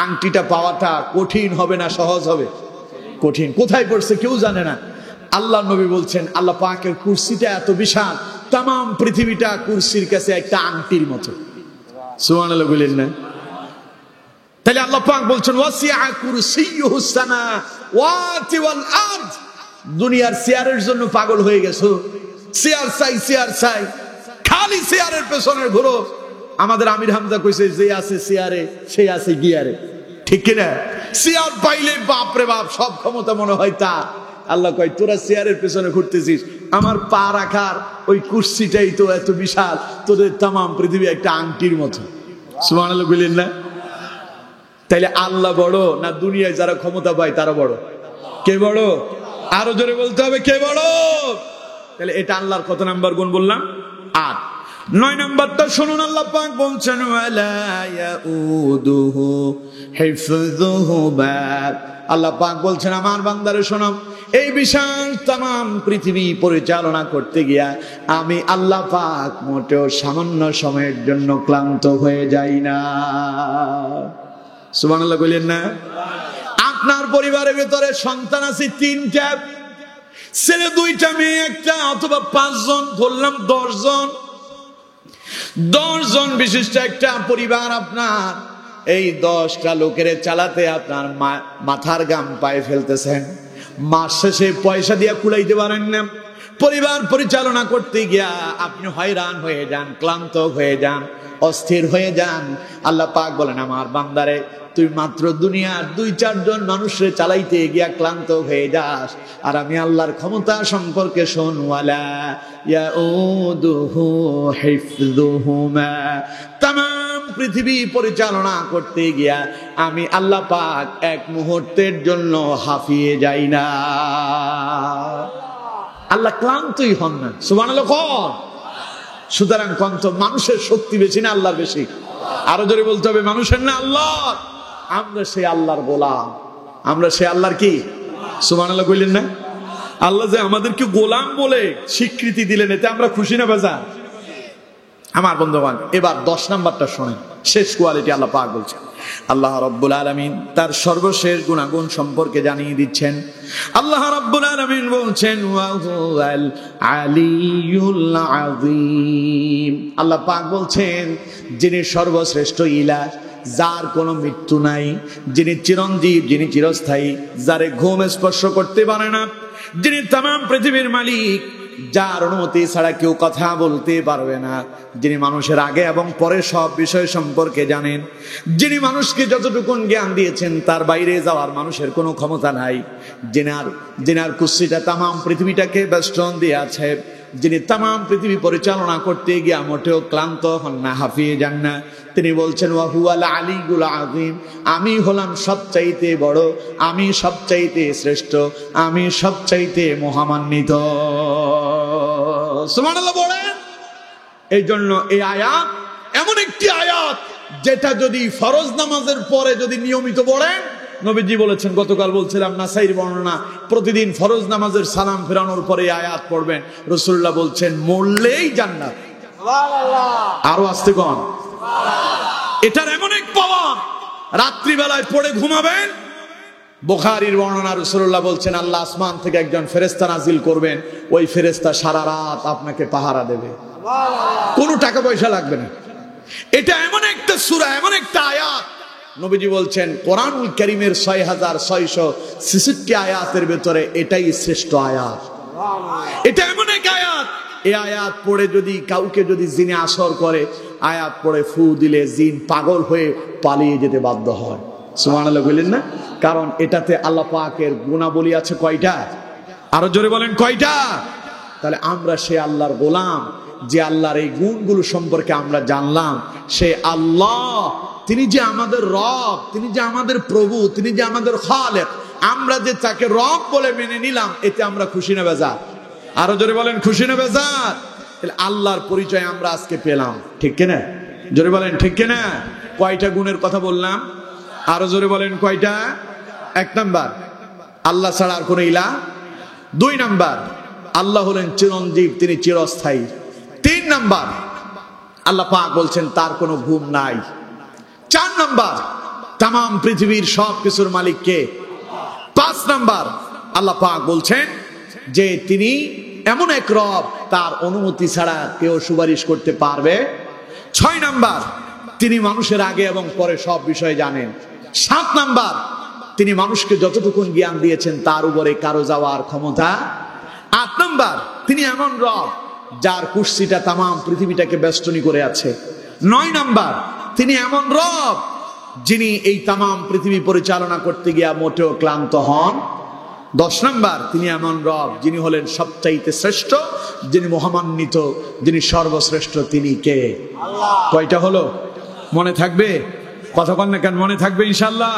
আংটিটা পাওয়াটা কঠিন হবে না সহজ হবে? কঠিন। কোথায় পড়ছে কেউ জানে না। আল্লাহ নবী বলছেন আল্লাহ পাকের কুরসিটা এত বিশাল, तमाम পৃথিবীটা কুরসির কাছে একটা আংটির মতো। সুবহানাল্লাহ বলেন না? তাহলে আল্লাহ পাক বলছেন ওয়াসিআ কুরসিয়ুহুস সামাওয়াতি ওয়াল আরদ। দুনিয়ার চেয়ারের জন্য পাগল হয়ে গেছো, চেয়ার চাই চেয়ার চাই, খালি চেয়ারের পেছনে ঘুরো। আমাদের আমির হামজা কইছে যে আছে চেয়ারে সে আছে গিয়ারে, ঠিক কিনা? চেয়ার পাইলে বাপ রে বাপ সব ক্ষমতা মনে হয় তা। আল্লাহ কয় তোরা চেয়ারের পেছনে ঘুরতেছিস, আমার পা রাখার ওই কুরসিটাই তো এত বিশাল, তোদের तमाम পৃথিবী একটা আংটির মতো। সুবহানাল্লাহ বলেন না? তাইলে আল্লাহ বড় না দুনিয়ায় যারা ক্ষমতা পায় তারা বড়? কে বড়? আরো জোরে বলতে হবে, কে বড়? তাহলে এটা আল্লাহর কত নাম্বার গুণ বললাম? 8। 9 নাম্বারটা শুনুন, আল্লাহ পাক বলছেন ওয়ালা ইয়াউদুহু হিফযুহুমা। আল্লাহ পাক বলছেন আমার বান্দারে শোনো, এই বিশাল तमाम পৃথিবী পরিচালনা করতে গিয়া আমি আল্লাহ পাক মোটেও সামান্য সময়ের জন্য ক্লান্ত হয়ে যাই না। সুবহানাল্লাহ বলেন না? আপনার পরিবারের ভিতরে সন্তান আছে 3টা, ছেলে 2টা, মেয়ে 1টা, অথবা 5 জন, ধরলাম 10 জন। 10 জন বিশিষ্ট একটা পরিবার আপনার। এই 10টা লোকের চালাতে আপনার মাথার গাম পায়ে ফেলতেছেন। মাস শেষে পয়সা দিয়ে কুলাইতে পারেন না। পরিবার পরিচালনা করতে গিয়া আপনি হয়রান হয়ে যান, ক্লান্ত হয়ে যান, অস্থির হয়ে যান। আল্লাহ পাক বলেন আমার বান্দারে তুই মাত্র দুনিয়ার 2-4 জন মানুষের চালাইতে গিয়া ক্লান্ত হয়ে যাস, আর আমি আল্লাহর ক্ষমতা সম্পর্কে শোন। ওয়ালা ইয়াউদুহু হিফযুহুমা। तमाम পৃথিবী পরিচালনা করতে গিয়া আমি আল্লাহ পাক এক মুহূর্তের জন্য হাঁপিয়ে যাই না। আল্লাহ ক্লান্তই হন না। সুবহানাল্লাহ। সুতরাং কন্ত মানুষের শক্তি বেশি না আল্লাহর বেশি? আরো জোরে বলতে হবে মানুষের না আল্লাহর। আমরা সেই আল্লাহর গোলাম, আমরা সেই আল্লাহর কি? সুবহানাল্লাহ কইলেন না? আল্লাহ যে আমাদেরকে গোলাম বলে স্বীকৃতি দিলেন, এতে আমরা খুশি না বেজার? আমার বন্ধুগণ, এবার 10 নাম্বারটা শোনেন, শেষ কোয়ালিটি আল্লাহ পাক বলছেন। আল্লাহ রাব্বুল আলামিন তার সর্বশেষ গুণাগুণ সম্পর্কে জানিয়ে দিচ্ছেন। আল্লাহ রাব্বুল আলামিন বলছেন ওয়া হুয়াল আলিয়ুল আযীম। আল্লাহ পাক বলছেন যিনি সর্বশ্রেষ্ঠ ইলাহ, যার কোনো মৃত্যু নাই, যিনি চিরঞ্জীব, যিনি চিরস্থায়ী, যারে ঘুম স্পর্শ করতে পারে না, যিনি तमाम পৃথিবীর মালিক, যার অনুমতি ছাড়া কেউ কথা বলতে পারবে না, যিনি মানুষের আগে এবং পরে সব বিষয় সম্পর্কে জানেন, যিনি মানুষকে যতটুকু জ্ঞান দিয়েছেন তার বাইরে যাওয়ার মানুষের কোনো ক্ষমতা নাই, যিনার কুরসিটা तमाम পৃথিবীটাকে বেষ্টন দিয়ে আছে, যিনি तमाम পৃথিবী পরিচালনা করতে গিয়ে মোটেও ক্লান্ত হন না, হাঁপিয়ে যান না। তিনি বলছেন ওয়া হুয়াল আলিয়ুল আযীম। আমি হলাম সবচাইতে বড়, আমি সবচাইতে শ্রেষ্ঠ, আমি সবচাইতে মহামান্বিত। সুবহানাল্লাহ বলেন। এই জন্য এই আয়াত এমন একটি আয়াত যেটা যদি ফরজ নামাজের পরে যদি নিয়মিত পড়েন, নবীজি বলেছেন, গতকাল বলছিলাম নাসাইর বর্ণনা, প্রতিদিন ফরজ নামাজের সালাম ফেরানোর পরে আয়াত পড়বেন। রাসূলুল্লাহ বলছেন মরলেই জান্নাত। সুবহানাল্লাহ। আরো আস্তে কোন। এটার এমন এক পাওয়ার, রাত্রি বেলায় পড়ে ঘুমাবেন। বুখারীর বর্ণনা, রাসূলুল্লাহ বলছেন আল্লাহ আসমান থেকে একজন ফেরেশতা নাজিল করবেন, ওই ফেরেশতা সারা রাত আপনাকে পাহারা দেবে, কোনো টাকা পয়সা লাগবে না। এটা এমন একটা সূরা, এমন একটা আয়াত, নবীজি বলছেন কোরআনুল কারীমের 6666 আয়াতের ভিতরে এটাই শ্রেষ্ঠ আয়াত। এটা এমন এক আয়াত, এই আয়াত পড়ে যদি কাউকে যদি জিনে আসর করে, আয়াত পড়ে ফু দিলে জিন পাগল হয়ে পালিয়ে যেতে বাধ্য হয়। সুবহানাল্লাহ বললেন না? কারণ এটাতে আল্লাহ পাকের গুণাবলী আছে কয়টা? আরো জোরে বলেন কয়টা? তাহলে আমরা সে আল্লাহর গোলাম, যে আল্লাহর এই গুণগুলো সম্পর্কে আমরা জানলাম। সে আল্লাহ, তিনি যে আমাদের রব, তিনি যে আমাদের প্রভু, তিনি যে আমাদের খালেক, আমরা যে তাকে রব বলে মেনে নিলাম, এতে আমরা খুশি না বেজার? আরো জোরে বলেন খুশি না বেজার? তাহলে আল্লাহর পরিচয় আমরা আজকে পেলাম, ঠিক কিনা? জোরে বলেন ঠিক কিনা? কয়টা গুণের কথা বললাম? আরো জোরে বলেন কয়টা? 1 নাম্বার, আল্লাহ ছাড়া আর কোন ইলাহ। 2 নাম্বার, আল্লাহ হলেন চিরঞ্জীব, তিনি চিরস্থায়ী। 3 নাম্বার, আল্লাহ পাক বলছেন তার কোনো ঘুম নাই। 4 নাম্বার, তাম পৃথিবীর সব কিছুর মালিক কে? 5 নাম্বার, আল্লাহ পাক বলছেন যে তিনি এমন এক রব, তার অনুমতি ছাড়া কেউ সুপারিশ করতে পারবে। 6 নাম্বার, তিনি মানুষের আগে এবং পরে সব বিষয় জানেন। 7 নাম্বার, তিনি মানুষকে যতটুকু জ্ঞান দিয়েছেন তার উপরে কারো যাওয়ার ক্ষমতা। 8 নাম্বার, তিনি এমন রব যার কুর্সিটা তাম পৃথিবীটাকে বেষ্টনী করে আছে। 9 নাম্বার, তিনি এমন রব যিনি এই তাম পৃথিবী পরিচালনা করতে গিয়া মোটেও ক্লান্ত হন। 10 নাম্বার, তিনি এমন রব যিনি হলেন সবচাইতে শ্রেষ্ঠ, যিনি মহামান্বিত, যিনি সর্বশ্রেষ্ঠ। তিনি কে? আল্লাহ। কয়টা হলো? মনে থাকবে? কথা বল না কেন? মনে থাকবে ইনশাআল্লাহ।